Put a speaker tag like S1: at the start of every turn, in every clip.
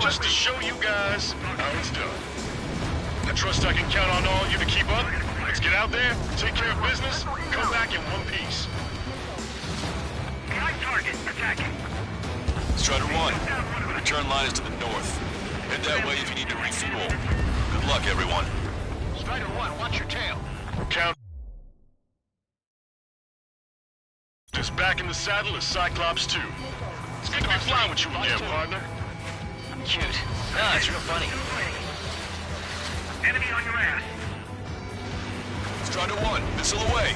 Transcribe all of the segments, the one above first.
S1: just to show you guys how it's done. I trust I can count on all you to keep up. Let's get out there, take care of business, come back in one piece.
S2: Live target, attacking.
S3: Strider 1, return line is to the north. Head that way if you need to refuel. Good luck, everyone.
S2: Strider 1, watch your tail.
S1: Count. Just back in the saddle is Cyclops 2. It's good to be flying with you again, partner.
S2: Cute. Ah, it's real funny. Enemy on your ass.
S3: Strider 1, missile away.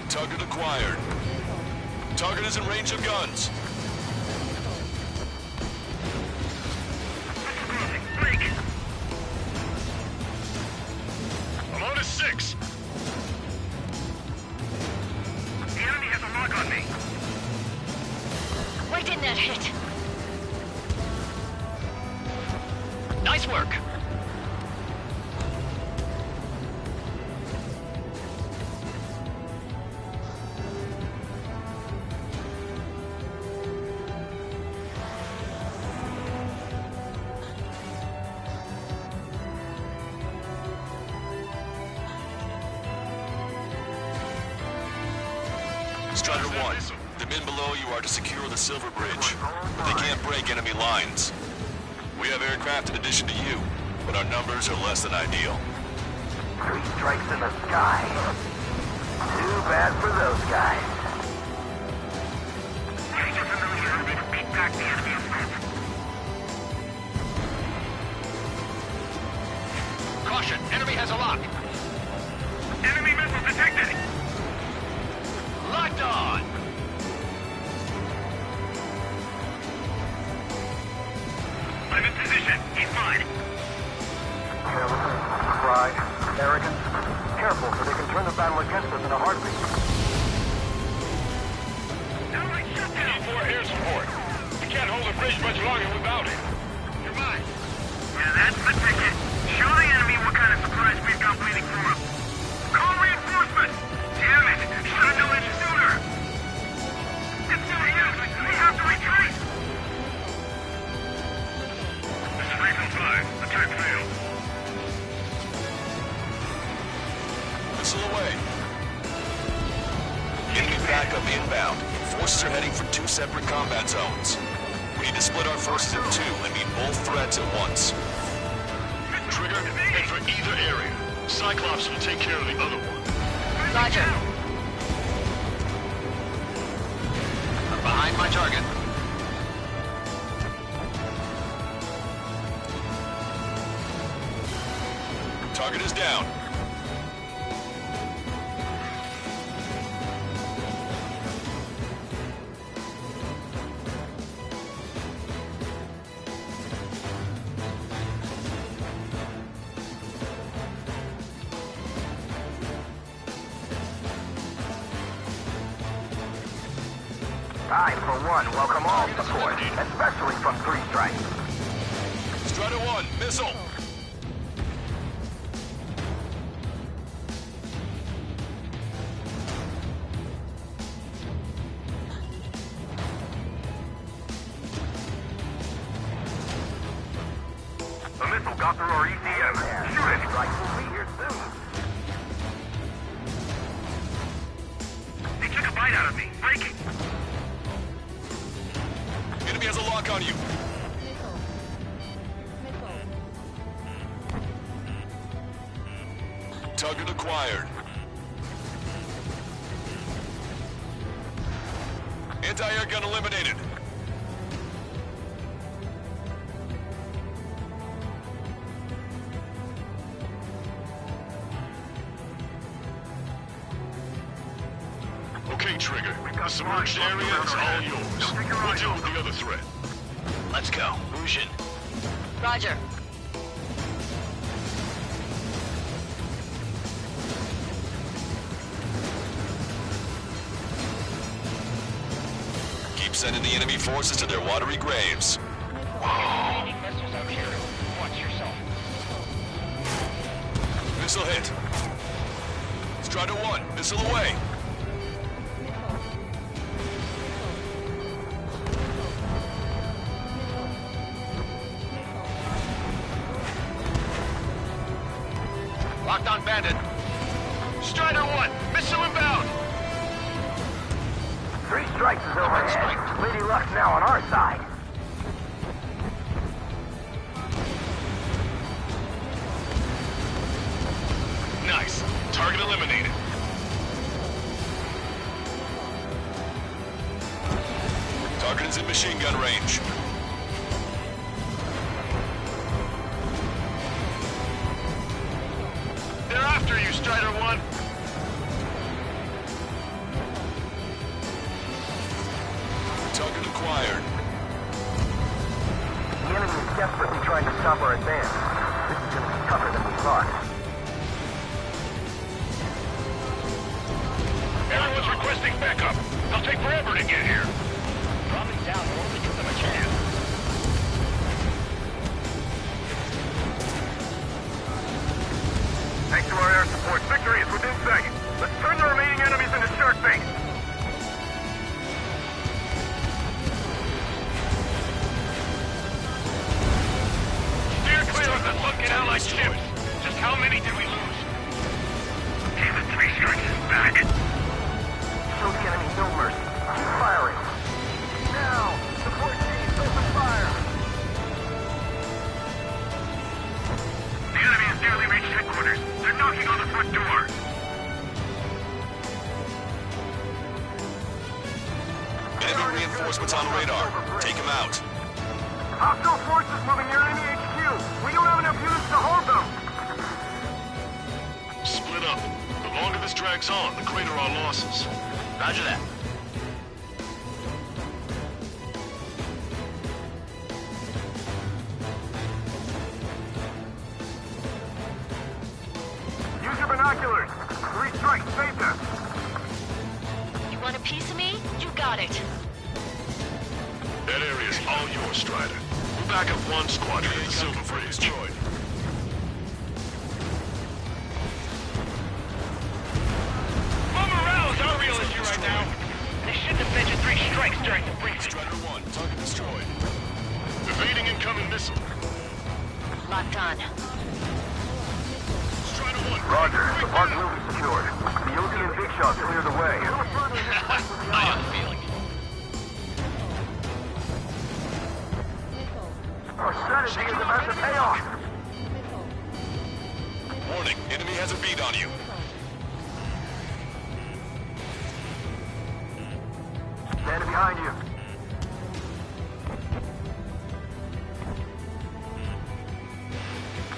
S3: Target acquired. Target is in range of guns.
S2: Break.
S1: I'm on to 6.
S2: The enemy has a lock on me.
S4: Why didn't that hit?
S2: Nice work.
S3: Strider 1, the men below you are to secure the Silver Bridge. They can't break enemy lines. We have aircraft in addition to you, but our numbers are less than ideal.
S5: 3 strikes in the sky. Too bad for those guys.
S2: Danger familiar. Beat back the enemy offense. Caution, enemy has a lock. Enemy missile detected. Locked on. I'm in position. He's mine.
S5: Carelessness, pride, arrogance. Careful, for they can turn the battle against us in a heartbeat.
S2: Allied shutdown.
S1: For air support. We can't hold the bridge much longer without it.
S2: You're mine. Yeah, that's the ticket. Show the enemy what kind of surprise we've got waiting for him. Call reinforcements. Damn it. Should have known it sooner. It's no use. We have to retreat. This is Rifle 5. Attack failed.
S3: Missile away. Enemy backup inbound. Forces are heading for 2 separate combat zones. We need to split our forces in 2 and meet both threats at once.
S1: Trigger, head for either area. Cyclops will take care of the other one.
S4: Roger.
S2: I'm behind my target.
S3: Target is down.
S5: I, for one, welcome all support, especially from 3 strikes.
S3: Strider 1, missile.
S5: The missile got through our ECM. Shoot it! Strike will be here soon.
S2: They took a bite out of me. Breaking.
S3: Enemy has a lock on you. Target acquired. Anti-air gun eliminated.
S1: Okay, Trigger. The submerged area is all yours. We'll deal with the other threat.
S2: Let's go. Who's in?
S4: Roger.
S3: Keep sending the enemy forces to their watery graves.
S2: Missiles out here. Watch yourself.
S3: Missile hit. Strider 1, missile away.
S1: landed. Strider 1, missile inbound.
S5: 3 strikes is overhead. Lady Luck's now on our side.
S1: Nice. Target eliminated.
S3: Target is in machine gun range.
S1: They're after you, Strider 1.
S3: Target acquired.
S5: The enemy is desperately trying to stop our advance. This is going to be tougher than we thought.
S1: Everyone's requesting backup. They'll take forever to get here.
S6: Dropping down will only give them a chance.
S2: Thanks to our air support, victory is within sight. Let's turn the remaining enemies into shark bait.
S1: Steer clear of the sunken Allied ships. Just how many did we lose?
S2: Damn it, 3 sharks is back.
S5: Show the enemy no mercy. Keep firing. Now! Support teams, open fire!
S2: The enemy has nearly reached headquarters. They're knocking on the front door.
S3: Enemy reinforcements on radar. Take them out.
S2: Hostile forces moving near enemy HQ. We don't have enough units to hold them.
S1: Split up. The longer this drags on, the greater our losses.
S6: Roger that.
S2: Use your binoculars. 3 strikes saved us.
S4: You want a piece of me? You got it.
S1: That area's all yours, Strider. We'll back up 1 squadron at the Silver Bridge.
S3: Destroyed.
S6: Low morale is our real issue right now. They shouldn't have mentioned 3 strikes during the briefing.
S3: Strider 1, target destroyed.
S1: Evading incoming missile.
S4: Locked on.
S1: Strider 1.
S5: Roger. The park will be secured. The Uzi and Big Shot clear the way.
S6: I have a feeling.
S5: Our strategy is about to pay off.
S3: Warning, enemy has a bead on you.
S5: Standing behind you.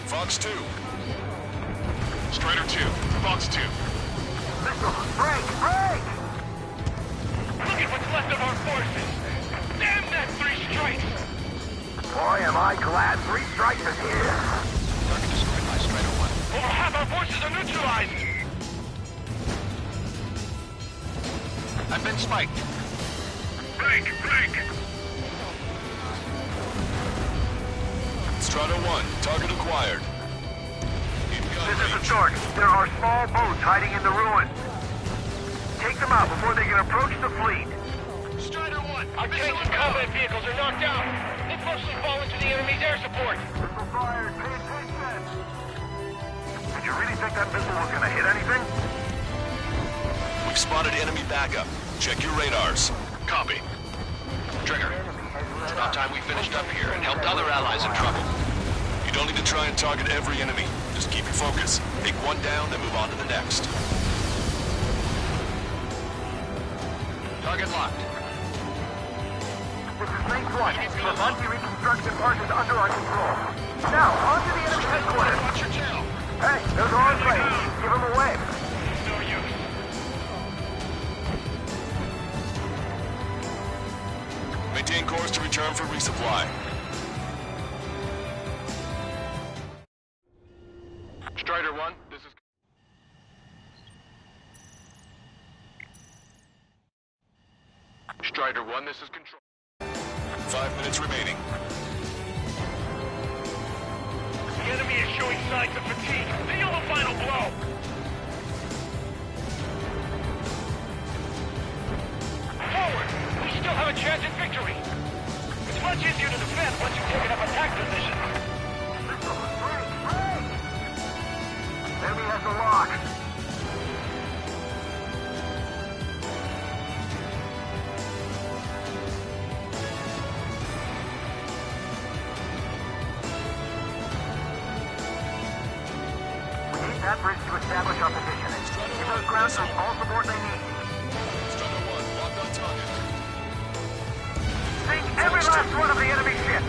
S3: Fox 2.
S1: Strider 2. Fox 2.
S5: Missile! Break! Break!
S6: Look at what's left of our forces. Damn that 3 strikes.
S5: Boy, am I glad 3 strikes is here.
S6: Target destroyed by Strider 1. Over half our forces are neutralized. I've been spiked.
S2: Break! Break!
S3: Strider 1, target acquired. In gun
S2: This is the
S3: range.
S2: start. There are small boats hiding in the ruins. Take them out before they can approach the fleet.
S1: Strider 1.
S6: Our tanks and combat vehicles are knocked out. They've mostly fallen to the enemy's air support.
S2: Missile fired. Pay attention. Did you really think that missile was going to hit anything?
S3: We've spotted enemy backup. Check your radars.
S1: Copy.
S6: Trigger. It's about time we finished up here and helped other allies in trouble.
S3: You don't need to try and target every enemy. Just keep your focus. Take one down, then move on to the next.
S6: Target locked.
S5: This is Base 1. The Monty reconstruction part is under our control. Now, on to the enemy headquarters.
S1: Watch your tail.
S5: Hey, those are our planes. Give them away.
S1: No use.
S3: Maintain course to return for resupply.
S1: Strider 1, this is... Strider 1, this is control.
S3: 5 minutes remaining.
S6: The enemy is showing signs of fatigue. Deal the final blow. Forward! We still have a chance at victory. It's much easier to defend once you've taken up attack position.
S5: Missile, break! Break! Enemy has has the lock. We need that bridge to establish our position. Give those ground troops all support they need.
S3: Striker 1, locked on target.
S5: Sink every last one of the enemy ships.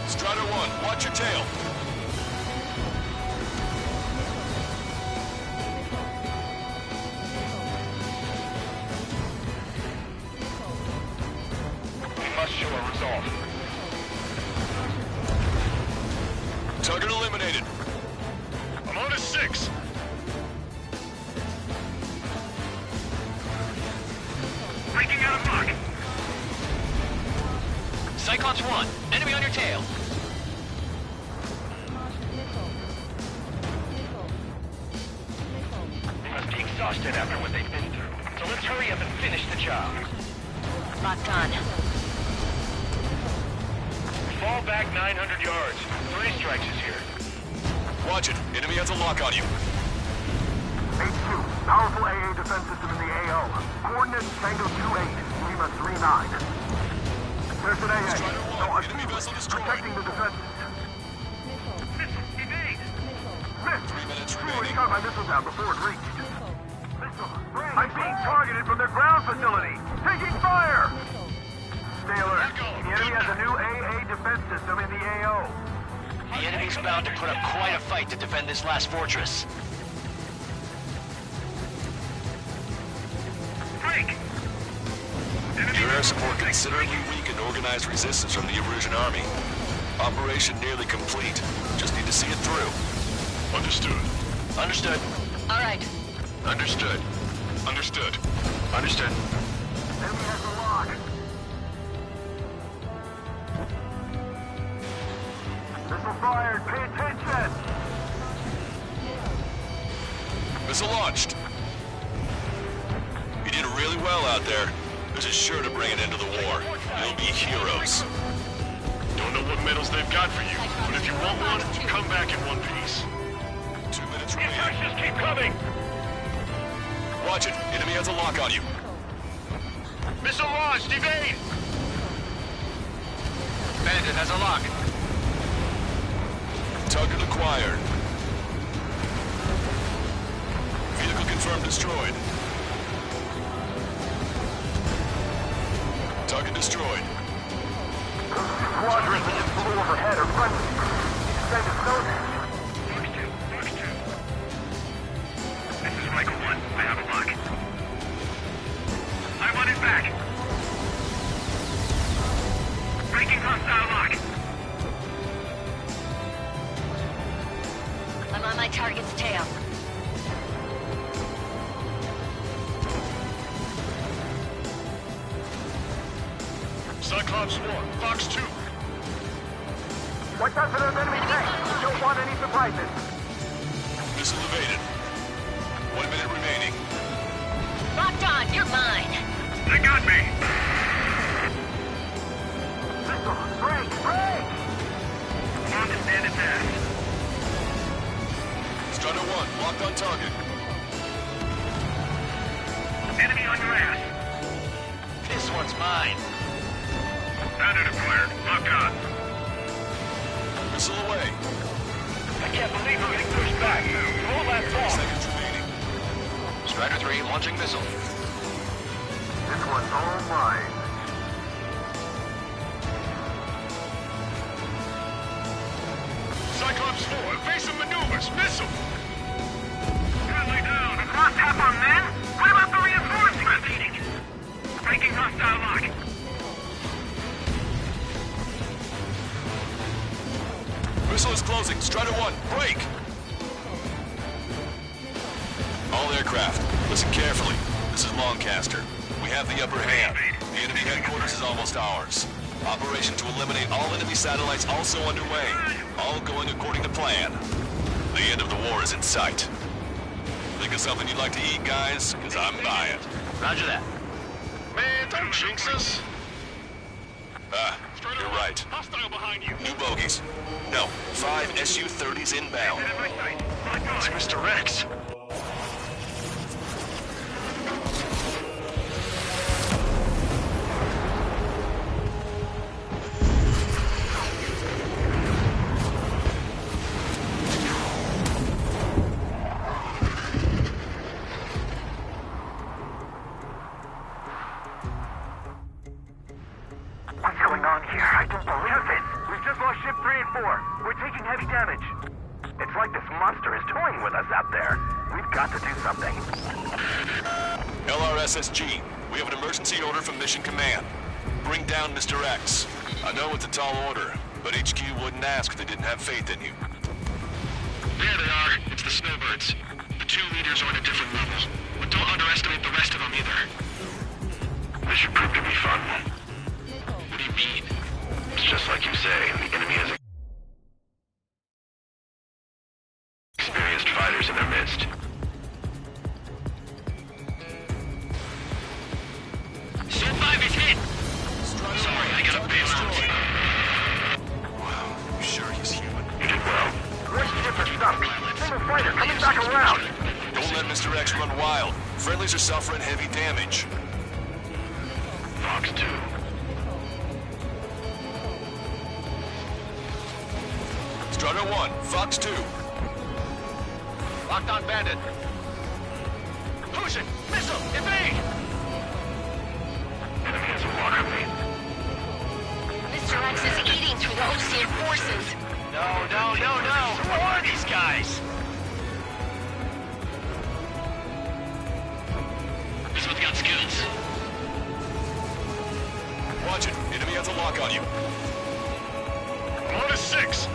S3: Strider 1, watch your tail.
S6: We must show a resolve.
S3: Target eliminated.
S1: I'm on to 6.
S2: Breaking out of lock.
S6: Cyclops 1, enemy on your tail. They must be exhausted after what they've been through. So let's hurry up and finish the job.
S4: Locked on.
S1: Fall back 900 yards. 3 strikes is here.
S3: Watch it. Enemy has a lock on you.
S5: H2, powerful AA defense system in the AO. Coordinates Tango 28, Lima 39. There's an AA.
S3: Strider 1, enemy vessel destroyed.
S5: Protecting the defenses.
S2: Missile, evade.
S5: Missed!
S3: 3 minutes
S5: We
S3: remaining.
S5: shot my missiles out before it reached. I'm being targeted from their ground facility. Taking fire! Stay alert. The enemy has a new AA defense system in the AO.
S6: The enemy's bound to put up quite a fight to defend this last fortress.
S2: Break.
S3: Your air support considerably weakened organized resistance from the Erusian army. Operation nearly complete. Just need to see it through.
S1: Understood.
S6: Understood.
S4: All right.
S1: Understood. Understood.
S6: Understood.
S5: Enemy has the lock. Missile fired. Pay attention.
S3: Missile launched. You did really well out there. This is sure to bring an end to the war. You'll be heroes.
S1: Don't know what medals they've got for you, but if you want one, come back in one piece.
S3: 2 minutes remaining.
S6: Infections keep coming!
S3: Watch it. Enemy has a lock on you.
S1: Missile launched! Evade!
S6: Bandit has a lock.
S3: Target acquired. Vehicle confirmed destroyed. Target destroyed.
S5: Squadrons that just flew overhead are friendly. Send us notice.
S2: Fox 2. This is Michael 1. I have a lock. I want it back. Breaking hostile lock.
S4: I'm on my target's tail.
S1: Cyclops 1, Fox 2.
S5: What does it of enemy tank? Don't want any surprises.
S3: Missile evaded. 1 minute remaining.
S4: Locked on. You're mine.
S2: They got me.
S5: Missile, break, break!
S2: On to stand its ass.
S3: Strider 1, locked on target.
S2: Enemy on your ass.
S6: This one's mine.
S2: Standard acquired. Locked on.
S3: Missile away.
S6: I can't believe we're getting pushed back. Hold that
S3: 30
S6: ball.
S3: seconds remaining.
S6: Strider 3 launching missile.
S5: This one's all mine.
S1: Cyclops 4, evasive maneuvers, missile!
S2: Friendly down. The cross tap on men? What about the reinforcements? Breaking hostile lock.
S3: Missile is closing. Strider 1, break! All aircraft, listen carefully. This is Lancaster. We have the upper hand. The enemy headquarters is almost ours. Operation to eliminate all enemy satellites also underway. All going according to plan. The end of the war is in sight. Think of something you'd like to eat, guys? Because I'm buying.
S6: Roger that.
S1: Man, Don't jinx us.
S3: You're right.
S1: Hostile behind you.
S3: New bogeys. No, 5 Su-30s inbound.
S1: It's Mr. X.
S5: What's going on here? I don't believe it. We've just lost ship 3 and 4. We're taking heavy damage. It's like this monster is toying with us out there. We've got to do something.
S3: LRSSG, we have an emergency order from Mission Command. Bring down Mr. X. I know it's a tall order, but HQ wouldn't ask if they didn't have faith in you.
S1: There they are. It's the snowbirds. The 2 leaders are on a different level. But don't underestimate the rest of them either. This should prove to be fun. What do you mean? It's just like you say, the enemy has experienced fighters in their midst.
S2: Zone 5 is hit!
S1: Sorry, I gotta bail out.
S3: Wow, you sure he's human?
S1: You did well.
S5: One ship is stuck. Single fighter coming back around.
S3: Don't let Mr. X run wild. Friendlies are suffering heavy damage.
S1: Fox 2.
S3: Strider 1, Fox 2.
S6: Locked on bandit. Fusion! Missile! Evade!
S1: Enemy has a walker lead.
S4: Mr. X is eating through the Ocean forces.
S6: No! Who are these guys?
S1: This one's got skills.
S3: Watch it. Enemy has a lock on you.
S1: 1 to 6.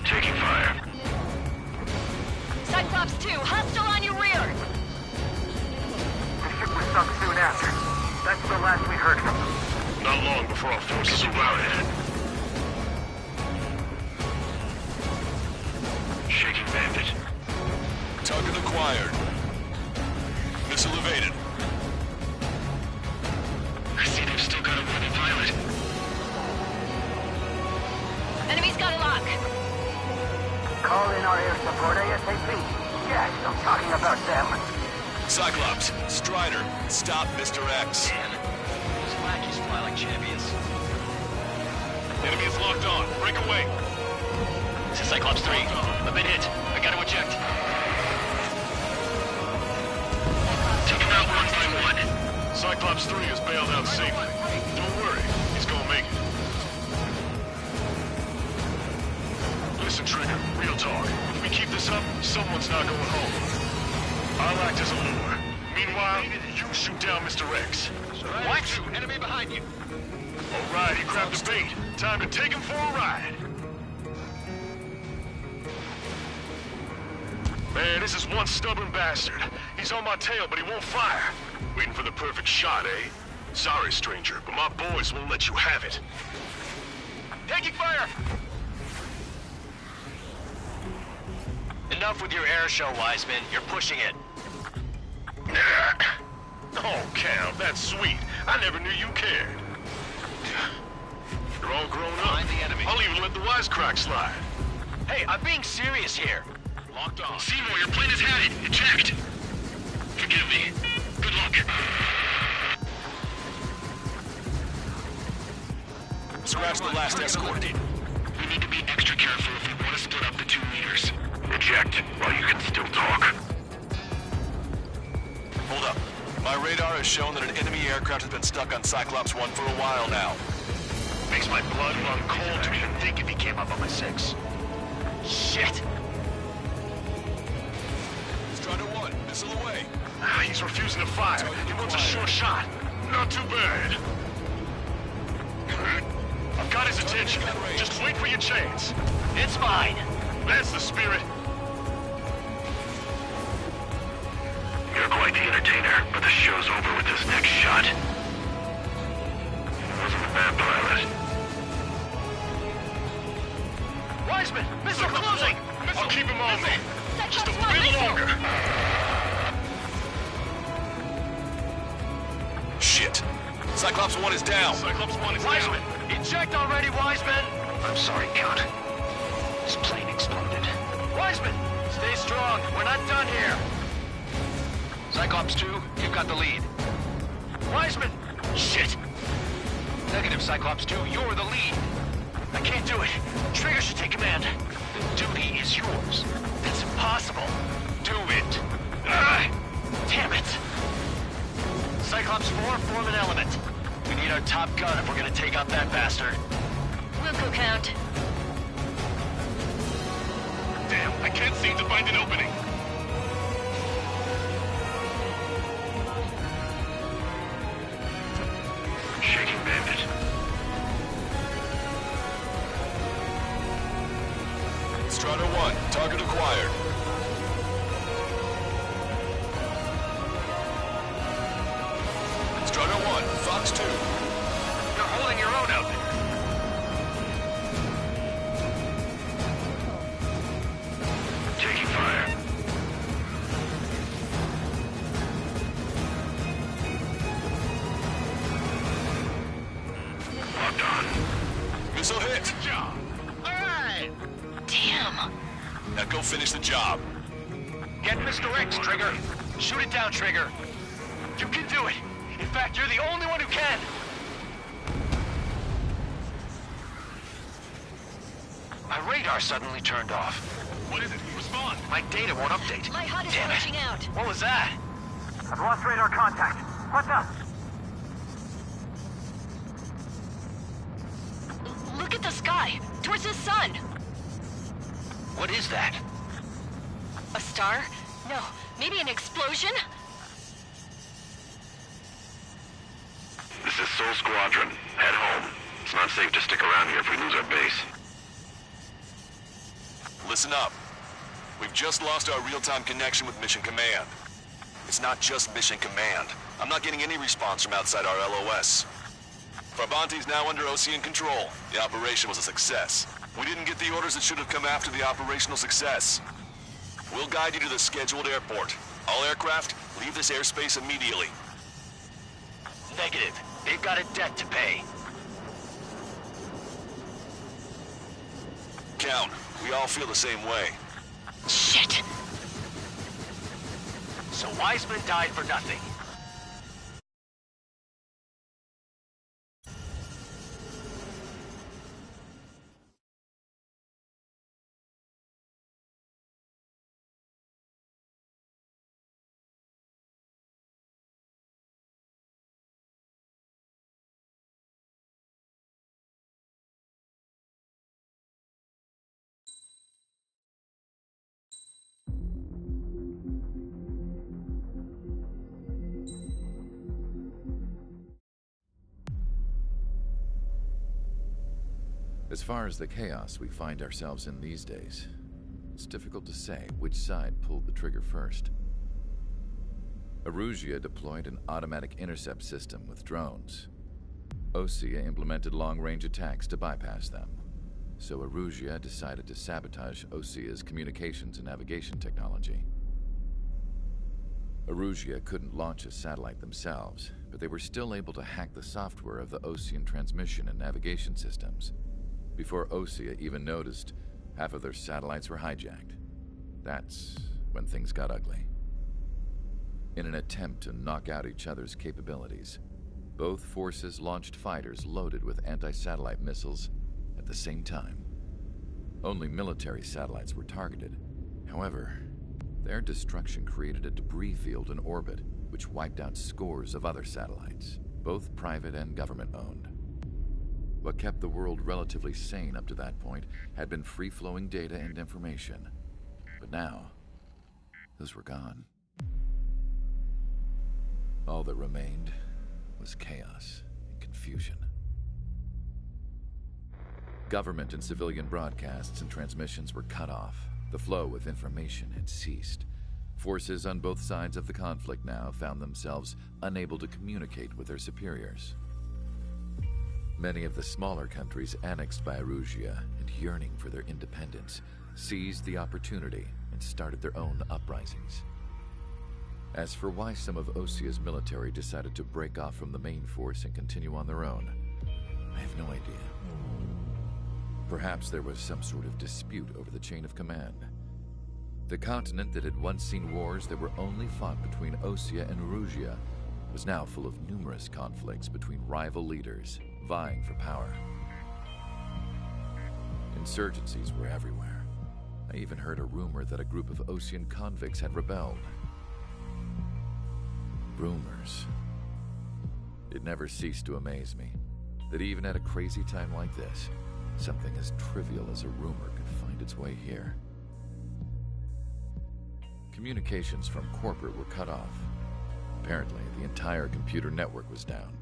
S1: Taking fire.
S4: Cyclops 2, hostile on your rear.
S5: The ship was sunk soon after. That's the last we heard from them.
S1: Not long before our forces are routed. Shaking bandit.
S3: Target acquired. Missile evaded.
S1: I see they've still got a running pilot.
S4: Enemy's got a lock.
S5: Call in our air support ASAP. Yes, I'm talking about them.
S3: Cyclops, Strider, stop Mr. X.
S6: These lackeys fly like champions.
S1: Enemy is locked on. Break away.
S6: This is Cyclops 3. I've been hit. I gotta eject.
S1: Take him out one by one. Cyclops 3 is bailed out safely. Don't worry. He's gonna make it. Listen, Trigger. Real talk. If we keep this up, someone's not going home. I'll act as a lure. Meanwhile, you shoot down Mr. X.
S6: What? Enemy behind you.
S1: All right, he grabbed the bait. Time to take him for a ride. Man, this is one stubborn bastard. He's on my tail, but he won't fire. Waiting for the perfect shot, eh? Sorry, stranger, but my boys won't let you have it.
S6: Taking fire! Enough with your air show, Wiseman. You're pushing it.
S1: Oh, Cal, that's sweet. I never knew you cared. You're all grown up.
S6: Find the enemy.
S1: I'll even let the wisecrack slide.
S6: Hey, I'm being serious here.
S1: Locked on. Seymour, your plane is headed. Eject. Forgive me. Good luck.
S3: Scratch the last escort.
S1: We need to be extra careful if we want to split up the 2 leaders. Eject while you can still talk.
S3: Hold up. My radar has shown that an enemy aircraft has been stuck on Cyclops 1 for a while now.
S1: Makes my blood run cold to even think if he came up on my 6.
S6: Shit!
S3: Strider 1, missile away.
S1: He's refusing to fire. He wants a sure shot. Not too bad. I've got his attention. Just wait for your chance.
S6: It's fine.
S1: That's the spirit. You're quite the entertainer, but the show's over with this next shot. Wasn't a bad pilot.
S6: Wiseman, missile closing!
S1: I'll keep him on me. Just a
S4: Cyclops 1,
S1: bit
S4: listen.
S1: longer.
S3: Cyclops 1 is down.
S1: Cyclops 1 is
S6: Wiseman,
S1: down.
S6: eject already, Wiseman!
S1: I'm sorry, Count. This plane exploded.
S6: Wiseman, stay strong. We're not done here.
S1: Cyclops 2, you've got the lead.
S6: Wiseman!
S1: Shit! Negative, Cyclops 2, you're the lead.
S6: I can't do it. Trigger should take command.
S1: The duty is yours.
S6: That's impossible.
S1: Do it!
S6: Damn it! Cyclops 4, form an element. We need our top gun if we're gonna take out that bastard.
S4: We'll go, Count.
S1: Damn, I can't seem to find an opening. Shaking Bandit.
S3: Strata 1, target acquired. Strata 1, Fox 2.
S6: You're holding your own out there.
S1: Taking fire. Locked on.
S3: Missile hit.
S1: Job.
S6: Alright!
S4: Damn.
S3: Now go finish the job.
S6: Get Mr. X, Trigger. Shoot it down, Trigger. You can do it. In fact, you're the only one who can. My radar suddenly turned off.
S1: What is it? Respond.
S6: My data won't update.
S4: My HUD is
S6: Damn it.
S4: glitching out.
S6: What was that?
S5: I've lost radar contact. What's up?
S4: Look at the sky. Towards the sun.
S6: What is that?
S4: A star? No. Maybe an explosion?
S1: This is Soul Squadron. Head home. It's not safe to stick around here if we lose our base.
S3: Listen up. We've just lost our real-time connection with Mission Command. It's not just Mission Command. I'm not getting any response from outside our LOS. Farbanti's now under Ocean control. The operation was a success. We didn't get the orders that should have come after the operational success. We'll guide you to the scheduled airport. All aircraft, leave this airspace immediately.
S6: Negative. They've got a debt to pay.
S3: Count, we all feel the same way.
S4: Shit.
S6: So Wiseman died for nothing.
S7: As far as the chaos we find ourselves in these days, it's difficult to say which side pulled the trigger first. Arusia deployed an automatic intercept system with drones. Osea implemented long-range attacks to bypass them. So Arusia decided to sabotage Osea's communications and navigation technology. Arusia couldn't launch a satellite themselves, but they were still able to hack the software of the Osean transmission and navigation systems. Before Osea even noticed, half of their satellites were hijacked. That's when things got ugly. In an attempt to knock out each other's capabilities, both forces launched fighters loaded with anti-satellite missiles at the same time. Only military satellites were targeted. However, their destruction created a debris field in orbit, which wiped out scores of other satellites, both private and government-owned. What kept the world relatively sane up to that point had been free-flowing data and information. But now, those were gone. All that remained was chaos and confusion. Government and civilian broadcasts and transmissions were cut off. The flow of information had ceased. Forces on both sides of the conflict now found themselves unable to communicate with their superiors. Many of the smaller countries annexed by Arusia and yearning for their independence seized the opportunity and started their own uprisings. As for why some of Osia's military decided to break off from the main force and continue on their own, I have no idea. Perhaps there was some sort of dispute over the chain of command. The continent that had once seen wars that were only fought between Osia and Erusia was now full of numerous conflicts between rival leaders vying for power. Insurgencies were everywhere. I even heard a rumor that a group of Osean convicts had rebelled. Rumors. It never ceased to amaze me that even at a crazy time like this, something as trivial as a rumor could find its way here. Communications from corporate were cut off. Apparently, the entire computer network was down.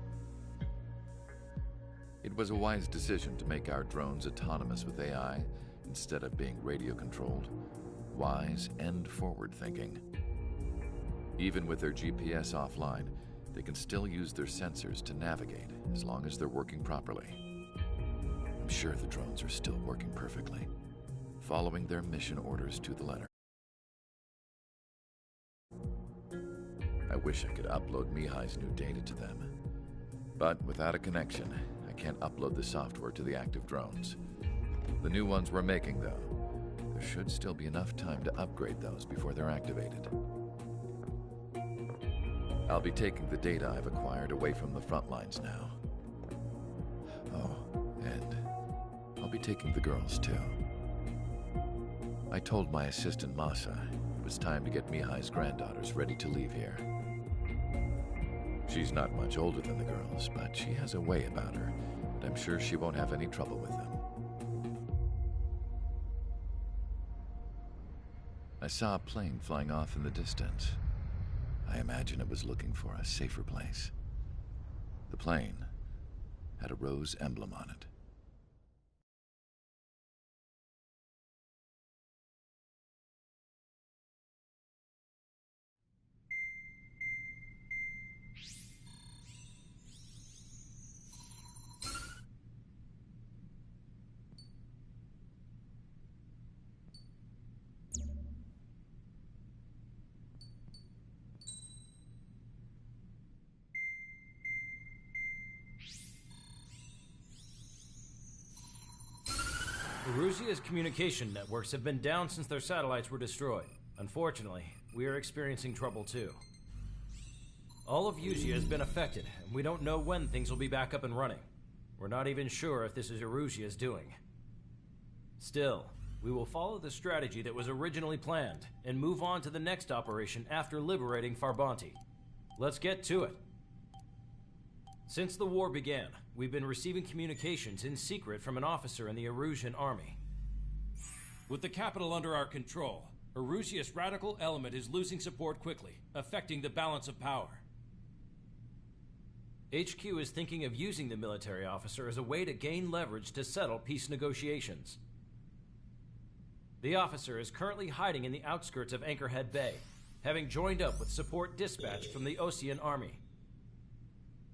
S7: It was a wise decision to make our drones autonomous with AI instead of being radio-controlled. Wise and forward-thinking. Even with their GPS offline, they can still use their sensors to navigate as long as they're working properly. I'm sure the drones are still working perfectly, following their mission orders to the letter. I wish I could upload Mihai's new data to them. But without a connection, I can't upload the software to the active drones. The new ones we're making, though, there should still be enough time to upgrade those before they're activated. I'll be taking the data I've acquired away from the front lines now. Oh, and I'll be taking the girls, too. I told my assistant Masa it was time to get Mihai's granddaughters ready to leave here. She's not much older than the girls, but she has a way about her, and I'm sure she won't have any trouble with them. I saw a plane flying off in the distance. I imagine it was looking for a safer place. The plane had a rose emblem on it.
S8: Erusia's communication networks have been down since their satellites were destroyed. Unfortunately, we are experiencing trouble too. All of Erusia has been affected, and we don't know when things will be back up and running. We're not even sure if this is Erusia's doing. Still, we will follow the strategy that was originally planned, and move on to the next operation after liberating Farbanti. Let's get to it. Since the war began, we've been receiving communications in secret from an officer in the Erusian army.
S9: With the capital under our control, Erusia's radical element is losing support quickly, affecting the balance of power.
S8: HQ is thinking of using the military officer as a way to gain leverage to settle peace negotiations. The officer is currently hiding in the outskirts of Anchorhead Bay, having joined up with support dispatched from the Osean army.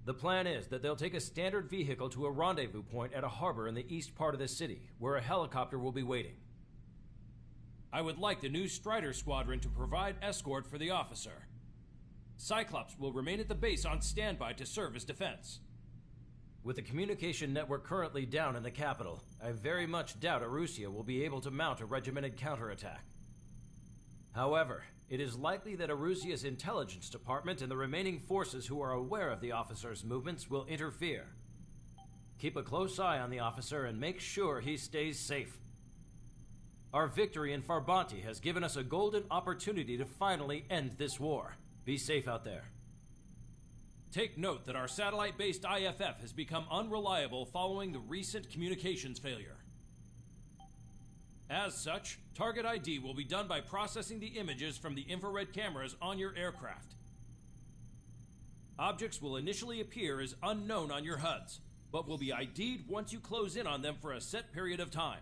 S8: The plan is that they'll take a standard vehicle to a rendezvous point at a harbor in the east part of the city, where a helicopter will be waiting.
S9: I would like the new Strider Squadron to provide escort for the officer. Cyclops will remain at the base on standby to serve as defense.
S8: With the communication network currently down in the capital, I very much doubt Erusia will be able to mount a regimented counterattack. However, it is likely that Erusia's intelligence department and the remaining forces who are aware of the officer's movements will interfere. Keep a close eye on the officer and make sure he stays safe. Our victory in Farbanti has given us a golden opportunity to finally end this war. Be safe out there.
S9: Take note that our satellite-based IFF has become unreliable following the recent communications failure. As such, target ID will be done by processing the images from the infrared cameras on your aircraft. Objects will initially appear as unknown on your HUDs, but will be ID'd once you close in on them for a set period of time.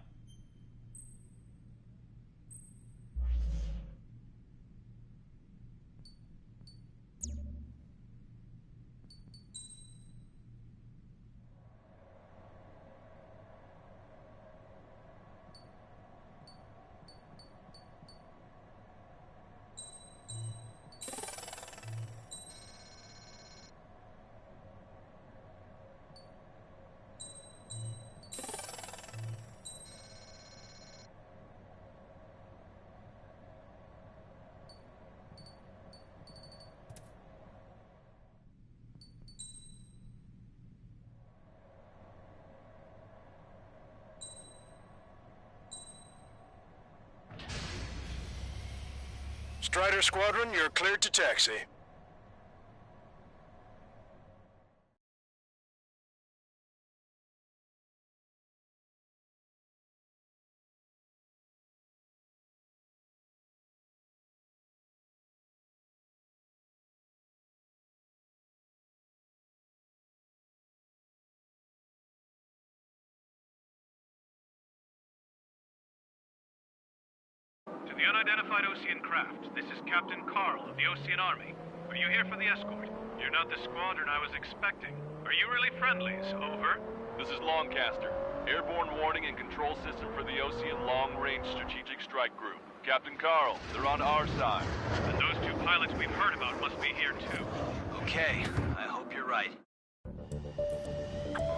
S5: Strider Squadron, you're cleared to taxi.
S2: To the unidentified Ocean craft, this is Captain Carl of the Ocean Army. Are you here for the escort? You're not the squadron I was expecting. Are you really friendlies? Over.
S3: This is Lancaster. Airborne warning and control system for the Ocean Long Range Strategic Strike Group. Captain Carl, they're on our side.
S2: And those two pilots we've heard about must be here too.
S6: Okay, I hope you're right.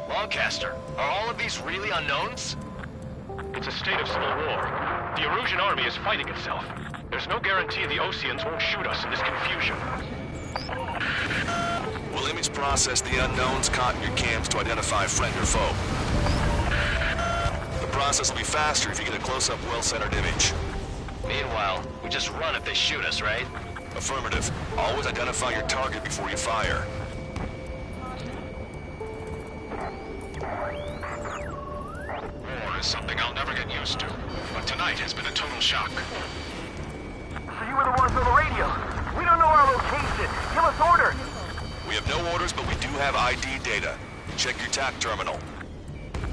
S6: Lancaster, are all of these really unknowns?
S2: It's a state of civil war. The Erusian army is fighting itself. There's no guarantee the Oceans won't shoot us in this confusion.
S3: We'll image process the unknowns caught in your cams to identify friend or foe. The process will be faster if you get a close-up, well-centered image.
S6: Meanwhile, we just run if they shoot us, right?
S3: Affirmative. Always identify your target before you fire.
S1: War is something I'll never get used to, but tonight has been a total shock.
S5: So you were the ones on the radio. We don't know our location. Give us orders.
S3: We have no orders, but we do have ID data. Check your TAC terminal.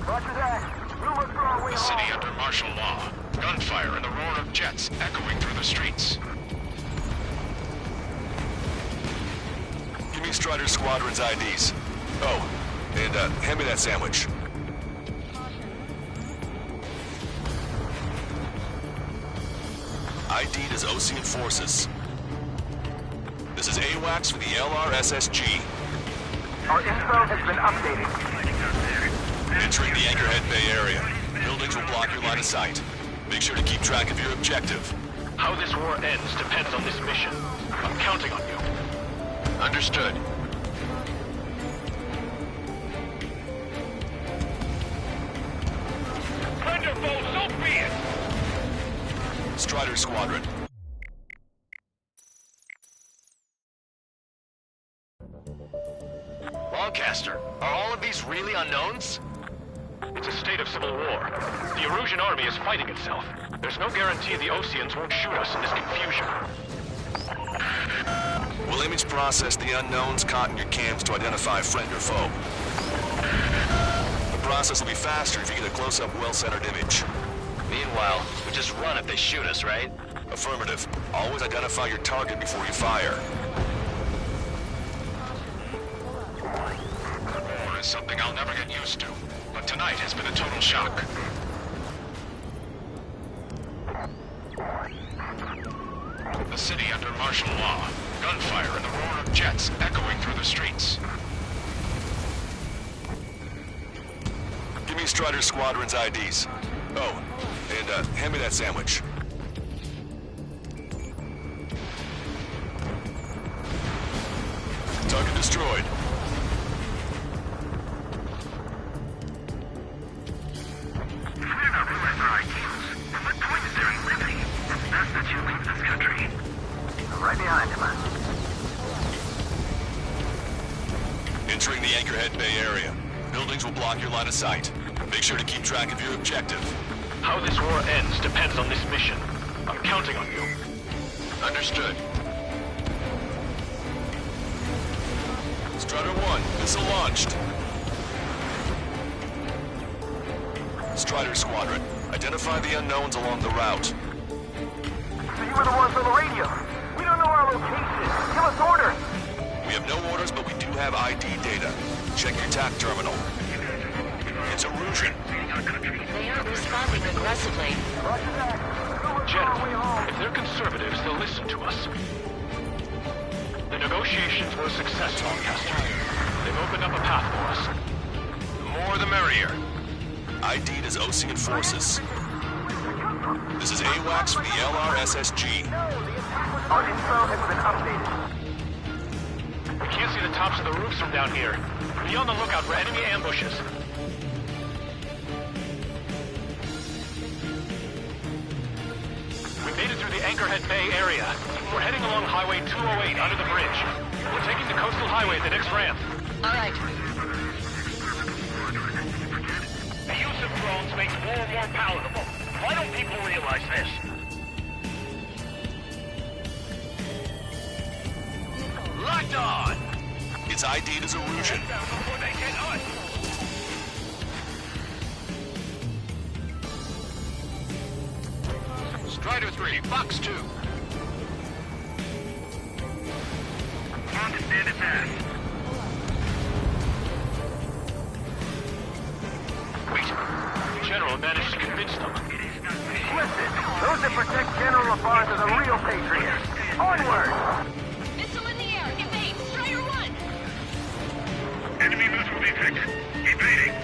S5: Roger that. We'll look for our way
S1: The
S5: home.
S1: city under martial law. Gunfire and the roar of jets echoing through the streets.
S3: Give me Strider Squadron's IDs. Oh, and hand me that sandwich. ID'd as Ocean Forces. This is AWACS for the LRSSG.
S5: Our info has been updated.
S3: Entering the Anchorhead Bay area. Buildings will block your line of sight. Make sure to keep track of your objective.
S2: How this war ends depends on this mission. I'm counting on you.
S1: Understood.
S2: Thunderbolt, so be it!
S3: Strider Squadron.
S6: Lancaster, are all of these really unknowns?
S2: It's a state of civil war. The Erusian army is fighting itself. There's no guarantee the Oceans won't shoot us in this confusion.
S3: We'll image process the unknowns caught in your cams to identify friend or foe. The process will be faster if you get a close-up, well-centered image.
S6: Meanwhile, we just run if they shoot us, right?
S3: Affirmative. Always identify your target before you fire.
S1: War is something I'll never get used to, but tonight has been a total shock. The city under martial law. Gunfire and the roar of jets echoing through the streets.
S3: Give me Strider Squadron's IDs. Oh, and hand me that sandwich. Target destroyed.
S2: We're not realize our ideals. At what point is there liberty? It's best that you leave this country.
S5: Right behind him.
S3: Entering the Anchorhead Bay area. Buildings will block your line of sight. Make sure to keep track of your objective.
S2: How this war ends depends on this mission. I'm counting on you.
S1: Understood.
S3: Strider 1, missile launched. Strider Squadron, identify the unknowns along the route.
S5: So you were the ones on the radio. We don't know our location. Give us orders.
S3: We have no orders, but we do have ID data. Check your TAC terminal. It's Erusian.
S4: They aren't responding aggressively.
S5: Roger that. We'll look for our way
S2: General,
S5: home.
S2: if they're conservatives, they'll listen to us. The negotiations were a success, Lancaster. They've opened up a path for us.
S1: The more the merrier.
S3: ID'd as Ocean Forces. This is AWACS for the LRSSG.
S5: Our info has been updated.
S2: We can't see the tops of the roofs from down here. Be on the lookout for enemy ambushes. We made it through the Anchorhead Bay area. We're heading along Highway 208 under the bridge. We're taking the coastal highway at the next ramp.
S4: All right.
S2: The use of drones makes war more palatable. Why don't people realize this?
S3: Locked on! It's ID'd as Erusian.
S2: Before they get us.
S1: Strider 3, Fox 2.
S2: Understand attack. Wait. General managed to convince them.
S5: Listen, those that protect General Labarge are the real patriots. Onward!
S4: Missile in the air. Evade. Strider 1.
S2: Enemy missile detected. Evading.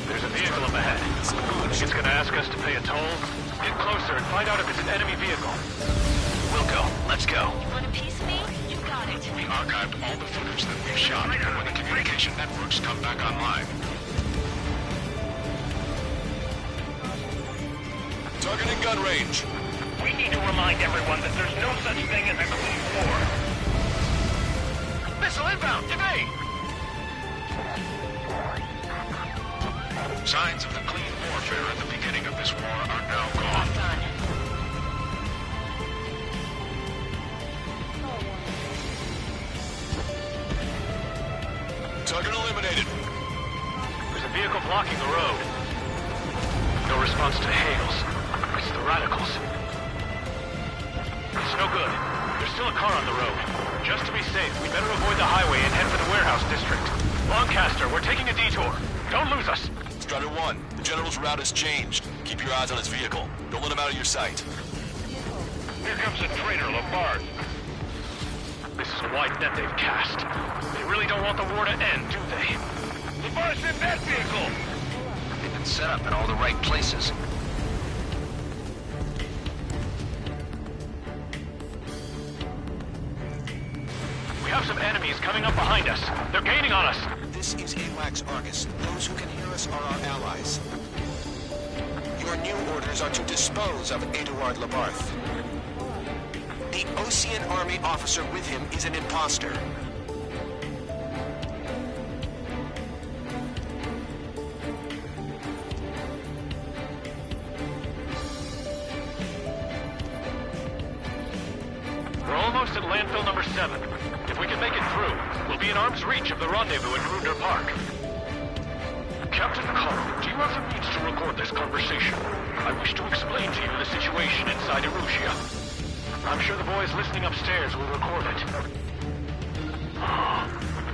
S2: There's a vehicle up ahead. It's gonna ask us to pay a toll. Get closer and find out if it's an enemy vehicle.
S6: We'll go. Let's go.
S4: You want a piece of me? You got it.
S1: We archived all the footage that we've shot when the communication networks come back online.
S3: Target in gun range.
S2: We need to remind everyone that there's no such thing as a clean war. Missile inbound! Evade!
S1: Signs of the clean warfare at the beginning of this war are now gone.
S3: Target eliminated.
S2: There's a vehicle blocking the road. No response to hails. It's the radicals. It's no good. There's still a car on the road. Just to be safe, we better avoid the highway and head for the warehouse district. Lancaster, we're taking a detour. Don't lose us.
S3: Strider 1, the General's route has changed. Keep your eyes on his vehicle. Don't let him out of your sight.
S2: Here comes a traitor, Labarge. This is a wide net they've cast. They really don't want the war to end, do they? Labarge in that vehicle!
S6: They've been set up in all the right places.
S2: We have some enemies coming up behind us. They're gaining on us.
S10: This is AWACS Argus. Those who can hear us are our allies. Your new orders are to dispose of Eduard Labarth. The Ocean Army officer with him is an imposter.
S2: We're almost at landfill number 7. If we can make it through, we'll be in arm's reach of the rendezvous in Grunder Park. Captain Carl, do you have the means to record this conversation? I wish to explain to you the situation inside Erusia. I'm sure the boys listening upstairs will record it.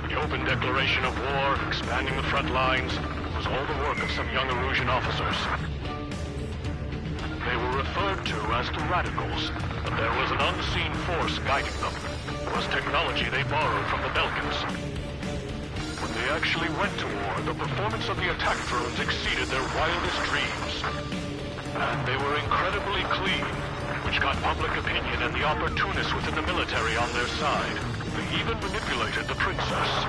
S2: The open declaration of war, expanding the front lines, was all the work of some young Erusian officers. They were referred to as the Radicals, but there was an unseen force guiding them. It was technology they borrowed from the Belkans. When they actually went to war, the performance of the attack drones exceeded their wildest dreams. And they were incredibly clean, which got public opinion and the opportunists within the military on their side. They even manipulated the princess.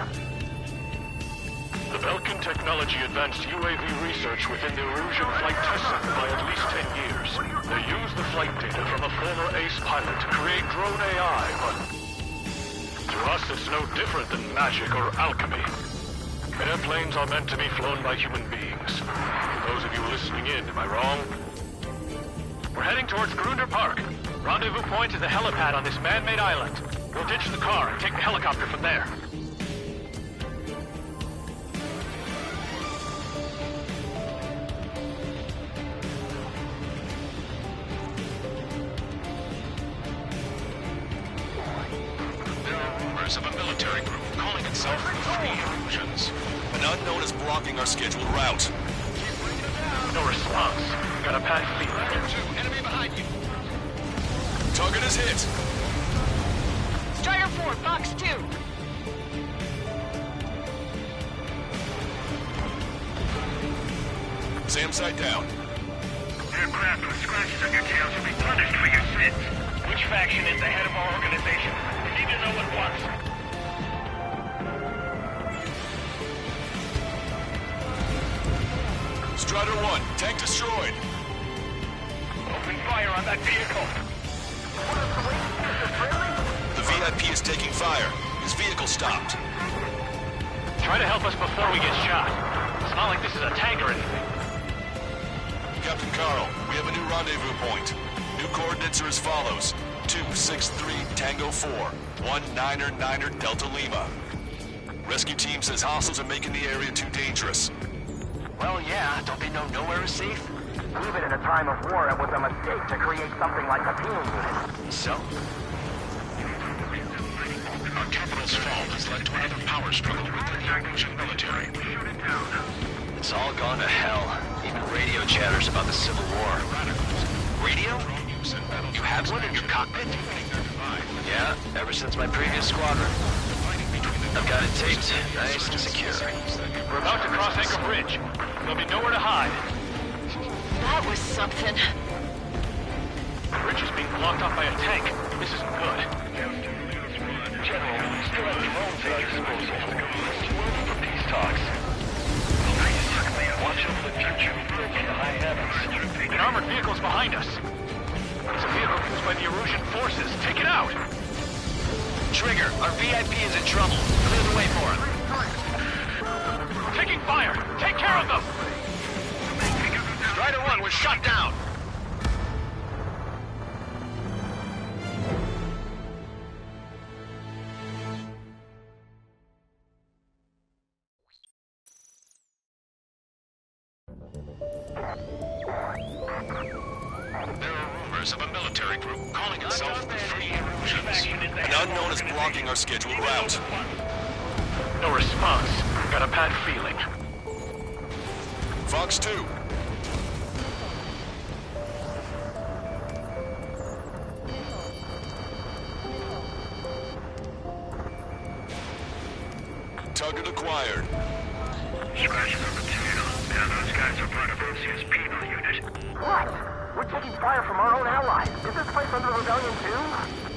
S2: The Belkan technology advanced UAV research within the Erusian Flight Test Center by at least 10 years. They used the flight data from a former ace pilot to create drone AI, but to us it's no different than magic or alchemy. Airplanes are meant to be flown by human beings. For those of you listening in, am I wrong? We're heading towards Grunder Park. Rendezvous point is the helipad on this man-made island. We'll ditch the car and take the helicopter from there.
S1: There are rumors of a military group calling itself Free Erusians.
S3: An unknown is blocking our scheduled route.
S2: No response. Got a bad feeling.
S1: Enemy behind you.
S3: Target is hit.
S4: Strider 4, Fox 2.
S3: SAM site down.
S2: Aircraft with scratches on your tails will be punished for your sins. Which faction is the head of our organization? We need to know at once.
S3: Strider 1, tank destroyed.
S2: Open fire on that vehicle!
S3: The VIP is taking fire. His vehicle stopped.
S2: Try to help us before we get shot. It's not like this is a tank or anything.
S3: Captain Carl, we have a new rendezvous point. New coordinates are as follows. 263 Tango 4, 1999 Delta Lima. Rescue team says hostiles are making the area too dangerous.
S6: Well, yeah, don't they know nowhere is safe?
S5: Even in a time of war, it was a mistake to create something like a penal unit.
S6: So?
S1: Our capital's fall has led to another power struggle within the Russian military.
S6: It's all gone to hell. Even radio chatters about the Civil War. Radio? You have one in your cockpit? Yeah, ever since my previous squadron. I've got it taped, nice and secure.
S2: We're about to cross Anchor Bridge. There'll be nowhere to hide.
S4: That was something.
S2: The bridge is being blocked off by a tank. This isn't good. General, we still have drones at our disposal. We're for peace talks. Watch over the future in the high heavens. An armored vehicle's behind us. It's a vehicle used by the Erusian forces. Take it out!
S6: Trigger, our VIP is in trouble. Clear the way for him.
S2: Taking fire! Take care of them!
S6: Strider 1 was shot down!
S1: There are rumors of a military group calling itself the Free Erusians.
S3: An unknown is blocking our scheduled route.
S2: No response. Got a bad feeling.
S3: Fox 2. Target acquired.
S2: Scratching the material. Now those guys are part of Lucia's penal unit.
S5: What? We're taking fire from our own allies. Is this place under rebellion too?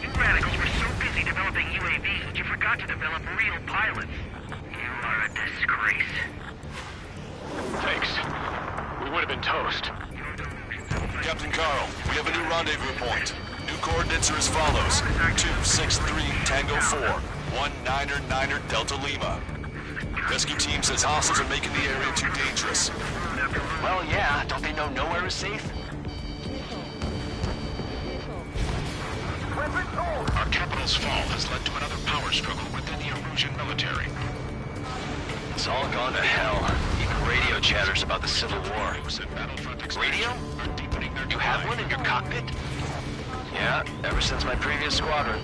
S2: You radicals were so busy developing UAVs that you forgot to develop real pilots. You are a disgrace. Thanks. We would have been toast.
S3: Captain Carl, we have a new rendezvous point. New coordinates are as follows. 263 Tango 4, 1999 Delta Lima. Rescue team says hostiles are making the area too dangerous.
S6: Well, yeah, don't they know nowhere is safe?
S1: Our capital's fall has led to another power struggle within the Erusian military.
S6: It's all gone to hell. Even radio chatters about the Civil War. Radio? You have one in your cockpit? Yeah, ever since my previous squadron.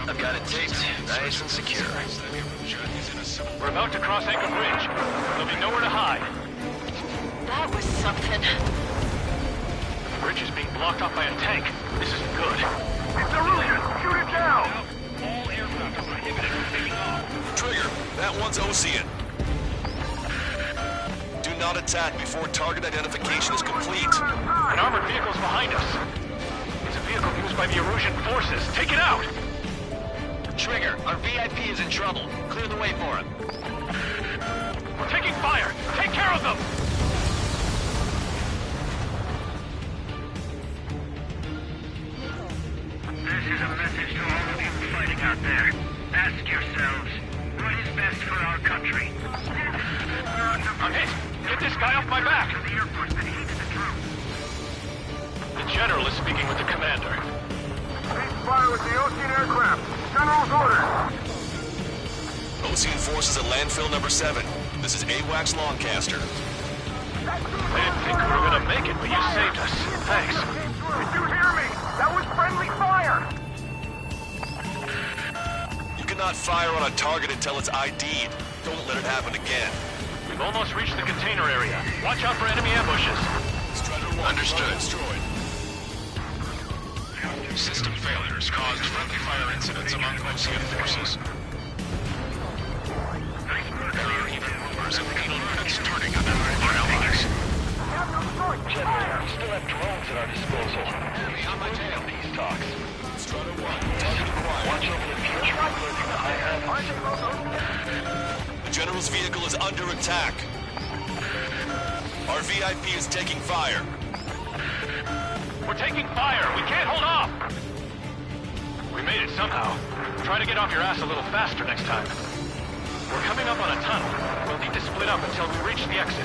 S6: I've got it taped, nice and secure.
S2: We're about to cross Anchor Bridge. There'll be nowhere to hide.
S4: That was something.
S2: The bridge is being blocked off by a tank. This isn't good.
S5: It's Erusian! Shoot it down!
S2: All aircraft are prohibited from taking off.
S3: Trigger, that one's Ocean. Do not attack before target identification is complete.
S2: An armored vehicle's behind us. It's a vehicle used by the Erusian forces. Take it out!
S6: Trigger, our VIP is in trouble. Clear the way for him.
S2: We're taking fire! Take care of them! This is a message to all of you fighting out there. Ask yourselves, what is best for our country? I'm hit! Get this guy off my back! The general is speaking with the commander.
S5: Cease fire with the Ocean aircraft. General's orders.
S3: Ocean forces at landfill number 7. This is AWACS Lancaster.
S2: I didn't think we were gonna make it, but you saved us. Thanks.
S5: Did you hear me? That was friendly fire!
S3: You cannot fire on a target until it's ID'd. Don't let it happen again.
S2: We've almost reached the container area. Watch out for enemy ambushes.
S3: Understood.
S1: System failures caused friendly fire incidents among Ocean forces. There are even rumors of penal units turning on our allies.
S2: General, we still have drones at our disposal.
S1: Enemy on my tail.
S2: Peace talks.
S3: Strider 1, target acquired.
S2: Watch over the future in the high heavens.
S3: The general's vehicle is under attack. Our VIP is taking fire.
S2: We're
S1: We're taking fire! We can't hold off! We made it somehow. Try to get off your ass a little faster next time. We're coming up on a tunnel. We'll need to split up until we reach the exit.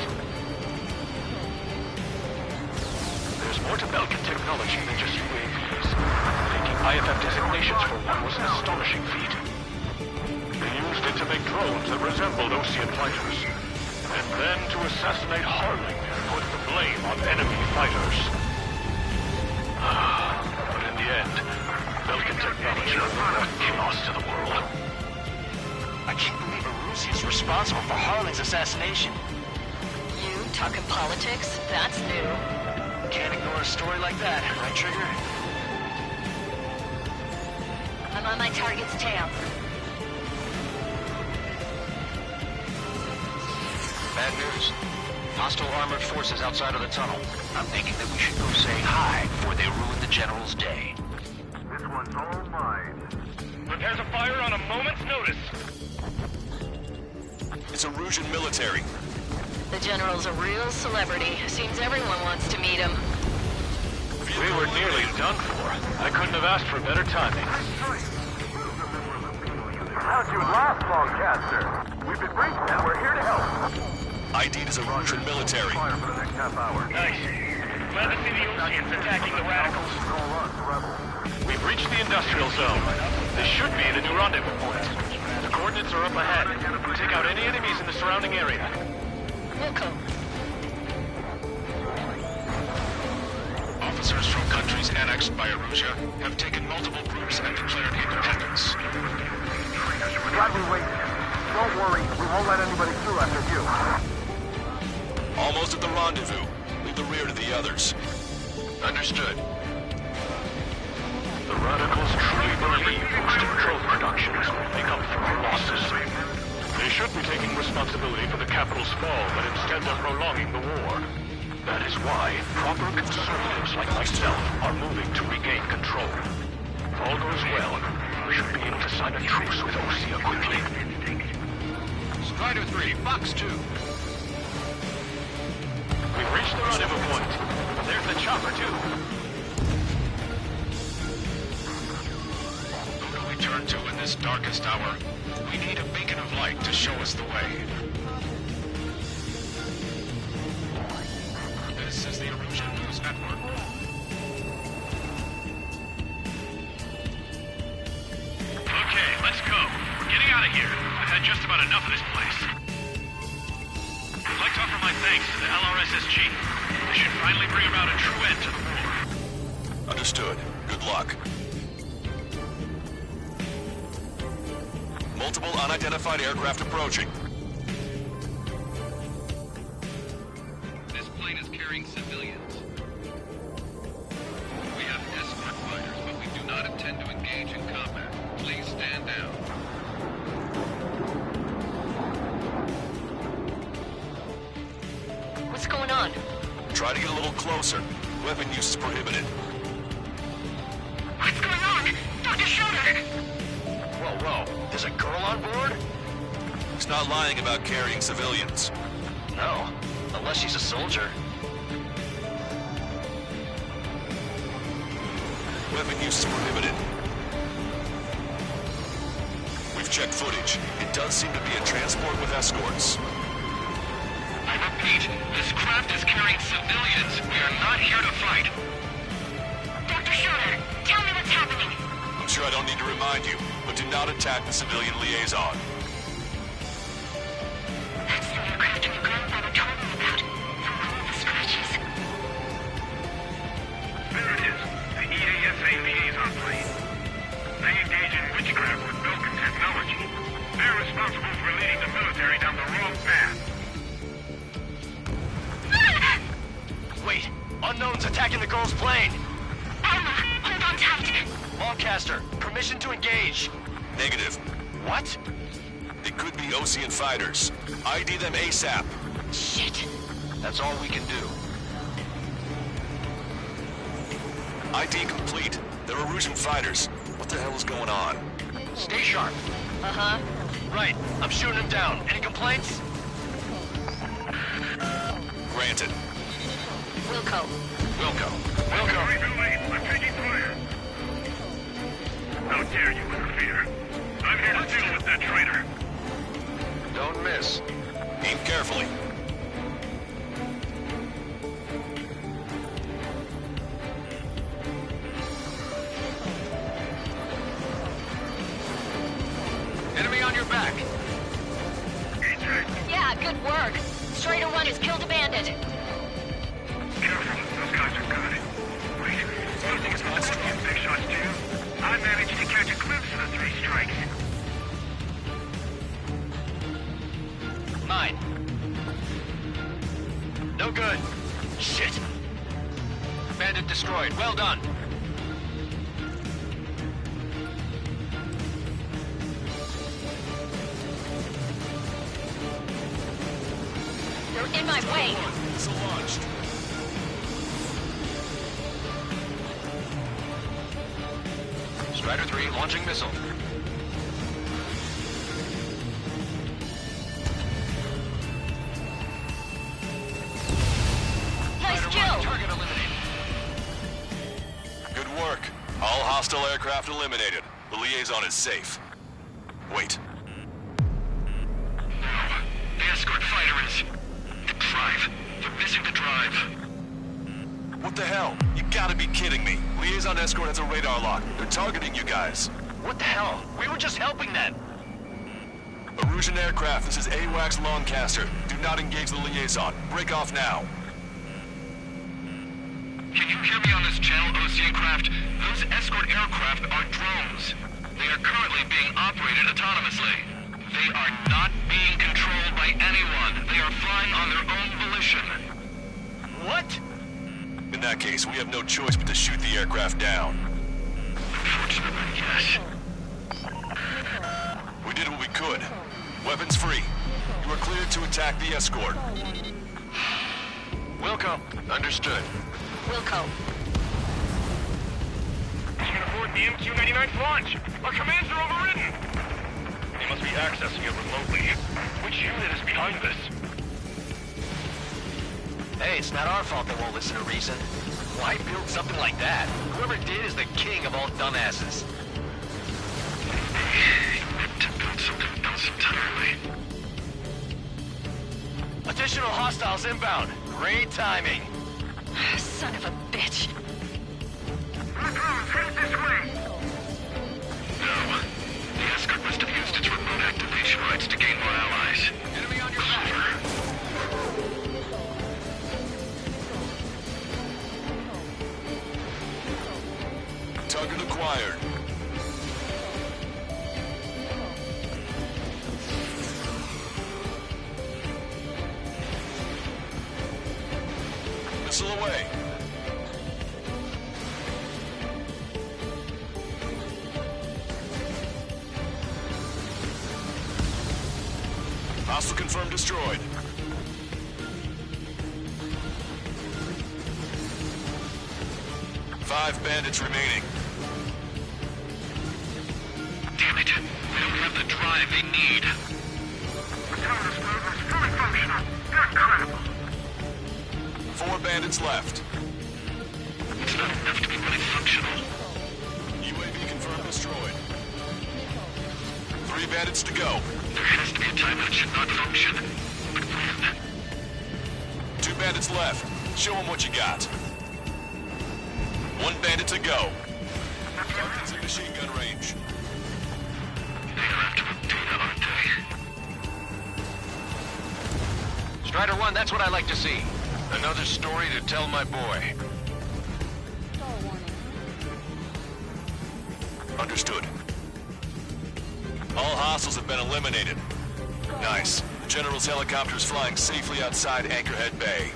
S1: There's more to Belkin technology than just UAVs. Taking IFF designations for one was an astonishing feat. They used it to make drones that resembled Osean fighters. And then to assassinate Harling and put the blame on enemy fighters. But in the end, Belkin technology brought chaos to the world.
S6: I can't believe Arusi is responsible for Harling's assassination.
S4: You talking politics? That's new.
S6: Can't ignore a story like that, right, Trigger?
S4: I'm on my target's tail.
S6: Bad news. Hostile armored forces outside of the tunnel. I'm thinking that we should go say hi before they ruin the General's day.
S5: This one's all mine.
S1: Prepares a fire on a moment's notice.
S3: It's Erusian military.
S4: The General's a real celebrity. Seems everyone wants to meet him.
S1: We were nearly done for. I couldn't have asked for better timing.
S5: How'd you last, Longcaster? We've been briefed and we're here to help.
S3: ID'd as Erusian military.
S5: Fire for the next half hour.
S1: Nice. Glad to see the Oseans attacking the radicals. We've reached the industrial zone. This should be the new rendezvous point. The coordinates are up ahead. Take out any enemies in the surrounding area.
S4: Wilco.
S1: Officers from countries annexed by Erusia have taken multiple groups and declared independence.
S5: Glad we waited. Don't worry, we won't let anybody through after you.
S3: Almost at the rendezvous. Leave the rear to the others.
S1: Understood. The radicals truly believe boosted drone productions will make up for our losses. They should be taking responsibility for the capital's fall, but instead they're prolonging the war. That is why proper conservatives like myself are moving to regain control. If all goes well, we should be able to sign a truce with Osea quickly. Strider 3, Fox 2. We've reached the rendezvous point. There's the chopper, too. Who do we turn to in this darkest hour? We need a beacon of light to show us the way. This is the Erusian News Network. Okay, let's go. We're getting out of here. I've had just about enough of this place. I'd like to offer my thanks to the LRSSG. They should finally bring about a true end to the war.
S3: Understood. Good luck. Multiple unidentified aircraft approaching.
S1: This plane is carrying civilians. We have escort fighters, but we do not intend to engage in combat. Please stand down.
S4: What's going on?
S3: Try to get a little closer. Weapon use is prohibited.
S4: What's going on? Dr. Schroeder!
S6: Whoa, whoa. There's a girl on board?
S3: He's not lying about carrying civilians.
S6: No. Unless she's a soldier.
S3: Weapon use is prohibited. We've checked footage. It does seem to be a transport with escorts.
S1: I repeat, this craft is carrying civilians. We are not here to fight.
S4: Dr. Schroeder, tell me what's happening.
S3: I'm sure I don't need to remind you, but do not attack the civilian liaison.
S4: That's the aircraft your grandfather told me about. From all of the scratches.
S2: There it is. The EASA liaison plane. They engage in witchcraft with Belkin technology. They're responsible for leading the military down the wrong path.
S6: Wait. Unknown's attacking the girl's plane.
S4: Alma, hold on tight.
S6: Longcaster, permission to engage.
S3: Negative.
S6: What?
S3: It could be Osean fighters. ID them ASAP.
S4: Shit.
S6: That's all we can do.
S3: ID complete. They're Erusian fighters. What the hell is going on?
S6: Stay sharp.
S4: Uh-huh.
S6: Right. I'm shooting him down. Any complaints?
S3: Granted.
S4: Wilco.
S6: Wilco. Wilco. Argus.
S3: Aim carefully.
S6: Enemy on your back.
S4: Yeah, good work. Strider 1 has killed a bandit.
S2: Careful, those guys are good. Wait, you think it's possible to get big shots too? I managed to catch a glimpse of the 3 strikes.
S6: Mine. No good. Shit. Bandit destroyed. Well done.
S4: They're in my way.
S3: Missile launched.
S6: Strider 3 launching missile.
S4: Nice kill.
S6: Target eliminated.
S3: Good work. All hostile aircraft eliminated. The liaison is safe. Wait.
S1: The escort fighter is... the drive. They're missing the drive.
S3: What the hell? You gotta be kidding me. Liaison escort has a radar lock. They're targeting you guys.
S6: What the hell? We were just helping them.
S3: Erusian aircraft, this is AWACS Lancaster. Do not engage the liaison. Break off now.
S1: Can you hear me on this channel, Ocean craft? Those escort aircraft are drones. They are currently being operated autonomously. They are not being controlled by anyone. They are flying on their own volition.
S6: What?
S3: In that case, we have no choice but to shoot the aircraft down.
S1: Unfortunately, yes.
S3: We did what we could. Weapons free. You are cleared to attack the escort.
S6: Wilco. Understood.
S4: Wilco.
S2: We can afford the MQ-99's launch. Our commands are overridden. They must be accessing it remotely. Which unit is behind this?
S6: Hey, it's not our fault they won't listen to reason. Why build something like that? Whoever did is the king of all dumbasses.
S1: He meant to build something else entirely.
S6: Additional hostiles inbound. Great timing.
S4: Son of a bitch.
S2: Blue drones headed this way.
S1: No. The escort must have used its remote activation rights to gain more allies.
S6: Enemy on your back.
S3: Target acquired. Missile away. Hostile confirmed destroyed. Five bandits remaining.
S1: Damn it. They don't have the drive they need.
S2: Autonomous move is fully functional. They're incredible.
S3: 4 bandits left.
S1: It's not enough to be really functional.
S3: UAV confirmed destroyed. 3 bandits to go.
S1: There has to be a time when it should not function. But when?
S3: 2 bandits left. Show them what you got. 1 bandit to go. Target's in machine gun range.
S1: They are after the data, aren't they?
S6: Strider 1, that's what I like to see. Another story to tell my boy.
S3: Understood. All hostiles have been eliminated. Nice. The General's helicopter is flying safely outside Anchorhead Bay.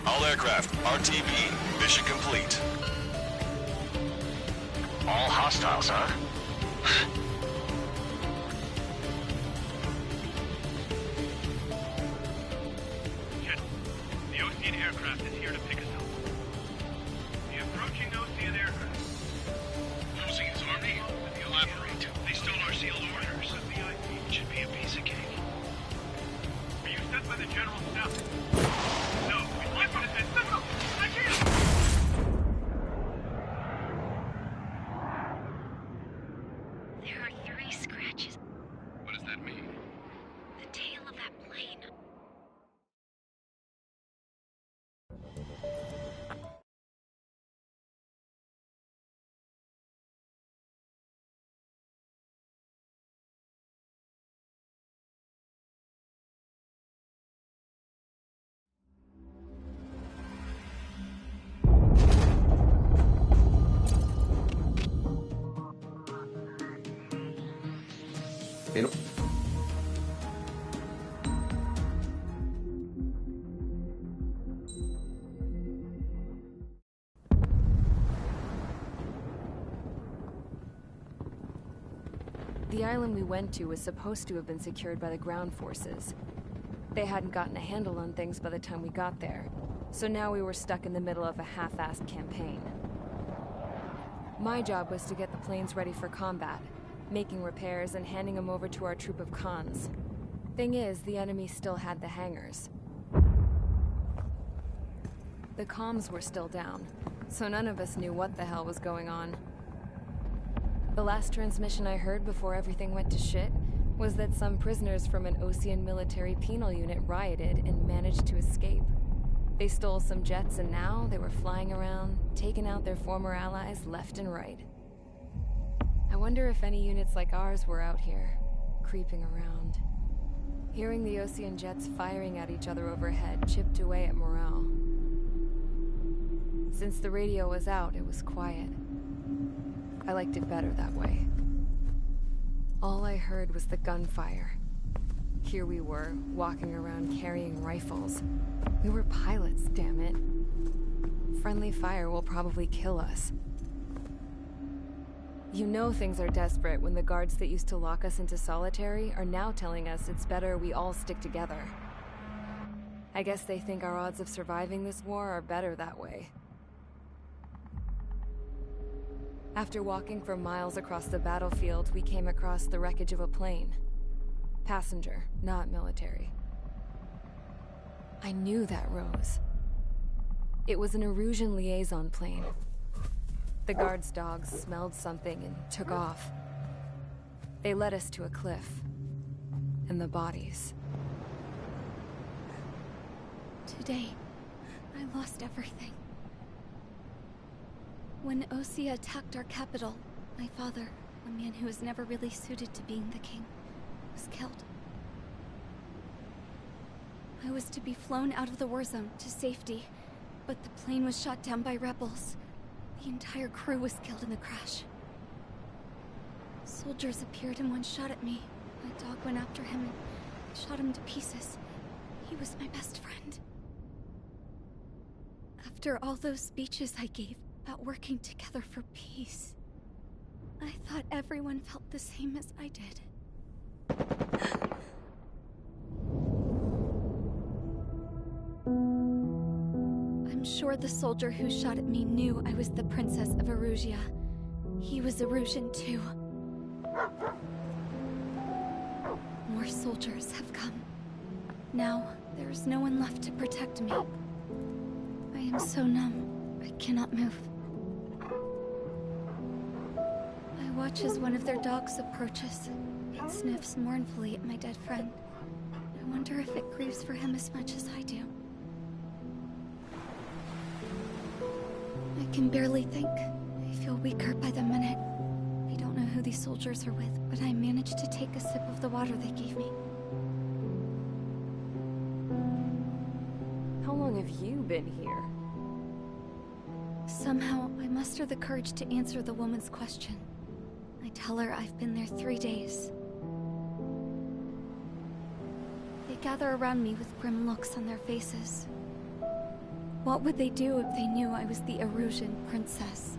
S3: All aircraft, RTB, mission complete.
S6: All hostiles, huh?
S2: General, the Ocean aircraft is here to pick us up. The approaching Ocean aircraft.
S1: Ocean's Army? Elaborate. They stole our sealed orders. The VIP should be a piece of cake.
S2: Were you sent by the General staff? No, my one has been sent up. I can't.
S4: There are
S11: The island we went to was supposed to have been secured by the ground forces. They hadn't gotten a handle on things by the time we got there, so now we were stuck in the middle of a half-assed campaign. My job was to get the planes ready for combat, making repairs and handing them over to our troop of cons. Thing is, the enemy still had the hangars. The comms were still down, so none of us knew what the hell was going on. The last transmission I heard before everything went to shit was that some prisoners from an Osean military penal unit rioted and managed to escape. They stole some jets and now they were flying around, taking out their former allies left and right. I wonder if any units like ours were out here, creeping around. Hearing the Osean jets firing at each other overhead chipped away at morale. Since the radio was out, it was quiet. I liked it better that way. All I heard was the gunfire. Here we were, walking around carrying rifles. We were pilots, damn it. Friendly fire will probably kill us. You know things are desperate when the guards that used to lock us into solitary are now telling us it's better we all stick together. I guess they think our odds of surviving this war are better that way. After walking for miles across the battlefield, we came across the wreckage of a plane. Passenger, not military. I knew that rose. It was an Erusian liaison plane. The guard's dogs smelled something and took off. They led us to a cliff. And the bodies.
S12: Today, I lost everything. When Osea attacked our capital, my father, a man who was never really suited to being the king, was killed. I was to be flown out of the war zone to safety, but the plane was shot down by rebels. The entire crew was killed in the crash. Soldiers appeared and one shot at me. My dog went after him and shot him to pieces. He was my best friend. After all those speeches I gave about working together for peace, I thought everyone felt the same as I did. I'm sure the soldier who shot at me knew I was the Princess of Erusia. He was Erusian too. More soldiers have come. Now, there is no one left to protect me. I am so numb, I cannot move. I watch as one of their dogs approaches. It sniffs mournfully at my dead friend. I wonder if it grieves for him as much as I do. I can barely think. I feel weaker by the minute. I don't know who these soldiers are with, but I managed to take a sip of the water they gave me.
S11: How long have you been here?
S12: Somehow, I muster the courage to answer the woman's question. I tell her I've been there 3 days. They gather around me with grim looks on their faces. What would they do if they knew I was the Erusian princess?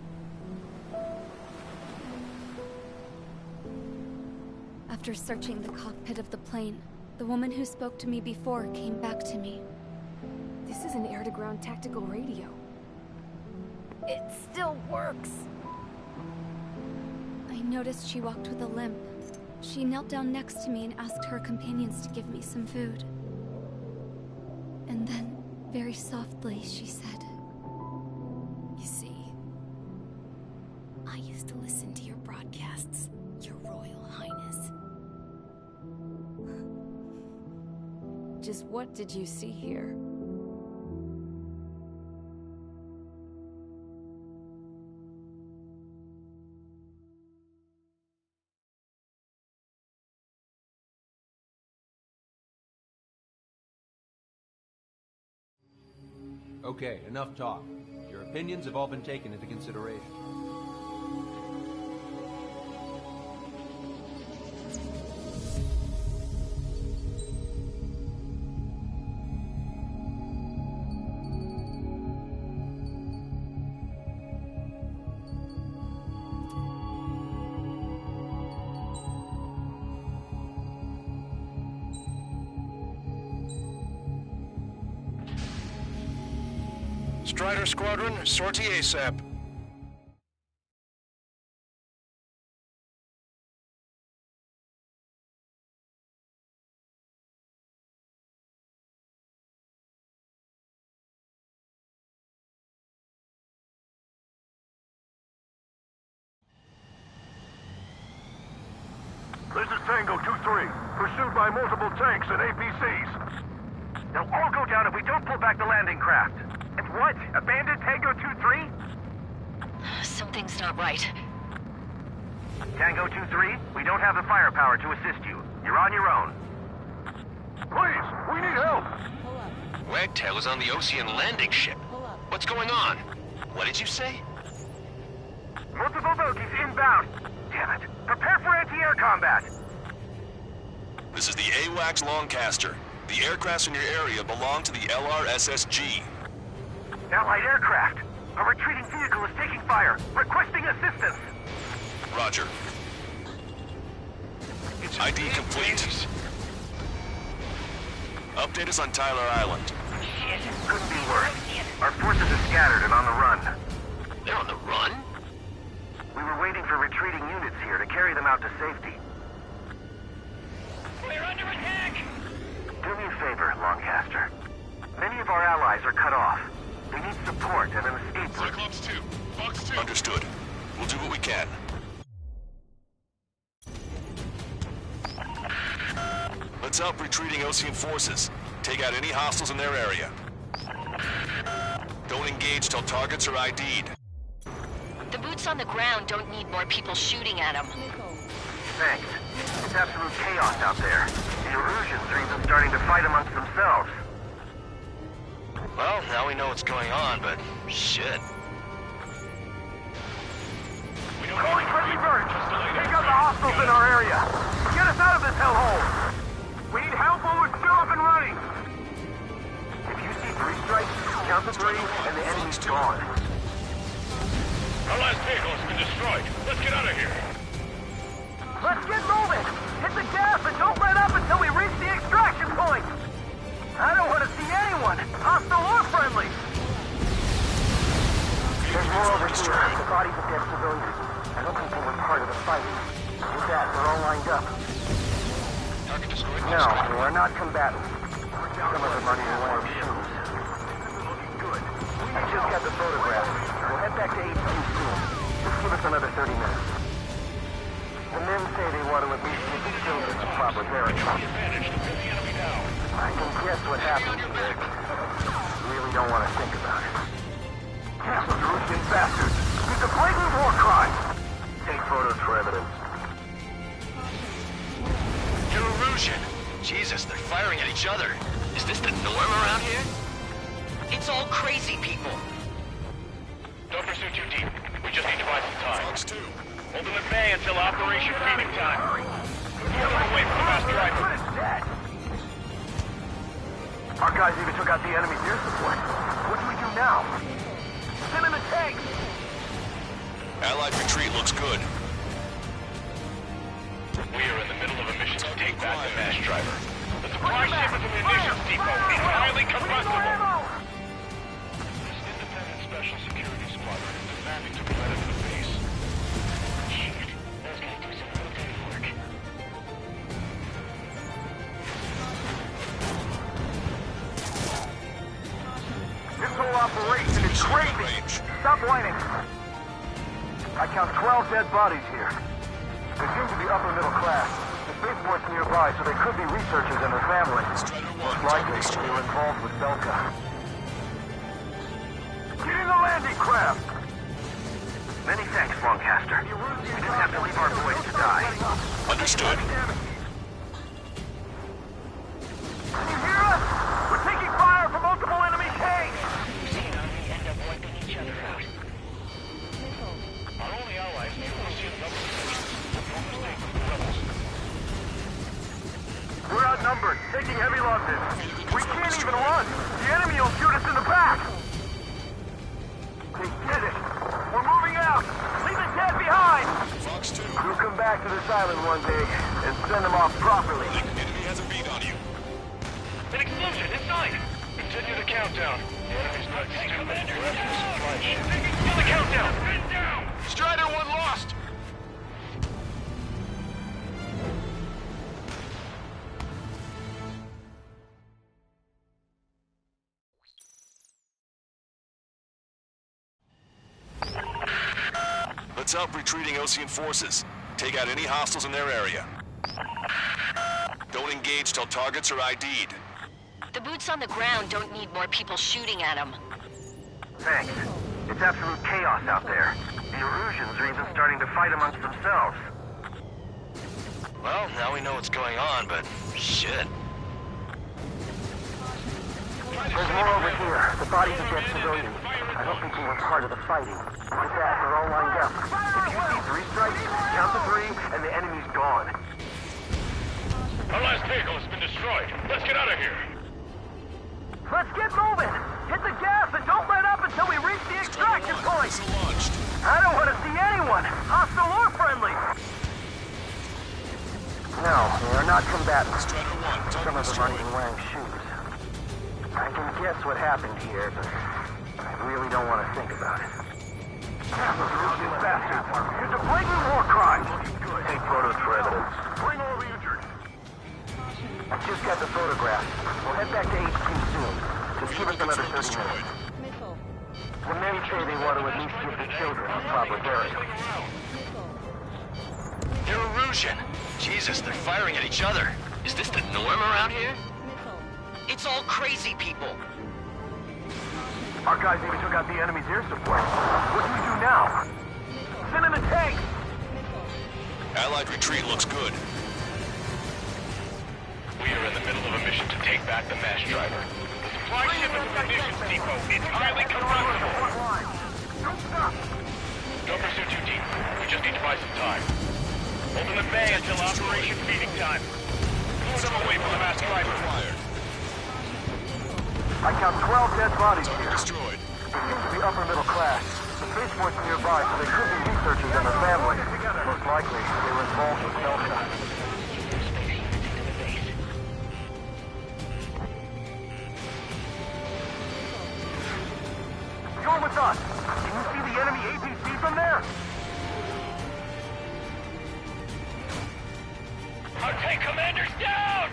S12: After searching the cockpit of the plane, the woman who spoke to me before came back to me.
S11: This is an air-to-ground tactical radio. It still works!
S12: I noticed she walked with a limp. She knelt down next to me and asked her companions to give me some food. And then, very softly, she said,
S11: You see, I used to listen to your broadcasts, Your Royal Highness. Just what did you see here?
S13: Okay, enough talk. Your opinions have all been taken into consideration.
S2: Strider Squadron, sortie ASAP.
S5: This is Tango 2-3, pursued by multiple tanks and APCs.
S2: They'll all go down if we don't pull back the landing craft. And what? Abandon Tango 2-3?
S4: Something's not right.
S2: Tango 2-3, we don't have the firepower to assist you. You're on your own.
S5: Please, we need help!
S6: Wagtail is on the Ocean landing ship. What's going on? What did you say?
S2: Multiple bogies inbound. Damn it. Prepare for anti-air combat.
S3: This is the AWACS Longcaster. The aircrafts in your area belong to the LRSSG.
S2: Allied aircraft. A retreating vehicle is taking fire. Requesting assistance.
S3: Roger. ID complete. Update us on Tyler Island.
S2: Shit. Couldn't be worse. Our forces are scattered and on the run.
S6: They're on the run?
S2: We were waiting for retreating units here to carry them out to safety.
S1: We're under attack!
S2: Do me a favor, Longcaster. Many of our allies are cut off. They need support and an escape route.
S3: Cyclops 2. Fox 2. Understood. We'll do what we can. Let's help retreating Ocean forces. Take out any hostiles in their area. Don't engage till targets are ID'd.
S4: The boots on the ground don't need more people shooting at them.
S2: Thanks. It's absolute chaos out there. The Erusians are even starting to fight amongst themselves.
S6: Well, now we know what's going on, but shit.
S5: Calling Freddy Bird! Take out the hostiles in our area! Get us out of this hellhole! We need help while we're still up and running! If you see 3 strikes, count to 3, and the enemy's gone.
S1: Our last vehicle has been destroyed. Let's get out of here.
S5: Let's get moving! Hit the gas and don't let up until we reach the extraction point! I don't want to see anyone, hostile or friendly! There's more over here. The bodies of dead civilians. I don't think they were part of the fight. With that, they're all lined up.
S3: Target destroyed.
S5: No, they are not combatants. Some of them aren't even wearing shoes. Good. I just got the photograph. We'll head back to HQ soon. Just give us another 30 minutes. The men say they want to at least get the children a proper burial. I can guess what happened here. Really don't want to think about it. Those Russian bastards! It's a blatant war crime! Take photos for evidence.
S6: Erusian! Jesus, they're firing at each other. Is this the norm around here?
S4: It's all crazy people.
S1: Don't pursue too deep. We just need to buy some time.
S3: Fox 2.
S1: Hold them at bay until Operation Feeding Time. Get them away from the mass driver.
S5: Our guys even took out the enemy's air support. What do we do now? Send in the tanks!
S3: Allied retreat looks good.
S1: We are in the middle of a mission to take back the mass driver. The supply ship at the munitions depot is highly combustible. This independent special security squadron is demanding to be let into the base. Shit, those guys do some real dirty work.
S5: This whole operation is crazy! Stop whining! I count 12 dead bodies here. They seem to be upper middle class. The spaceport's nearby, so they could be researchers and their families. Most likely, they were involved with Belka. Get in the landing craft!
S2: Many thanks, Longcaster. We didn't have to leave our boys to die.
S3: Understood.
S5: Can you hear us? We're taking fire from multiple enemy tanks!
S1: We end up wiping each other out. Our only allies may force you to
S5: We're outnumbered, taking heavy losses. We can't even run. The enemy will shoot us in the back. They did it. We're moving out. Leave the dead behind.
S3: Fox 2.
S5: We'll come back to this island one day and send them off properly.
S3: Enemy has a beat on you.
S1: An explosion inside! Continue the countdown.
S2: Enemy's not stupid. We're after the supply ship. Do the countdown!
S10: Strider 1 lost!
S3: Let's help retreating Ocean forces. Take out any hostiles in their area. Don't engage till targets are ID'd.
S4: The boots on the ground don't need more people shooting at them.
S5: Thanks. It's absolute chaos out there. The Erusians are even starting to fight amongst themselves.
S6: Well, now we know what's going on, but shit.
S5: There's more over here. The bodies of dead civilians. I don't think we were part of the fighting. With that, they're all lined up. If you see 3 strikes, count to 3, and the enemy's gone.
S2: Our last vehicle has been destroyed. Let's get out of here.
S5: Let's get moving! Hit the gas and don't let up until we reach the extraction point! I don't want to see anyone, hostile or friendly! No, they are not combatants. Some of them aren't even wearing shoes. I can guess what happened here, but I really don't want to think about it. Those Russian bastards! It's a blatant war crime! Take photos for evidence. Bring all the injured! I just got the photographs. We'll head back to HQ soon. Just give us another 30 minutes. The men say they want to at least give the children a proper burial.
S6: They're Erusian. Jesus, they're firing at each other. Is this the norm around here? It's all crazy people.
S5: Our guys even took out the enemy's air support. What do we do now? Send in the tanks!
S3: Allied retreat looks good.
S2: We are in the middle of a mission to take back the mass driver. The supply ship is a munitions depot. It's highly corruptible. Don't pursue too deep. We just need to buy some time. Open the bay until operation feeding time. Move them away from the mass driver.
S5: I count 12 dead bodies here.
S3: Destroyed.
S5: They seem to be upper middle class. The spaceport's nearby, so they could be researchers and their families. Most likely, they were involved with Delta. You're with us! Can you see the enemy APC from there?
S2: Our tank commander's down!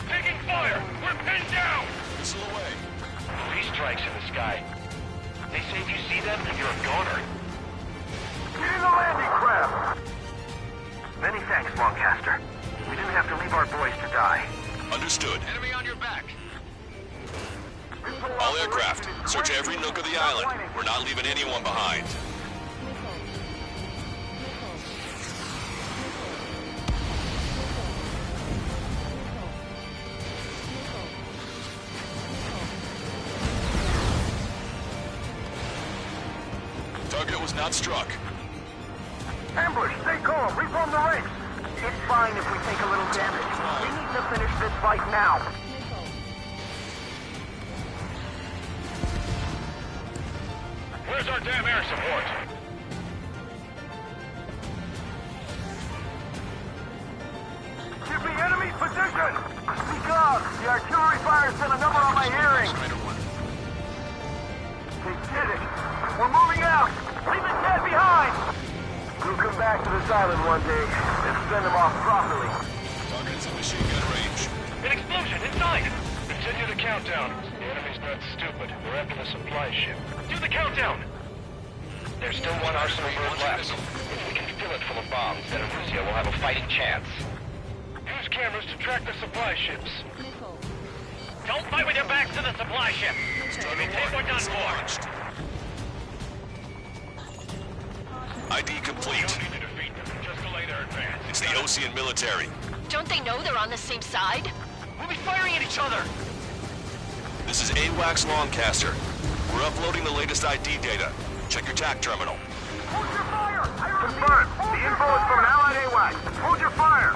S2: Taking fire! We're pinned down!
S3: Missile away.
S2: 3 strikes in the sky. They say if you see them, you're a goner.
S5: Get in the landing craft! Many thanks, Lancaster. We didn't have to leave our boys to die.
S3: Understood.
S2: Enemy on your back.
S3: All aircraft, search every nook of the island. We're not leaving anyone behind. Target was not struck.
S5: Ambush, stay calm, reform the ranks. It's fine if we take a little damage. We need to finish this fight now.
S2: Where's our damn air support?
S5: Give me enemy position! Speak up! The artillery fire sent a number on my hearing! They did it! We're moving out! Leave the dead behind! We'll come back to this island one day and send them off properly.
S3: Target's in machine gun range.
S2: An explosion inside! Continue the countdown. The enemy's not stupid. We're after the supply ship. Do the countdown! There's still one arsenal bird left. If we can fill it full of bombs, then Erusia will have a fighting chance. Use cameras to track the supply ships. Don't fight with your backs to the supply ship! We take what done for!
S3: ID complete.
S2: Don't need to defeat them. Just delay their advance.
S3: It's the Ocean military.
S4: Don't they know they're on the same side?
S6: We'll be firing at each other!
S3: This is AWACS Lancaster. We're uploading the latest ID data. Check your TAC terminal.
S5: Hold your fire! Confirmed. The info is from an allied AWACS. Hold your fire!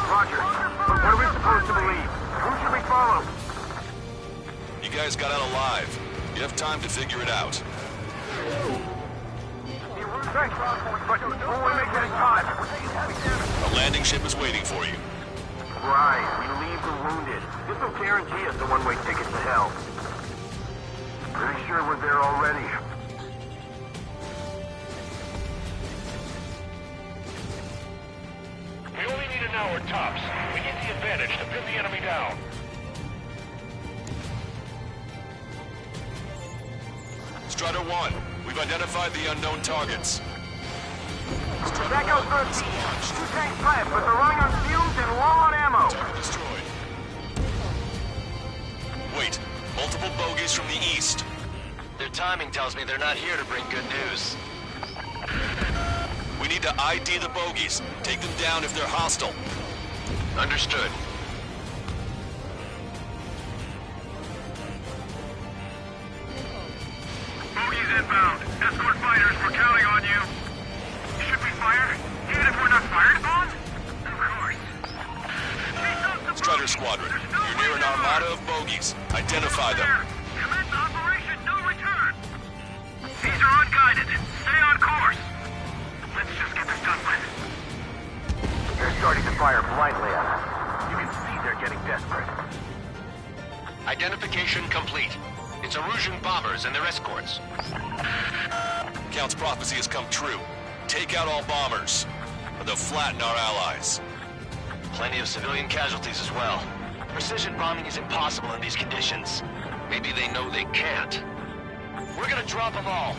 S5: Roger. But what are we supposed to believe? Who should we follow?
S3: You guys got out alive. You have time to figure it out.
S5: Thanks, but will we make any time?
S3: A landing ship is waiting for you.
S5: Right, we leave the wounded. This will guarantee us a one-way ticket to hell. Pretty sure we're there already.
S2: We only need an hour tops. We need the advantage to pin the enemy down.
S3: Strider 1, we've identified the unknown targets.
S5: That goes 13. Two tanks left, but they're running on fumes and low on ammo.
S3: Target destroyed. Wait, multiple bogeys from the east.
S6: Their timing tells me they're not here to bring good news.
S3: We need to ID the bogeys. Take them down if they're hostile.
S6: Understood.
S2: Bogies inbound. Escort fighters, we're counting on you. Should we fire? Even if we're not fired upon? Of course.
S3: Strider Squadron, you're near an armada of bogeys. Identify them.
S2: Commence Operation No Return. These are unguided. Stay on course. Let's just get this done with.
S5: They're starting to fire blindly at us. You can see they're getting desperate.
S6: Identification complete. It's Erusian bombers and their escorts.
S3: Count's prophecy has come true. Take out all bombers, or they'll flatten our allies.
S6: Plenty of civilian casualties as well. Precision bombing is impossible in these conditions. Maybe they know they can't. We're gonna drop them all.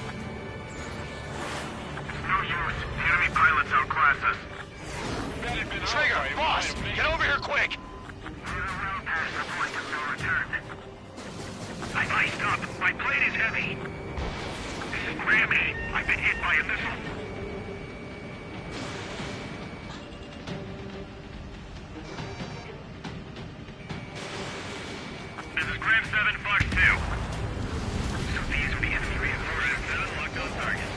S2: It's no use. The enemy pilots outclass us.
S6: Trigger, boss, get over here quick!
S2: We're around past the point of no return. I iced up. My plane is heavy. This is Grammy. I've been hit by a missile. This is Gram 7, Fox 2. So these are the enemy reinforcements. 7 locked on target.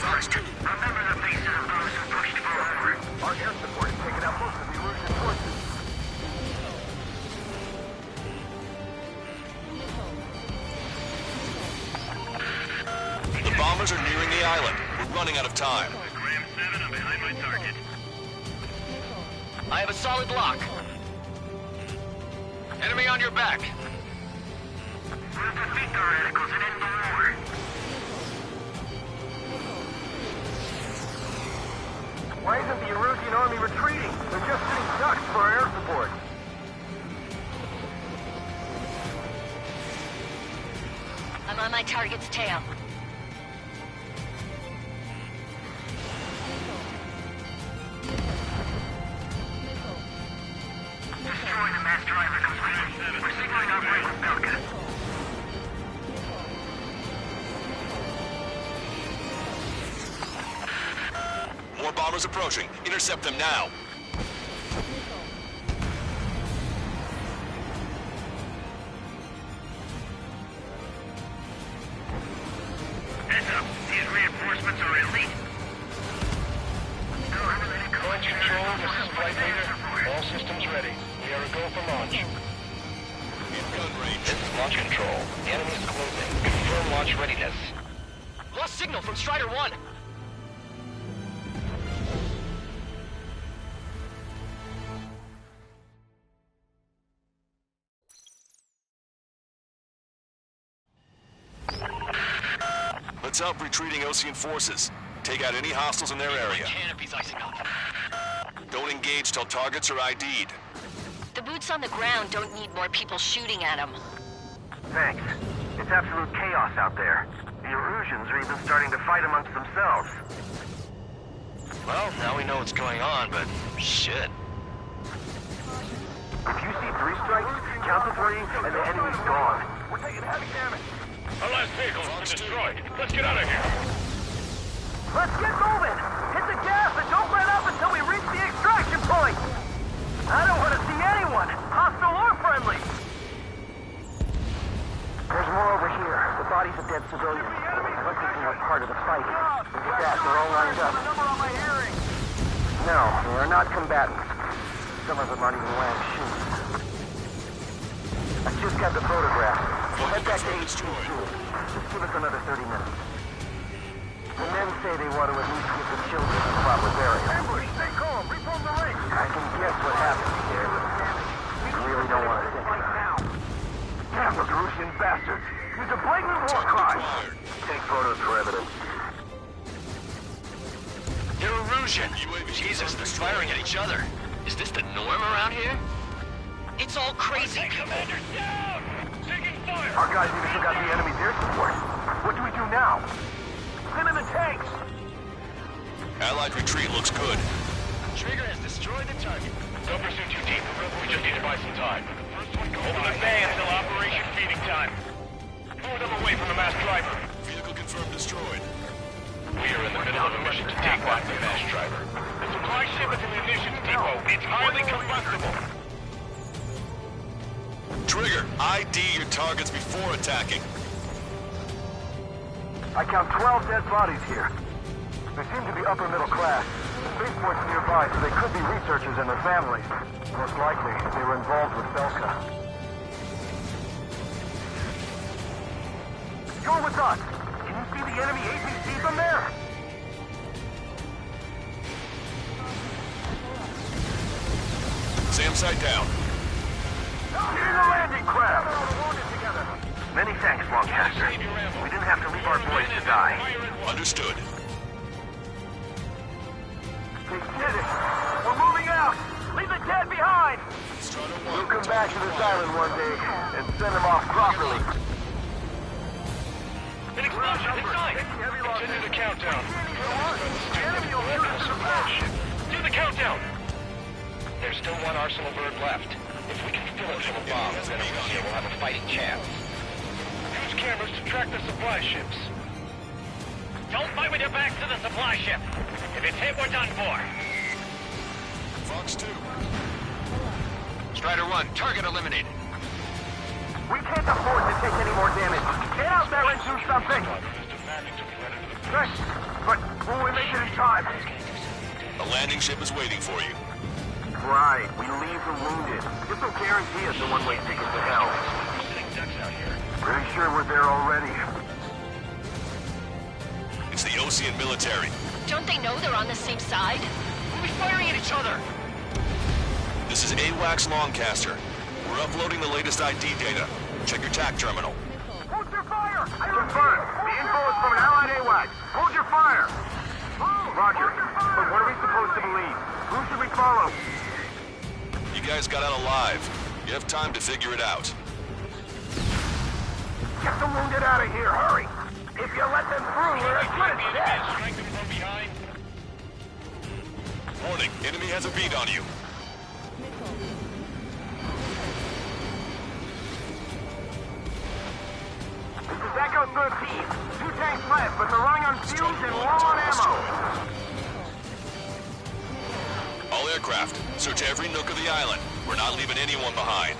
S3: Fox 2.
S2: Remember the faces of those who pushed forward.
S5: Our air support is taking out most of the Erusian forces.
S3: The bombers are nearing the island. We're running out of time.
S2: Gram 7, I'm behind my target.
S6: I have a solid lock. Enemy on your back.
S2: We'll defeat the radicals and end the war.
S5: Why isn't the Erusian army retreating? They're just sitting ducks for our air support.
S4: I'm on my target's tail.
S2: Destroy the mass driver comes ready. We're signaling our way with Belka.
S3: More bombers approaching. Intercept them now.
S2: Heads up, these reinforcements are elite. Launch control, this is Flight Leader. All systems ready. We are a go for launch.
S3: In gun range.
S6: This is launch control. The enemy is closing. Confirm launch readiness. Lost signal from Strider 1.
S3: Let's help retreating Osean forces. Take out any hostiles in their area.
S6: Canopy's icing up.
S3: Don't engage till targets are ID'd.
S4: The boots on the ground don't need more people shooting at them.
S5: Thanks. It's absolute chaos out there. The Erusians are even starting to fight amongst themselves.
S6: Well, now we know what's going on, but shit.
S5: If you see 3 strikes, count to 3, and the enemy's gone. We're taking heavy damage.
S2: Our last vehicle has been destroyed. Let's get out of here.
S5: Let's get moving! Hit the gas and don't let up until we reach the extraction point! I don't want to see anyone, hostile or friendly! There's more over here. The bodies of dead civilians. I don't think they were part of the fight. Look at that, they're all lined up. No, they are not combatants. Some of them aren't even wearing shoes. I just got the photograph. We'll head back to HQ soon. Just give us another 30 minutes. The men say they want to at least give the children a proper burial. Ambush, stay calm, reform the ring. I can guess what happens here. We really don't want to think about it. Damn those Erusian bastards. nearby. Take photos for evidence.
S6: They're erosion. Jesus, they're firing at each other. Is this the norm around here? It's all crazy.
S2: Commander's down! Taking fire!
S5: Our guys even took out the enemy's air support. What do we do now? Send in the tanks!
S3: Allied retreat looks good.
S6: Trigger has destroyed the target.
S2: Don't pursue too deep. We just need to buy some time. Hold the bay until operation feeding time. Lure them away from the mass driver.
S3: Vehicle confirmed destroyed.
S2: We are in the middle of a mission to take back the mass driver. The supply ship is in the munitions depot. It's highly combustible.
S3: Trigger, ID your targets before attacking.
S5: I count 12 dead bodies here. They seem to be upper middle class. The spaceport's nearby, so they could be researchers and their families. Most likely, they were involved with Belka. You're with us! Can you see the enemy APC from there?
S3: SAM site down.
S5: Getting the landing craft! Many thanks, Longcaster. We didn't have to leave our boys to die.
S3: Understood.
S5: We did it! We're moving out! Leave the dead behind! We'll come back to this island one day and send them off properly.
S2: An explosion inside! Continue the countdown.
S5: The enemy will shoot us in the back!
S2: Do the countdown! There's still one Arsenal bird left. If we can fill it full of bombs, then we'll have a fighting chance. Use cameras to track the supply ships. Don't fight with your back to the supply ship. If it's hit, we're done for.
S3: Fox 2.
S6: Strider 1, target eliminated.
S5: We can't afford to take any more damage. Get out there and do something! Thanks, but will we make it in time?
S3: A landing ship is waiting for you.
S5: Right, we leave the wounded. This will guarantee us a one-way ticket to hell. Pretty sure we're there already.
S3: It's the Ocean military.
S4: Don't they know they're on the same side?
S6: We'll be firing at each other.
S3: This is AWACS Longcaster. We're uploading the latest ID data. Check your TAC terminal.
S5: Hold your fire! I confirm. The info is from an allied AWACS. Hold your fire! Roger. But what are we supposed to believe? Who should we follow?
S3: You guys got out alive. You have time to figure it out.
S5: Get the wounded out of here, hurry! If you let them through, we're as good as dead!
S2: Strike them from behind.
S3: Warning, enemy has a beat on you.
S5: This is Echo 13. 2 tanks left, but they're running on fumes and low on ammo.
S3: All aircraft, search every nook of the island. We're not leaving anyone behind.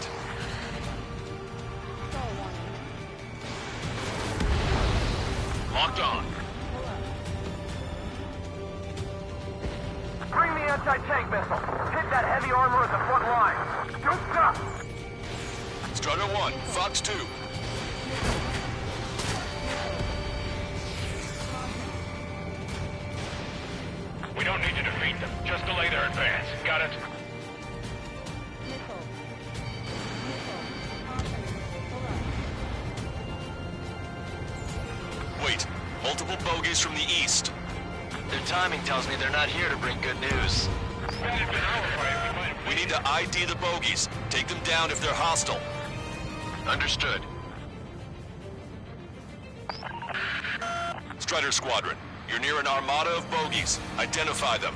S3: Locked on.
S5: Bring the anti-tank missile. Hit that heavy armor at the front line. Don't stop!
S3: Strider 1, Fox 2.
S2: We don't need to defeat them. Just delay their advance. Got it?
S3: Wait, multiple bogies from the east.
S6: Their timing tells me they're not here to bring good news.
S3: We need to ID the bogies. Take them down if they're hostile.
S6: Understood.
S3: Strider Squadron, you're near an armada of bogies. Identify them.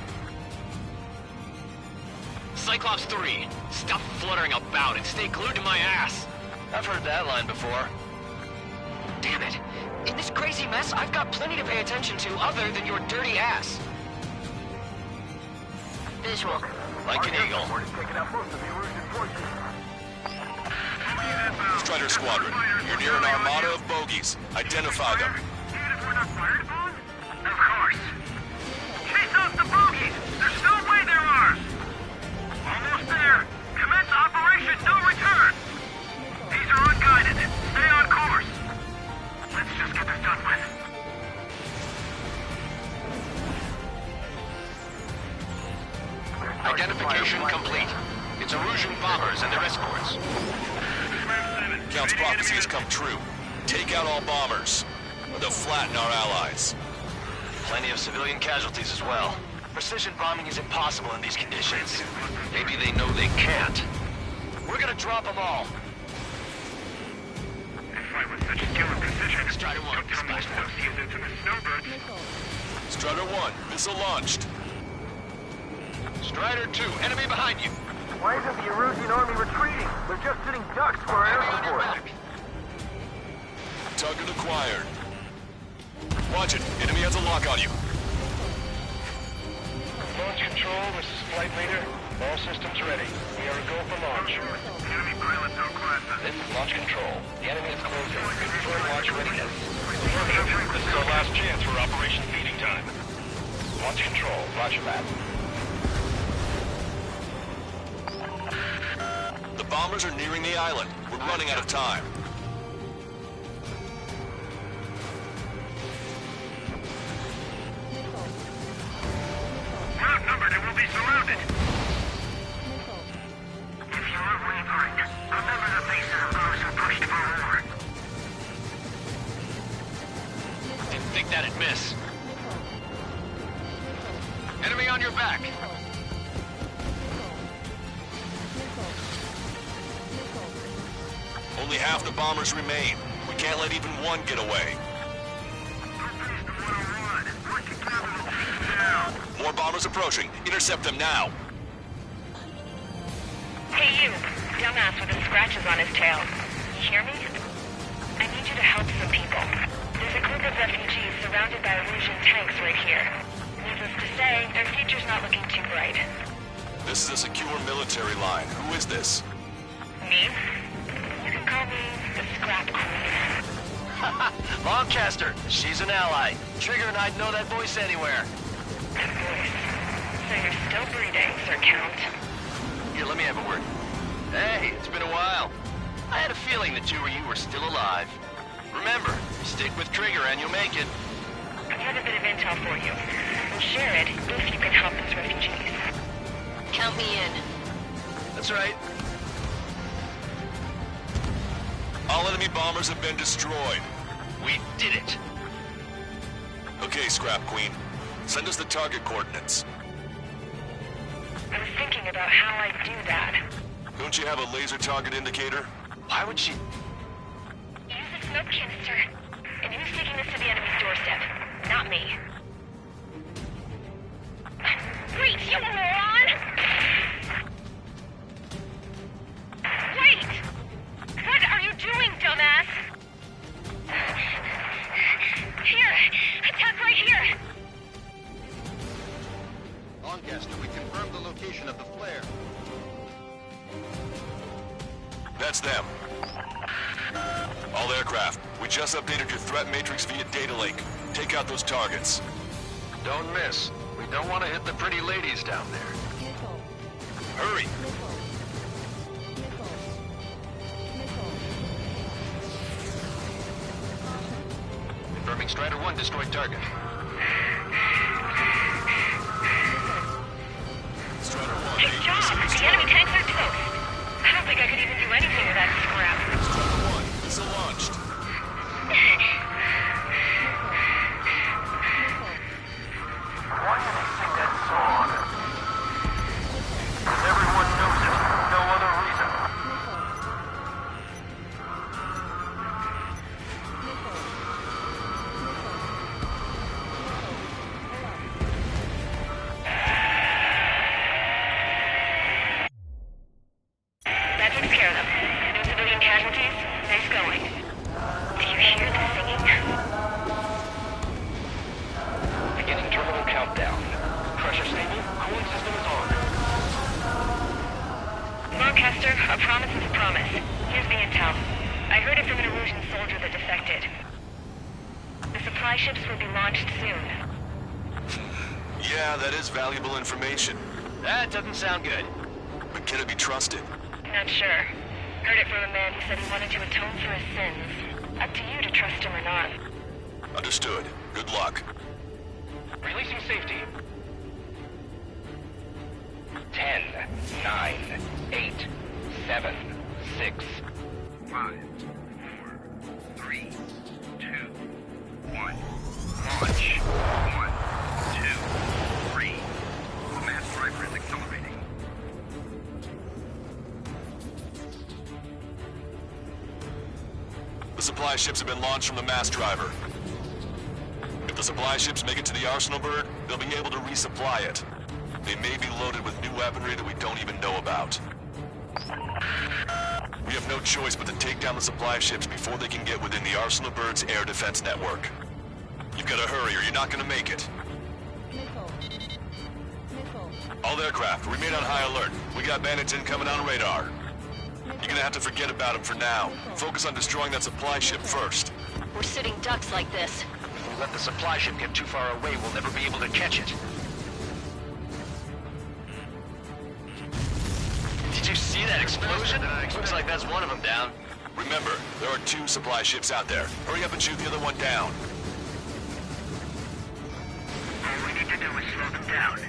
S6: Cyclops 3, stop fluttering about and stay glued to my ass. I've heard that line before. Damn it. In this crazy mess, I've got plenty to pay attention to other than your dirty ass. Visual. Like an eagle.
S3: Strider Squadron, you're near an armada of bogies. Identify them.
S2: Of course. Chase off the bogies! There's no way they're ours! Almost there. Commence Operation No Return! These are unguided. Stay on course. Let's just get this done with.
S6: Identification complete. It's Erosion bombers and their escorts.
S3: Count's prophecy has come true. Take out all bombers. or they'll flatten our allies.
S6: Plenty of civilian casualties as well. Precision bombing is impossible in these conditions. Maybe they know they can't. We're gonna drop them all.
S2: If I with such skill and precision,
S6: Strider 1,
S2: don't tell me
S6: splash
S2: what's the infamous snowbirds.
S3: Strider 1, missile launched.
S6: Strider 2, enemy behind you.
S5: Why isn't the Erusian army retreating? They're just sitting ducks for our air
S6: Enemy on your
S5: support.
S6: back.
S3: Target acquired. Watch it. Enemy has a lock on you.
S2: Launch control, this is flight leader. All systems ready. We are a go for launch. Enemy pilots outclassed.
S6: This is launch control. The enemy is closing. Confirm launch readiness.
S2: This is our last chance for Operation Feeding Time.
S6: Launch control. Roger that.
S3: The bombers are nearing the island. We're running out of time.
S2: We're outnumbered and we'll be surrounded. If you are wavering, remember the faces of those who pushed for war.
S6: Didn't think that'd miss. Enemy on your back.
S3: Only half the bombers remain. We can't let even one get away. More bombers approaching. Intercept them now.
S14: Hey you, dumbass with the scratches on his tail. You hear me? I need you to help some people. There's a group of refugees surrounded by Erusian tanks right here. Needless to say, their future's not looking too bright.
S3: This is a secure military line. Who is this?
S14: Me? You can call me the Scrap Queen.
S6: Lancaster, she's an ally. Trigger and I'd know that voice anywhere.
S14: Good voice. So you're still breathing, Sir Count.
S6: Here, let me have a word. Hey, it's been a while. I had a feeling the two of you were still alive. Remember, stick with Trigger and you'll make it.
S14: I have a bit of intel for you. We'll share it if you can help those refugees. Count me in.
S6: That's right.
S3: All enemy bombers have been destroyed.
S6: We did it.
S3: Okay, Scrap Queen. Send us the target coordinates.
S14: I was thinking about how I'd do that.
S3: Don't you have a laser target indicator?
S6: Why would she...
S14: Use the smoke canister. And who's taking this to the enemy's doorstep? Not me. Wait, you moron! Wait! What are you doing, dumbass? Here! Attack right here!
S13: Lancaster, we confirmed the location of the flare.
S3: That's them. All aircraft, we just updated your threat matrix via data link. Take out those targets.
S6: Don't miss. We don't want to hit the pretty ladies down there.
S3: Hurry!
S6: Confirming Strider 1 destroyed target.
S3: Strider 1.
S14: Good job! The enemy tanks are toast. I don't think I could even do anything with that scrap.
S3: Strider 1, missile launched.
S5: Why do they sing that song? Because everyone knows it. No other reason.
S14: That takes care of them. No civilian casualties? Nice going. Do you hear the singing?
S6: Beginning terminal countdown. Pressure stable. Cooling system is on.
S14: Lancaster, a promise is a promise. Here's the intel. I heard it from an Erusian soldier that defected. The supply ships will be launched soon.
S3: Yeah, that is valuable information.
S6: That doesn't sound good.
S3: But can it be trusted?
S14: Not sure. Heard it from a man who said he wanted to atone for his sins. Up to you to trust him or not.
S3: Understood. Good luck.
S6: Releasing safety. 10, 9, 8, 7, 6,
S2: 5, 4, 3, 2, 1. Launch. 1, 2, 3. The mass driver is accelerating.
S3: The supply ships have been launched from the mass driver. If the supply ships make it to the arsenal bird, they'll be able to resupply it. They may be loaded with new weaponry that we don't even know about. We have no choice but to take down the supply ships before they can get within the arsenal bird's air defense network. You've got to hurry or you're not going to make it. All aircraft, remain on high alert. We got bandits incoming on radar. You're gonna have to forget about them for now. Focus on destroying that supply ship first.
S4: We're sitting ducks like this.
S6: If we let the supply ship get too far away, we'll never be able to catch it. Did you see that explosion? Looks like that's one of them down.
S3: Remember, there are 2 supply ships out there. Hurry up and shoot the other one down.
S2: All we need to do is slow them down.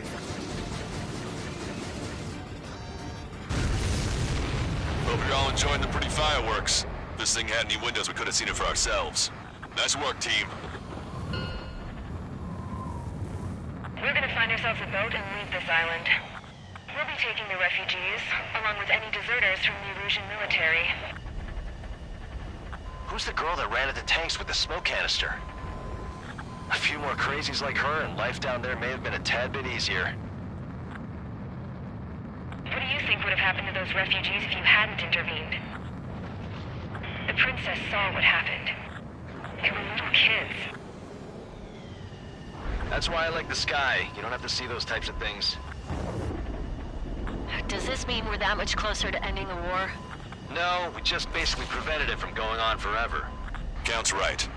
S3: Hope you're all enjoying the pretty fireworks. If this thing had any windows, we could have seen it for ourselves. Nice work, team.
S14: We're gonna find ourselves a boat and leave this island. We'll be taking the refugees, along with any deserters from the Erusian military.
S6: Who's the girl that ran at the tanks with the smoke canister? A few more crazies like her, and life down there may have been a tad bit easier.
S14: What do you think would have happened to those refugees if you hadn't intervened? The princess saw what happened. They were little kids.
S6: That's why I like the sky. You don't have to see those types of things.
S4: Does this mean we're that much closer to ending the war?
S6: No, we just basically prevented it from going on forever.
S3: Count's right.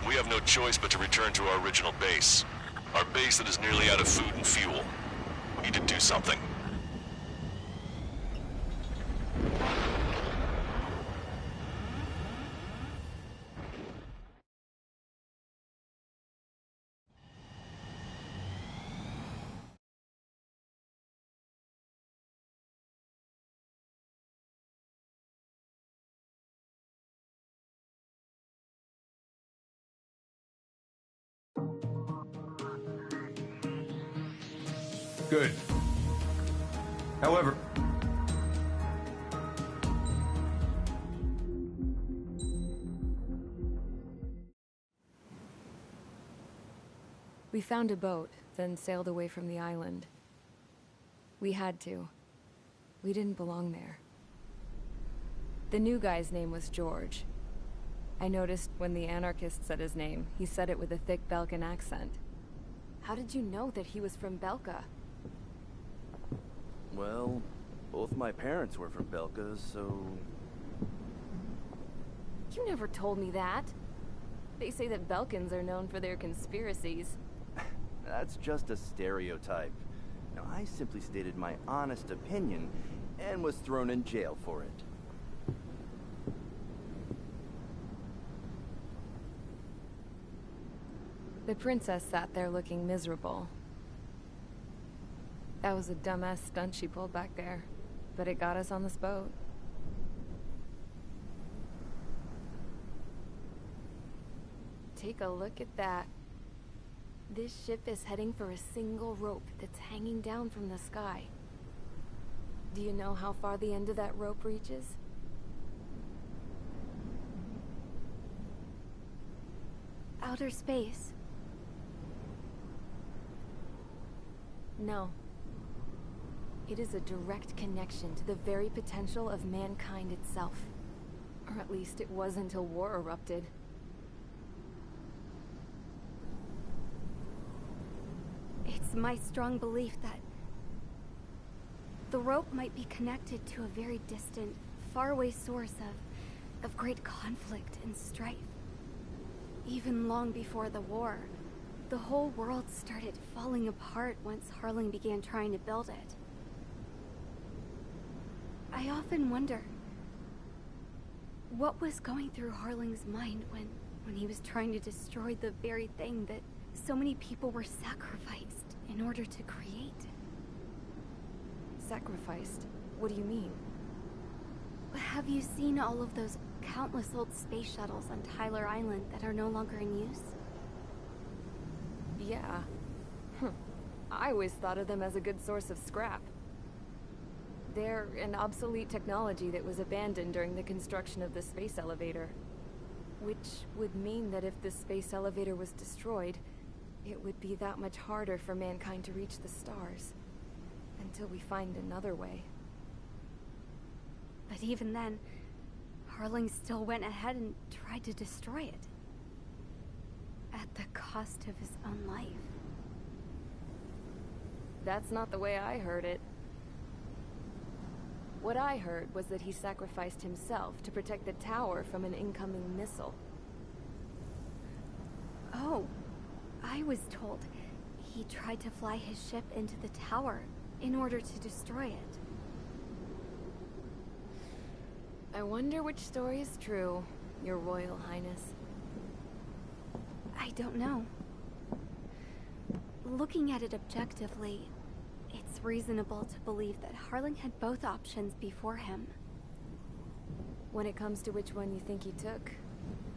S3: We have no choice but to return to our original base. Our base that is nearly out of food and fuel. We need to do something.
S13: Good. However...
S11: We found a boat, then sailed away from the island. We had to. We didn't belong there. The new guy's name was George. I noticed when the anarchist said his name, he said it with a thick Belkan accent. How did you know that he was from Belka?
S15: Well, both my parents were from Belka, so...
S11: You never told me that. They say that Belkans are known for their conspiracies.
S15: That's just a stereotype. Now, I simply stated my honest opinion and was thrown in jail for it.
S11: The princess sat there looking miserable. That was a dumbass stunt she pulled back there, but it got us on this boat. Take a look at that. This ship is heading for a single rope that's hanging down from the sky. Do you know how far the end of that rope reaches?
S12: Outer space.
S11: No. It is a direct connection to the very potential of mankind itself. Or at least it was until war erupted.
S12: It's my strong belief that the rope might be connected to a very distant, faraway source of great conflict and strife. Even long before the war, the whole world started falling apart once Harling began trying to build it. I often wonder what was going through Harling's mind when he was trying to destroy the very thing that so many people were sacrificed in order to create.
S11: Sacrificed? What do you mean?
S12: Have you seen all of those countless old space shuttles on Tyler Island that are no longer in use?
S11: yeah. I always thought of them as a good source of scrap. They're an obsolete technology that was abandoned during the construction of the space elevator. Which would mean that if the space elevator was destroyed, it would be that much harder for mankind to reach the stars. Until we find another way.
S12: But even then, Harling still went ahead and tried to destroy it. At the cost of his own life.
S11: That's not the way I heard it. What I heard was that he sacrificed himself to protect the tower from an incoming missile.
S12: Oh, I was told he tried to fly his ship into the tower in order to destroy it.
S11: I wonder which story is true, Your Royal Highness.
S12: I don't know. Looking at it objectively, it's reasonable to believe that Harling had both options before him.
S11: When it comes to which one you think he took,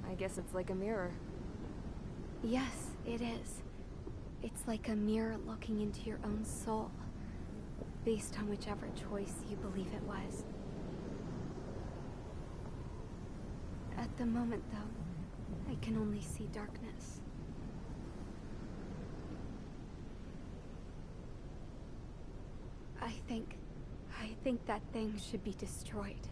S11: I guess it's like a mirror.
S12: Yes, it is. It's like a mirror looking into your own soul, based on whichever choice you believe it was. At the moment, though, I can only see darkness. I think that thing should be destroyed.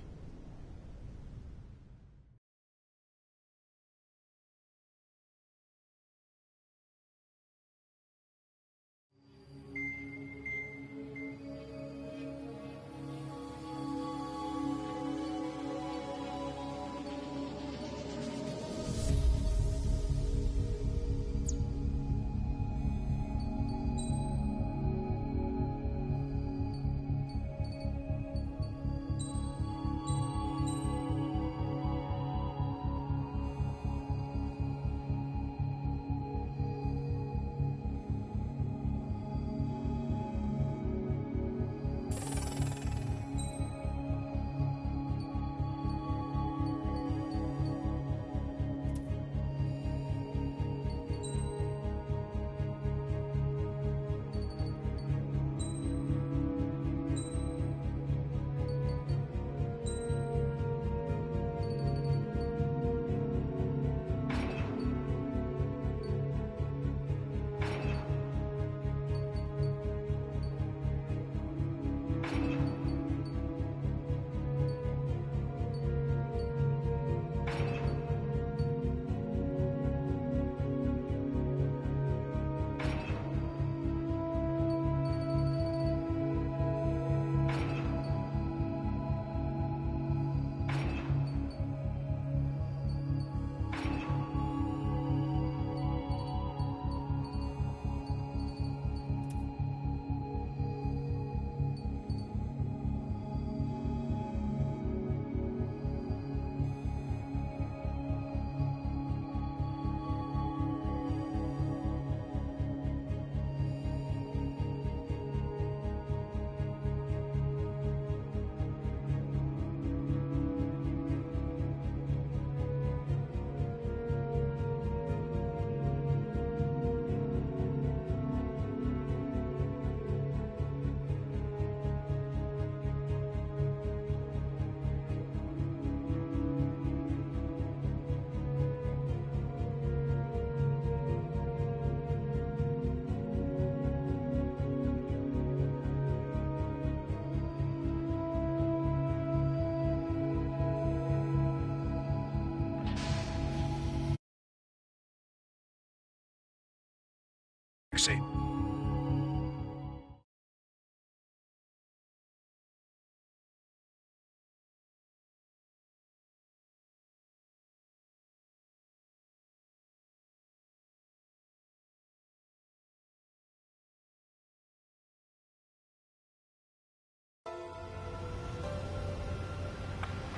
S1: See.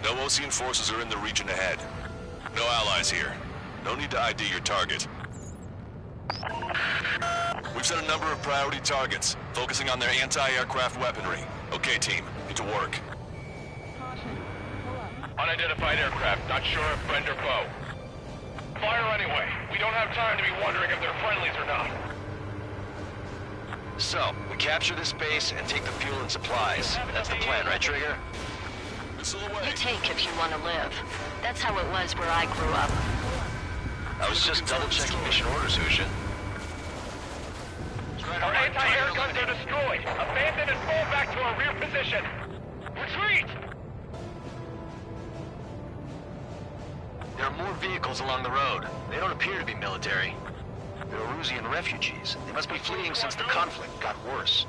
S3: No Osean forces are in the region ahead. No allies here. No need to ID your target. We've set a number of priority targets, focusing on their anti-aircraft weaponry. Okay, team, get to work.
S2: Unidentified aircraft, not sure if friend or foe. Fire anyway. We don't have time to be wondering if they're friendlies or not.
S6: So, we capture this base and take the fuel and supplies. That's the plan, right, Trigger?
S4: You take if you want to live. That's how it was where I grew up.
S6: I was just double-checking mission orders, Husha.
S2: Our anti-air guns are destroyed. Abandon and fall back to our rear position. Retreat!
S6: There are more vehicles along the road. They don't appear to be military. They're Erusian refugees. They must be fleeing since the conflict got worse.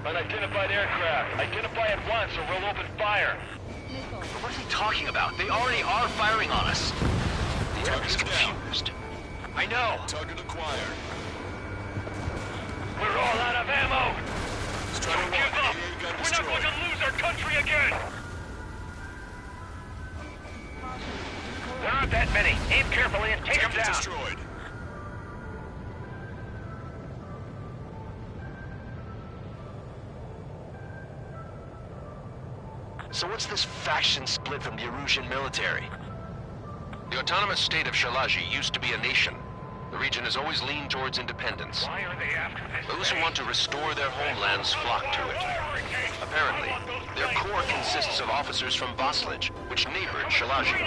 S2: Unidentified aircraft. Identify at once or we'll open fire.
S6: What is he talking about? They already are firing on us. The enemy's confused. I know.
S3: Target acquired.
S2: We're all out of ammo. Don't give up. We're not going to lose our country again. There aren't that many. Aim carefully and take them down.
S3: Destroyed.
S6: So what's this faction split from the Erusian military?
S10: The autonomous state of Shalaji used to be a nation. The region has always leaned towards independence.
S2: Why are they after this?
S10: Those who want to restore their homelands flock to it. Apparently, their core consists of officers from Vaslij, which neighbored Shalaji.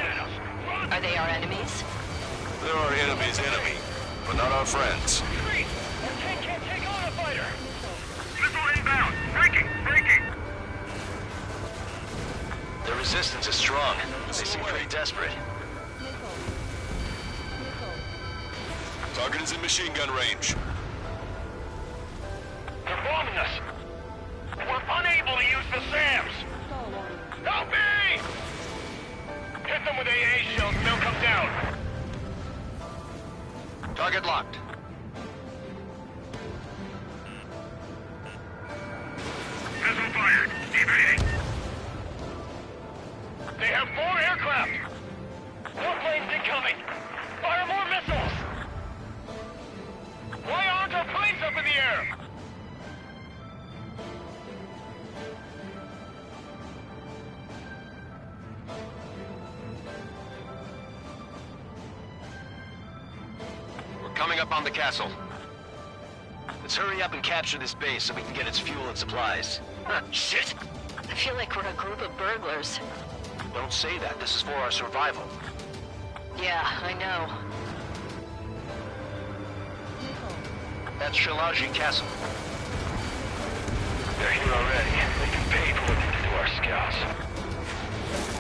S4: Are they our enemies?
S3: They're our enemy's enemy, but not our friends.
S2: Retreat! Our tank can't take on a fighter! Missile inbound! Breaking! Breaking!
S6: The resistance is strong. They seem pretty desperate.
S3: Target is in machine gun range.
S2: They're bombing us! We're unable to use the SAMs! Help me! Hit them with AA shells and they'll come down.
S10: Target locked.
S2: Missile fired. Evading. They have more aircraft! More planes incoming! Fire more missiles! Why aren't our planes up in the air?
S10: We're coming up on the castle.
S6: Let's hurry up and capture this base so we can get its fuel and supplies. Shit!
S4: I feel like we're a group of burglars.
S6: Don't say that. This is for our survival.
S4: Yeah, I know.
S6: That's Shalaji Castle.
S2: They're here already. They can pay for what they did to our scouts.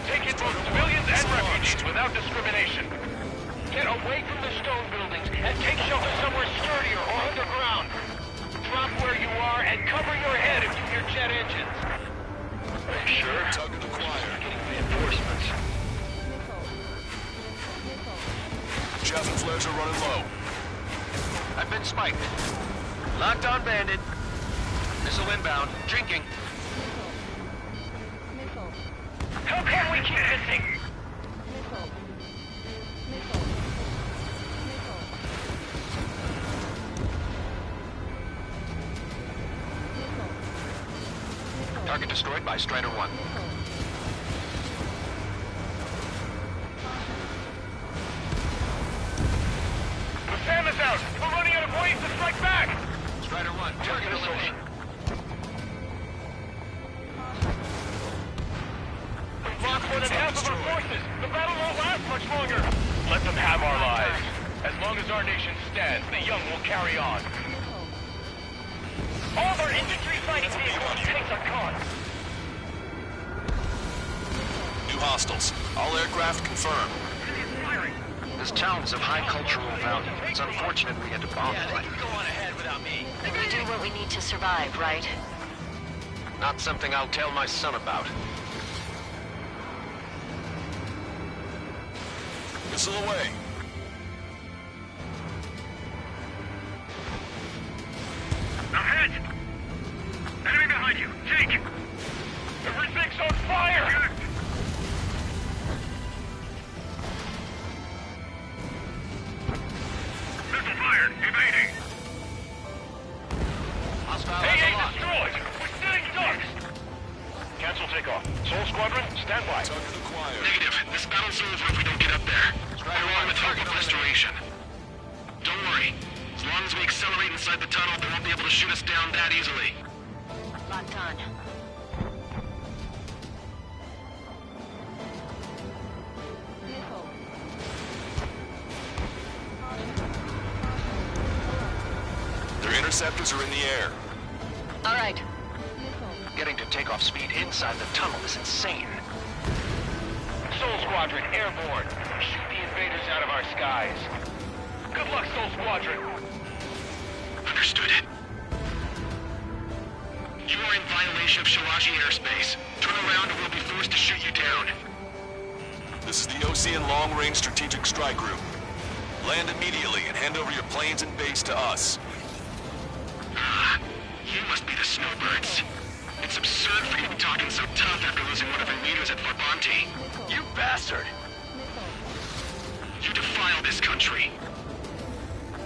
S2: Take in both civilians and refugees without discrimination. Get away from the stone buildings and take shelter somewhere sturdier or underground. Drop where you are and cover your head if you hear jet engines. Are you sure?
S3: Target acquired.
S2: Getting reinforcements.
S3: Chaff and flares are running low.
S10: I've been spiked.
S6: Locked on bandit.
S10: Missile inbound. Drinking.
S2: How come we keep missing?
S10: Target destroyed by Strider 1.
S2: The SAM is out! We're running out of ways to strike back!
S10: Strider 1, target eliminated.
S2: We've lost more than half of our forces! The battle won't last much longer! Let them have our lives. As long as our nation stands, the young will carry on. All of our infantry fighting vehicles and tanks are gone!
S3: New hostiles. All aircraft confirmed.
S6: This town is of high cultural value. It's unfortunate we had to bomb it.
S2: Go on ahead without me.
S4: We do what we need to survive, right?
S10: Not something I'll tell my son about.
S3: Missile away.
S2: Ahead! Enemy behind you! Take! Everything's on fire! Missile fired! Evading!
S10: Hostile
S2: AA
S10: locked.
S2: destroyed! We're sitting ducks! Cancel takeoff. Soul Squadron, stand by.
S3: Target acquired.
S1: Negative. This battle's over if we don't get up there.
S10: Strider
S1: Along
S10: 1,
S1: with hope
S10: target
S1: of
S10: eliminated.
S1: restoration. Don't worry. As long as we accelerate inside the tunnel, they won't be able to shoot us down that easily.
S4: Locked on.
S3: Their interceptors are in the air.
S4: All right.
S6: Getting to takeoff speed inside the tunnel is insane.
S2: Soul Squadron, airborne. Shoot the invaders out of our skies. Good luck, Soul Squadron.
S1: Understood. You are in violation of Shalaji airspace. Turn around or we'll be forced to shoot you down.
S3: This is the Ocean Long Range Strategic Strike Group. Land immediately and hand over your planes and base to us.
S1: Ah, you must be the snowbirds. It's absurd for you to be talking so tough after losing one of your leaders at Farbanti.
S6: You bastard!
S1: You defile this country.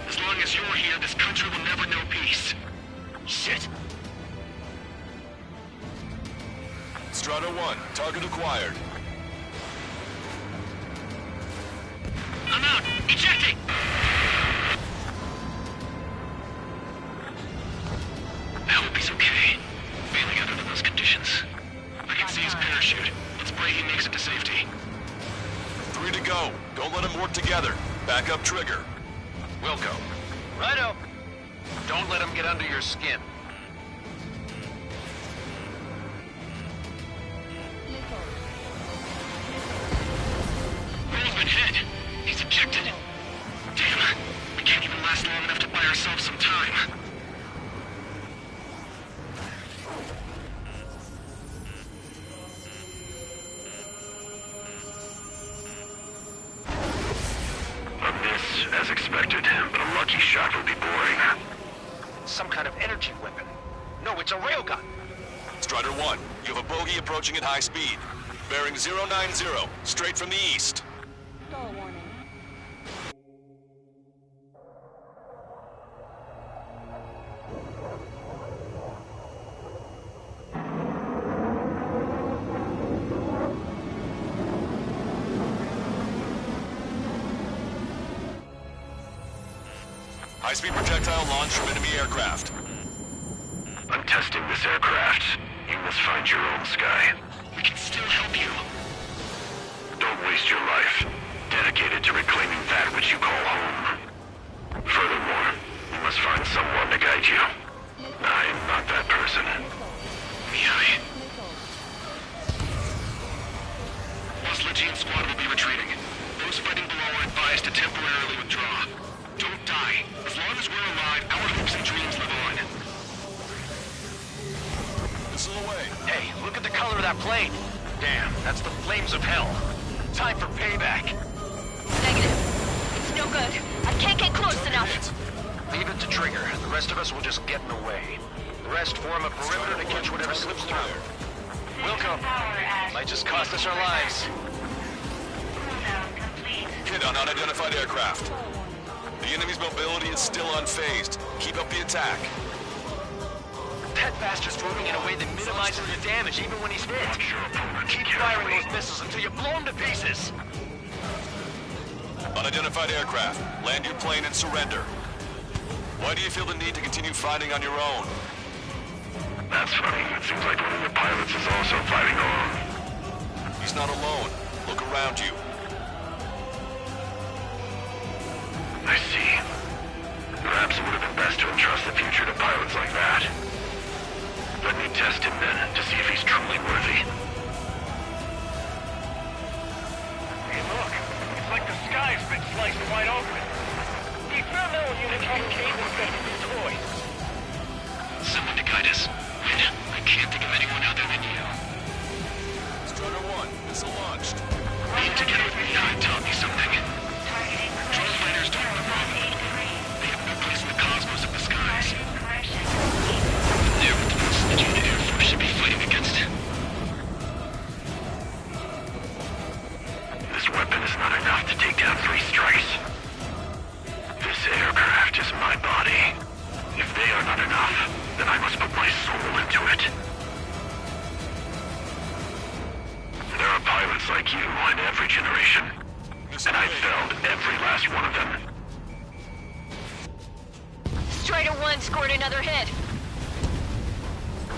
S1: As long as you're here, this country will never know peace.
S6: Shit!
S3: Strata 1, target acquired.
S1: I'm out! Ejecting! I hope he's okay. Bailing out under those conditions. I can see his parachute. Let's pray he makes it to safety.
S3: 3 to go. Don't let them work together. Back up trigger.
S6: Wilco. Righto. Don't let him get under your skin.
S1: Roll's been hit. He's ejected. Damn. We can't even last long enough to buy ourselves some time.
S2: A miss, as expected, but a lucky shot would be boring.
S6: Some kind of energy weapon. No, it's a railgun.
S3: Strider 1, you have a bogey approaching at high speed. Bearing 090, straight from the east.
S11: Stall warning.
S3: High-speed projectile launch from enemy aircraft.
S2: I'm testing this aircraft. You must find your own sky.
S1: We can still help you.
S2: Don't waste your life. Dedicated to reclaiming that which you call home. Furthermore, you must find someone to guide you. I am not that person.
S1: Mihai. Boss Legion squad will be retreating. Those fighting below are advised to temporarily withdraw. Don't die. As long as we're alive, our hopes and dreams live on.
S3: Missile away.
S6: Hey, look at the color of that plane. Damn, that's the flames of hell. Time for payback.
S4: Negative. It's no good. I can't get close enough.
S6: Leave it to Trigger. The rest of us will just get in the way. The rest form a perimeter to catch whatever slips through. Wilco, might just cost us our lives.
S3: Hit on unidentified aircraft. The enemy's mobility is still unfazed. Keep up the attack.
S6: That bastard's moving in a way that minimizes the damage even when he's hit. Keep firing those missiles until you blow them to pieces.
S3: Unidentified aircraft. Land your plane and surrender. Why do you feel the need to continue fighting on your own?
S2: That's funny. It seems like one of the pilots is also fighting alone.
S3: He's not alone. Look around you.
S2: I see. Perhaps it would have been best to entrust the future to pilots like that. Let me test him then, to see if he's truly worthy. Hey look, it's like the sky's been sliced wide open. The experimental unit had cables that can destroy.
S1: Someone to guide us. Wait, I can't think of anyone other than you.
S3: Strider 1, missile launched.
S1: Being together with Mihai taught me something. Drone fighters don't have a problem. They have no place in the cosmos of the skies. They're what the Boss Legion Air Force should be fighting against.
S2: This weapon is not enough to take down 3 strikes. This aircraft is my body. If they are not enough, then I must put my soul into it. There are pilots like you in every generation. And I felled every last one of them.
S4: Mine scored another hit.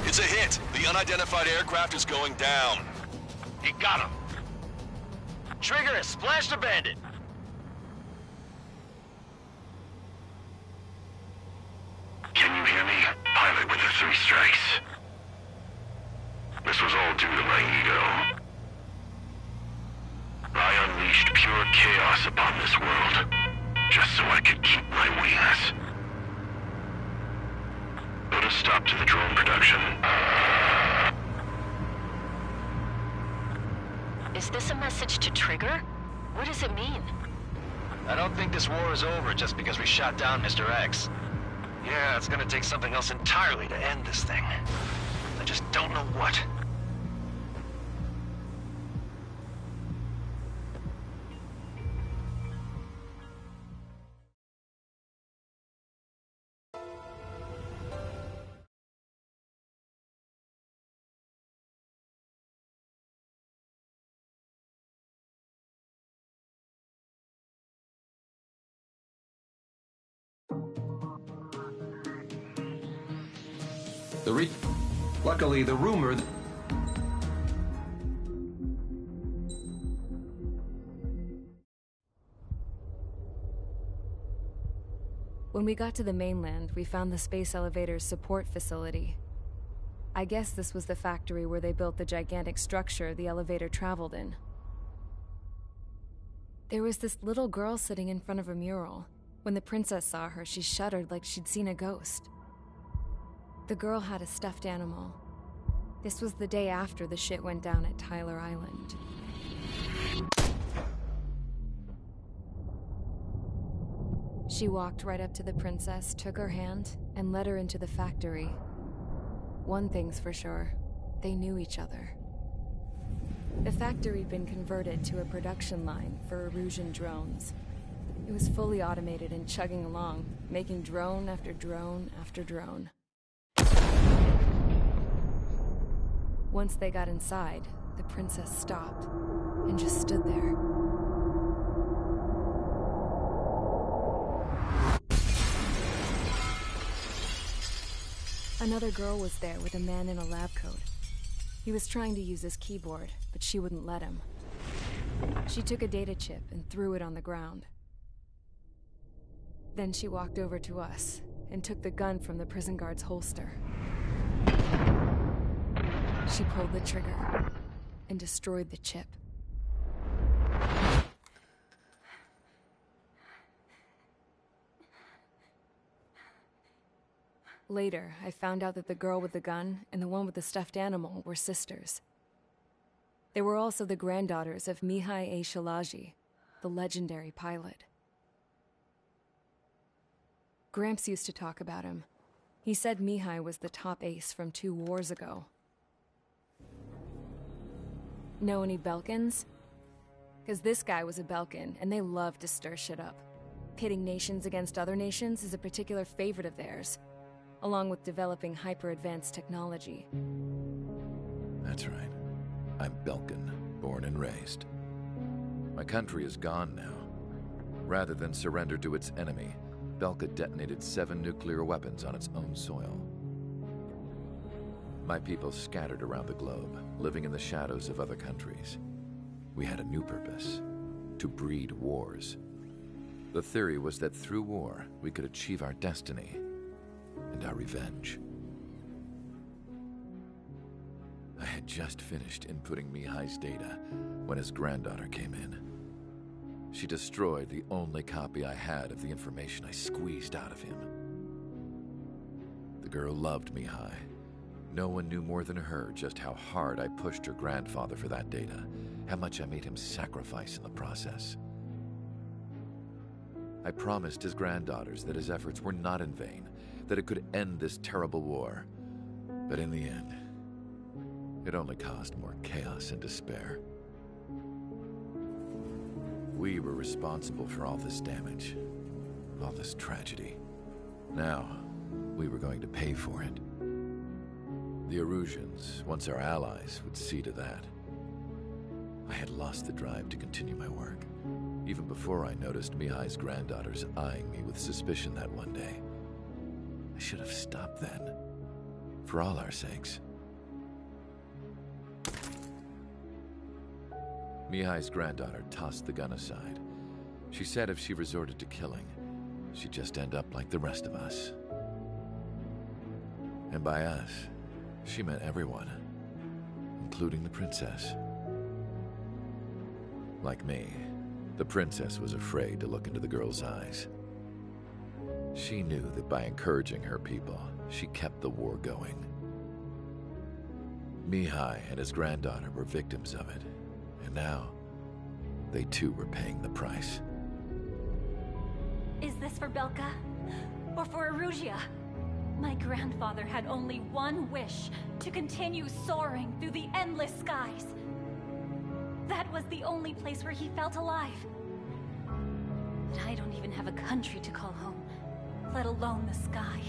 S3: It's a hit. The unidentified aircraft is going down.
S6: He got him. Trigger has splashed a bandit.
S1: Can you hear me? Pilot with the 3 strikes. This was all due to my ego. I unleashed pure chaos upon this world, just so I could keep my wings. Put a stop to the drone production.
S4: Is this a message to Trigger? What does it mean?
S6: I don't think this war is over just because we shot down Mr. X. Yeah, it's gonna take something else entirely to end this thing. I just don't know what.
S13: Luckily, the rumor...
S11: When we got to the mainland, we found the space elevator's support facility. I guess this was the factory where they built the gigantic structure the elevator traveled in. There was this little girl sitting in front of a mural. When the princess saw her, she shuddered like she'd seen a ghost. The girl had a stuffed animal. This was the day after the shit went down at Tyler Island. She walked right up to the princess, took her hand, and led her into the factory. One thing's for sure, they knew each other. The factory'd been converted to a production line for Erusian drones. It was fully automated and chugging along, making drone after drone after drone. Once they got inside, the princess stopped and just stood there. Another girl was there with a man in a lab coat. He was trying to use his keyboard, but she wouldn't let him. She took a data chip and threw it on the ground. Then she walked over to us and took the gun from the prison guard's holster. She pulled the trigger and destroyed the chip. Later, I found out that the girl with the gun and the one with the stuffed animal were sisters. They were also the granddaughters of Mihai A. Shalaji, the legendary pilot. Gramps used to talk about him. He said Mihai was the top ace from 2 wars ago. Know any Belkans? Because this guy was a Belkan, and they love to stir shit up. Pitting nations against other nations is a particular favorite of theirs, along with developing hyper-advanced technology.
S7: That's right. I'm Belkan, born and raised. My country is gone now. Rather than surrender to its enemy, Belka detonated 7 nuclear weapons on its own soil. My people scattered around the globe, living in the shadows of other countries. We had a new purpose: to breed wars. The theory was that through war, we could achieve our destiny and our revenge. I had just finished inputting Mihai's data when his granddaughter came in. She destroyed the only copy I had of the information I squeezed out of him. The girl loved Mihai. No one knew more than her just how hard I pushed her grandfather for that data, how much I made him sacrifice in the process. I promised his granddaughters that his efforts were not in vain, that it could end this terrible war. But in the end, it only caused more chaos and despair. We were responsible for all this damage, all this tragedy. Now, we were going to pay for it. The Erusians, once our allies, would see to that. I had lost the drive to continue my work, even before I noticed Mihai's granddaughters eyeing me with suspicion that one day. I should have stopped then. For all our sakes. Mihai's granddaughter tossed the gun aside. She said if she resorted to killing, she'd just end up like the rest of us. And by us, she meant everyone, including the princess. Like me, the princess was afraid to look into the girl's eyes. She knew that by encouraging her people, she kept the war going. Mihai and his granddaughter were victims of it, and now, they too were paying the price.
S16: Is this for Belka? Or for Erusea? My grandfather had only one wish, to continue soaring through the endless skies. That was the only place where he felt alive. But I don't even have a country to call home, let alone the sky.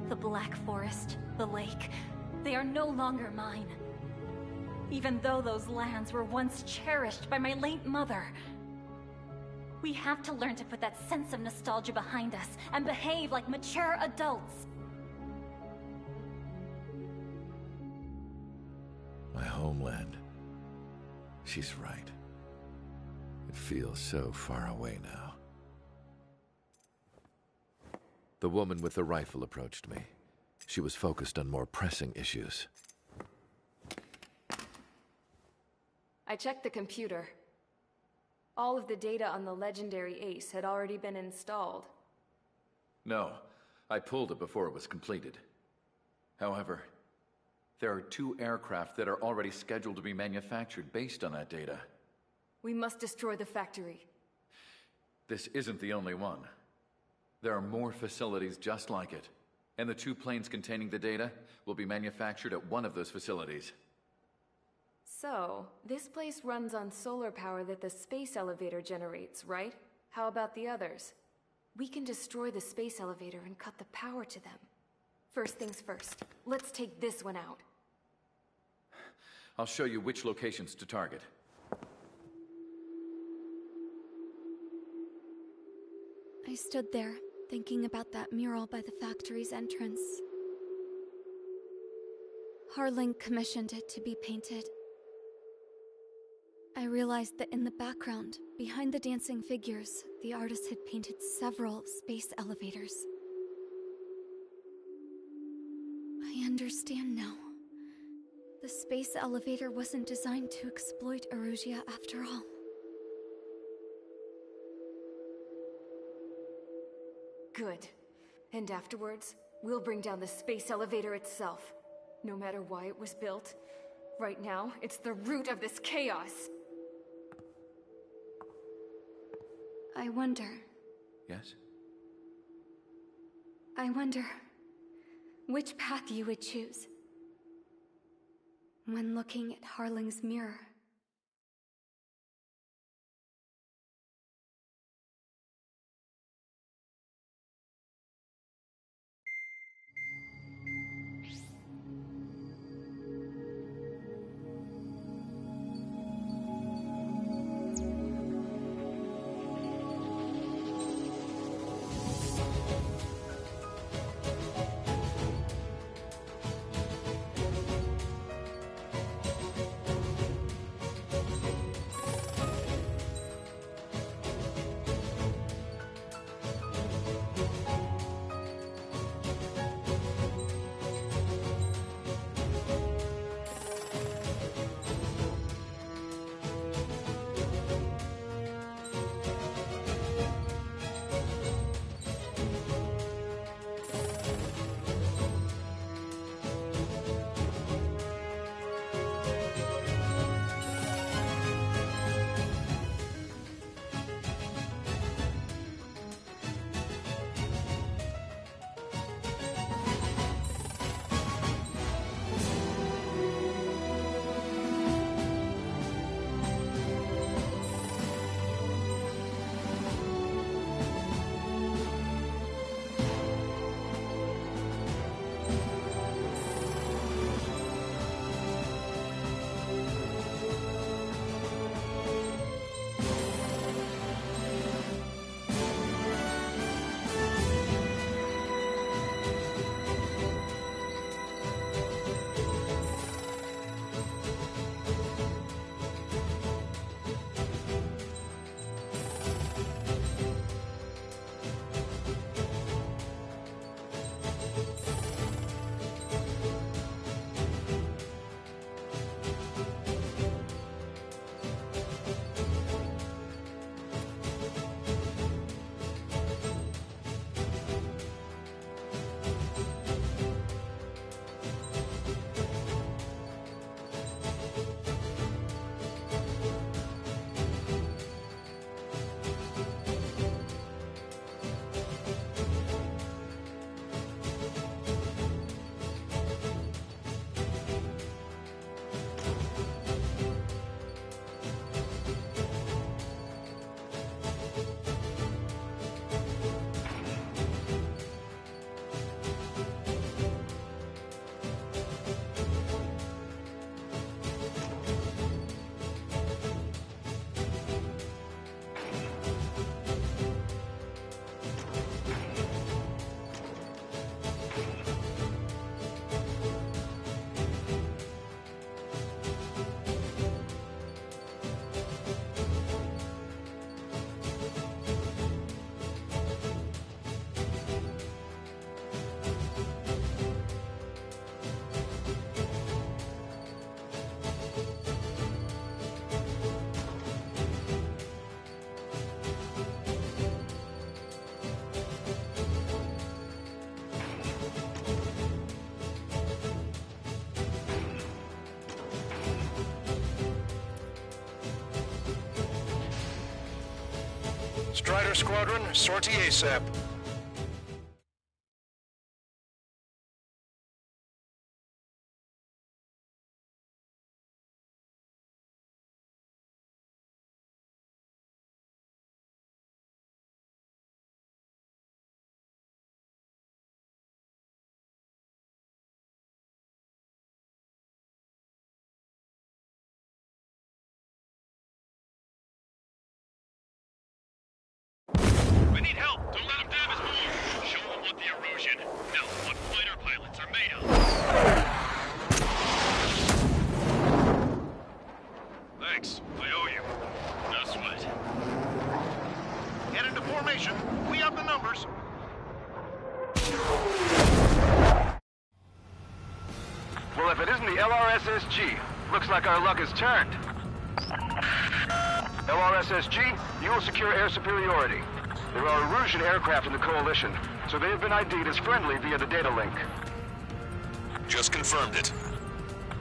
S16: The Black Forest, the lake, they are no longer mine. Even though those lands were once cherished by my late mother. We have to learn to put that sense of nostalgia behind us and behave like mature adults.
S7: My homeland. She's right. It feels so far away now. The woman with the rifle approached me. She was focused on more pressing issues.
S11: I checked the computer. All of the data on the legendary Ace had already been installed.
S7: No, I pulled it before it was completed. However, there are 2 aircraft that are already scheduled to be manufactured based on that data.
S11: We must destroy the factory.
S7: This isn't the only one. There are more facilities just like it, and the 2 planes containing the data will be manufactured at one of those facilities.
S11: So, this place runs on solar power that the space elevator generates, right? How about the others? We can destroy the space elevator and cut the power to them. First things first, let's take this one out.
S7: I'll show you which locations to target.
S12: I stood there, thinking about that mural by the factory's entrance. Harling commissioned it to be painted. I realized that in the background, behind the dancing figures, the artist had painted several space elevators. I understand now. The space elevator wasn't designed to exploit Erusea after all.
S11: Good. And afterwards, we'll bring down the space elevator itself. No matter why it was built, right now, it's the root of this chaos.
S12: I wonder...
S7: Yes?
S12: I wonder... which path you would choose when looking at Harling's mirror.
S17: Strider Squadron, sortie ASAP.
S1: We need help. Don't let them damage more. Show them what the erosion, no, what fighter pilots are made of. Thanks. I owe you. No sweat.
S17: Get into formation. We have the numbers.
S5: Well, if it isn't the LRSSG, looks like our luck has turned. LRSSG, you will secure air superiority. There are Erusian aircraft in the Coalition, so they have been ID'd as friendly via the data link.
S3: Just confirmed it.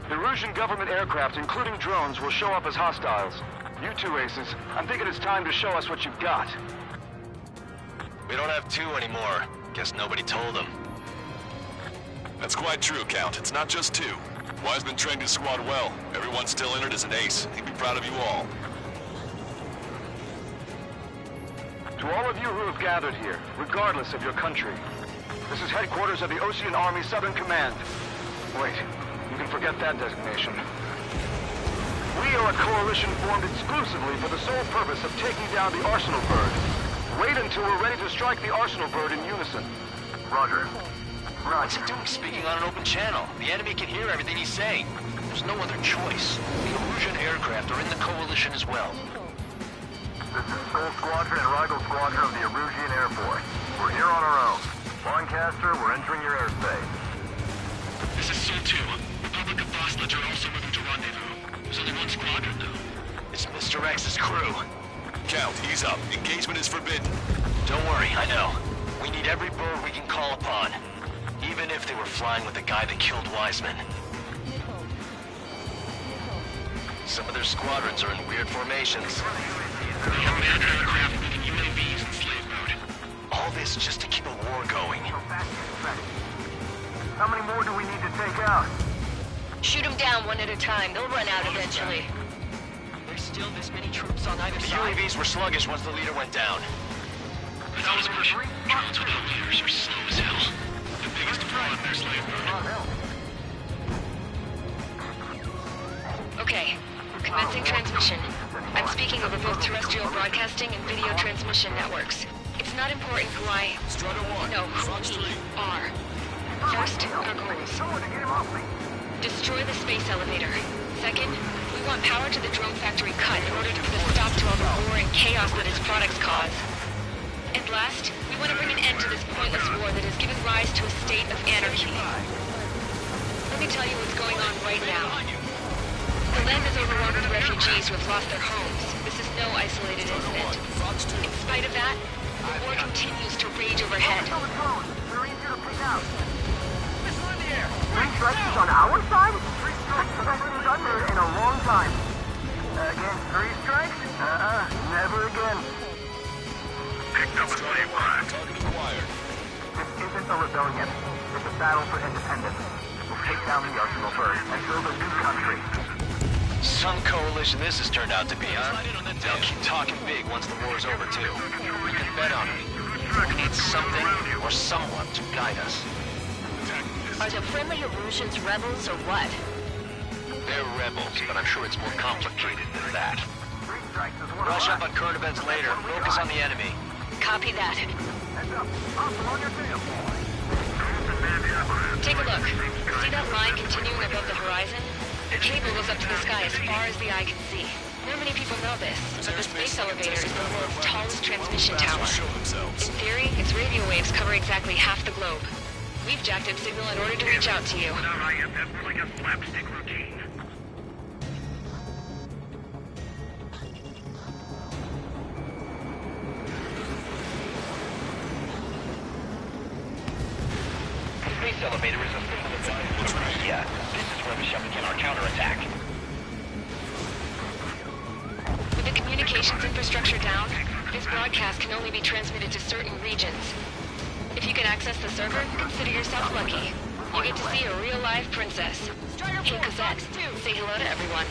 S5: The Erusian government aircraft, including drones, will show up as hostiles. You two aces, I'm thinking it's time to show us what you've got.
S6: We don't have two anymore. Guess nobody told them.
S3: That's quite true, Count. It's not just two. Wiseman trained his squad well. Everyone still entered as an ace. He'd be proud of you all.
S5: To all of you who have gathered here, regardless of your country, this is headquarters of the Ocean Army Southern Command. Wait, you can forget that designation. We are a coalition formed exclusively for the sole purpose of taking down the Arsenal Bird. Wait until we're ready to strike the Arsenal Bird in unison.
S6: Roger. What's he doing speaking on an open channel? The enemy can hear everything he's saying. There's no other choice. The Erusian aircraft are in the coalition as well.
S5: This is Skull Squadron and Rigel Squadron of the Erusian Air Force. We're here on our own. Lancaster, we're entering your airspace.
S1: This is Sol 2. Republic of Bosledge are also moving to rendezvous. There's only one squadron, though.
S6: It's Mr. X's crew.
S3: Count, ease up. Engagement is forbidden.
S6: Don't worry, I know. We need every bird we can call upon. Even if they were flying with the guy that killed Wiseman. Some of their squadrons are in weird formations.
S1: They have manned aircraft moving UAVs in slave mode.
S6: All this just to keep a war going.
S5: How many more do we need to take out?
S4: Shoot them down one at a time. They'll run out eventually.
S6: There's still this many troops on either side. The UAVs were sluggish once the leader went down.
S1: That was pushing. Drones without leaders are slow as hell. The biggest flaw in their slave mode.
S4: Okay, commencing transmission. I'm speaking over both terrestrial broadcasting and video transmission networks. It's not important who I... No, who we are. First, our goals. Destroy the space elevator. Second, we want power to the drone factory cut in order to put a stop to all the war and chaos that its products cause. And last, we want to bring an end to this pointless war that has given rise to a state of anarchy. Let me tell you what's going on right now. The land is overrun with refugees who have lost their homes. This is no isolated incident. In spite of that, the war continues to rage overhead.
S5: Three strikes on our side? Three strikes have been under in a long time. Against three strikes? Never again.
S1: Picked up a slave flag.
S3: Target acquired.
S5: This isn't a rebellion. It's a battle for independence. We'll take down the Arsenal first and build a new country.
S6: Some coalition this has turned out to be, huh? They'll keep talking big once the war's over, too. We can bet on it. We need something or someone to guide us.
S4: Are the friendly Erusians rebels or what?
S6: They're rebels, but I'm sure it's more complicated than that. Brush up on current events later. Focus on the enemy.
S4: Copy that. Take a look. See that line continuing above the horizon? The cable goes up to the sky as far as the eye can see. Not many people know this, but the space elevator is the world's tallest transmission tower. In theory, its radio waves cover exactly half the globe. We've jacked its signal in order to reach out to you.
S1: That's like a slapstick routine.
S6: The space elevator is a symbol of the yeah. This is where we shall begin our counterattack.
S4: With the communications infrastructure down, This broadcast can only be transmitted to certain regions. If you can access the server, consider yourself lucky. You get to see a real-life princess. Hey, Cosette, say hello to everyone.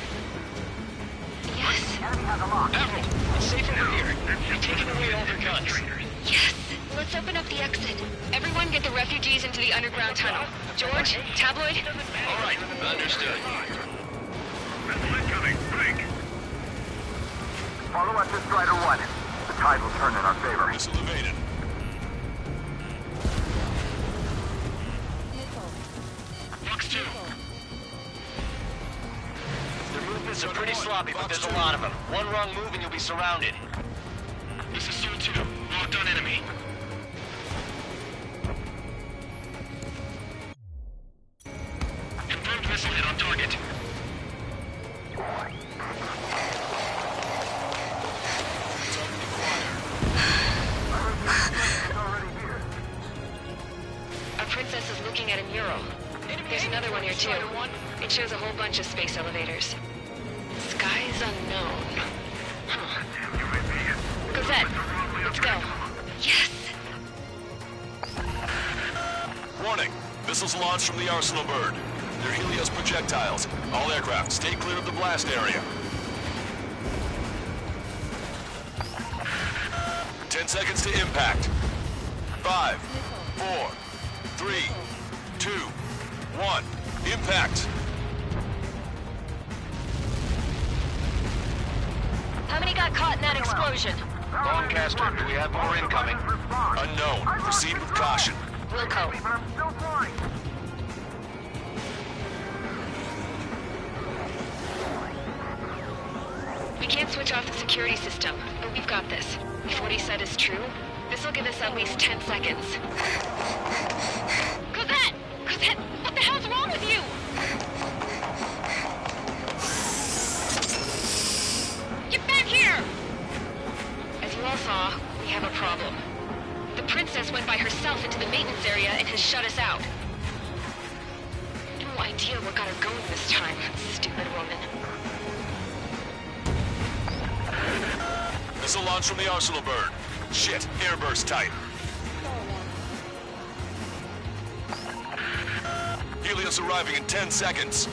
S4: Yes.
S6: Admiral, it's safe over here. We've taken away all their guns.
S4: Yes. Let's open up the exit. Everyone get the refugees into the underground tunnel. George, Tabloid?
S6: All right, understood.
S2: Missile incoming. Break.
S5: Follow us to Strider 1. The tide will turn in our favor.
S3: Missile evaded.
S1: Fox 2.
S6: Their movements are pretty sloppy, but there's a lot of them. One wrong move and you'll be surrounded.
S1: This is Sol 2. Locked on enemy. Confirmed missile hit on target.
S4: Our princess is looking at a mural. There's another one here too. It shows a whole bunch of space elevators. Skies unknown. Huh. Cosette, let's go. Yes!
S3: Warning. Missiles launched from the Arsenal bird. They're Helios projectiles. All aircraft, stay clear of the blast area. 10 seconds to impact. 5, 4, 3, 2, 1. Impact.
S16: How many got caught in that explosion?
S6: Longcaster, do we have more incoming?
S3: Unknown. Proceed with caution.
S4: Wilco.
S5: I'm still flying.
S4: We can't switch off the security system, but we've got this. If what he said is true, this will give us at least 10 seconds. Cosette! Cosette, what the hell's wrong with you? Get back here! As you all saw, we have a problem. The princess went by herself into the maintenance area and has shut us out. No idea what got her going this time, stupid woman.
S3: Missile launch from the Arsenal bird. Shit, airburst type. Helios arriving in 10 seconds.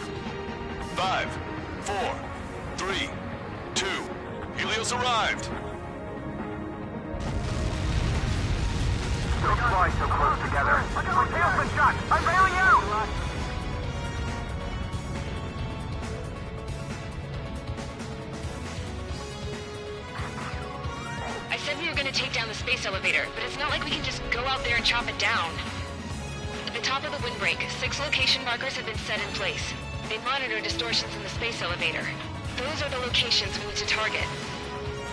S3: 5, 4, 3, 2. Helios arrived.
S5: Don't fly so close together. My tail's been shot. I'm bailing out.
S4: I said we were gonna take down the space elevator, but it's not like we can just go out there and chop it down. At the top of the windbreak, 6 location markers have been set in place. They monitor distortions in the space elevator. Those are the locations we need to target.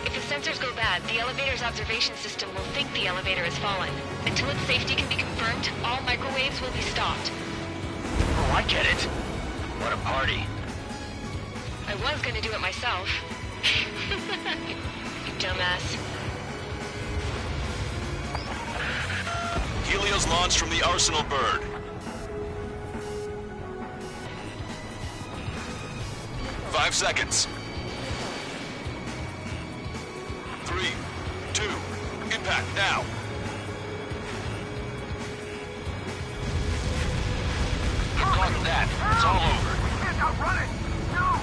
S4: If the sensors go bad, the elevator's observation system will think the elevator has fallen. Until its safety can be confirmed, all microwaves will be stopped.
S6: Oh, I get it. What a party.
S4: I was gonna do it myself. You dumbass.
S3: Helios launched from the Arsenal bird. Five seconds. 3, 2, impact now.
S6: Caught that. It's all over.
S5: We can't outrun it. No.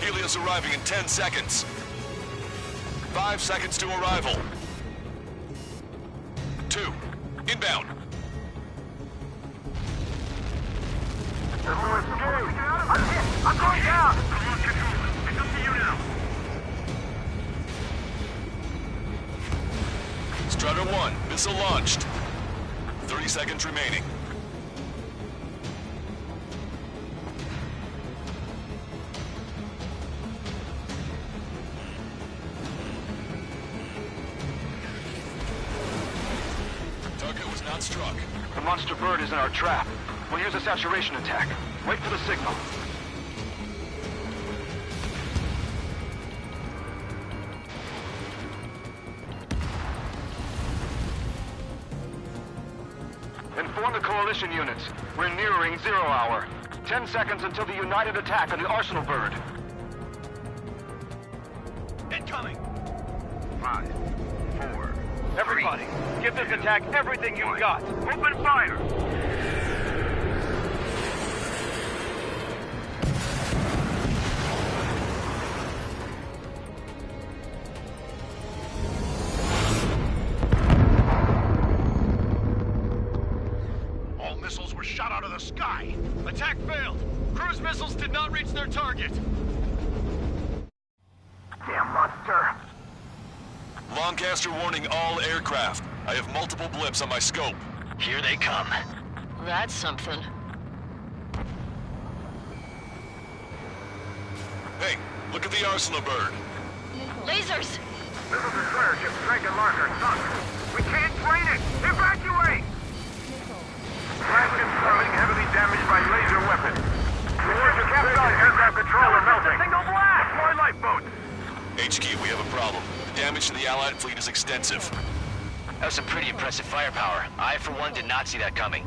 S3: Helios arriving in 10 seconds. 5 seconds to arrival. 2, inbound.
S5: I'm hit. I'm going down.
S2: Come on, control. It's up to you now.
S3: Strider 1, missile launched. 30 seconds remaining. Target was not struck.
S5: The monster bird is in our trap. We'll use a saturation attack. Wait for the signal. Inform the coalition units. We're nearing 0 hour. 10 seconds until the united attack on the Arsenal bird.
S2: Incoming! 5, 4...
S5: Everybody, give this attack everything you've got.
S2: Open fire!
S17: All missiles were shot out of the sky. Attack failed. Cruise missiles did not reach their target.
S5: Damn monster.
S3: Lancaster warning all aircraft. I have multiple blips on my scope.
S6: Here they come.
S4: That's something.
S3: Hey, look at the Arsenal bird.
S4: Lasers!
S2: This is destroyer ship Drake and Larker sunk. We can't train it! Evacuate! Flash confirming heavily damaged by laser weapon. Reports are capsized. Aircraft control are melting. Single blast! Deploy lifeboats!
S3: HQ, we have a problem. The damage to the Allied fleet is extensive.
S6: That was some pretty impressive firepower. I, for one, did not see that coming.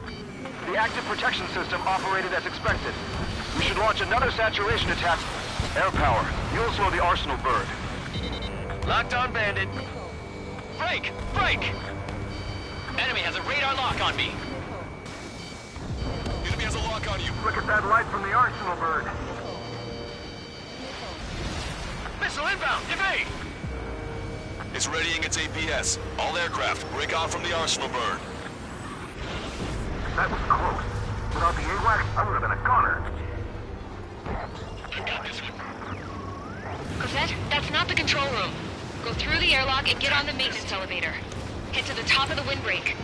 S5: The active protection system operated as expected. We should launch another saturation attack. Air power. You'll slow the Arsenal bird.
S6: Locked on, Bandit. Break! Break! Enemy has a radar lock on me.
S3: Enemy has a lock on you.
S5: Look at that light from the Arsenal bird.
S6: Missile inbound! Evade!
S3: It's readying its APS. All aircraft, break off from the Arsenal bird.
S5: That was close. Without the AWACS, I would have been a goner.
S4: Cosette, that's not the control room. Go through the airlock and get on the maintenance elevator. Head to the top of the windbreak.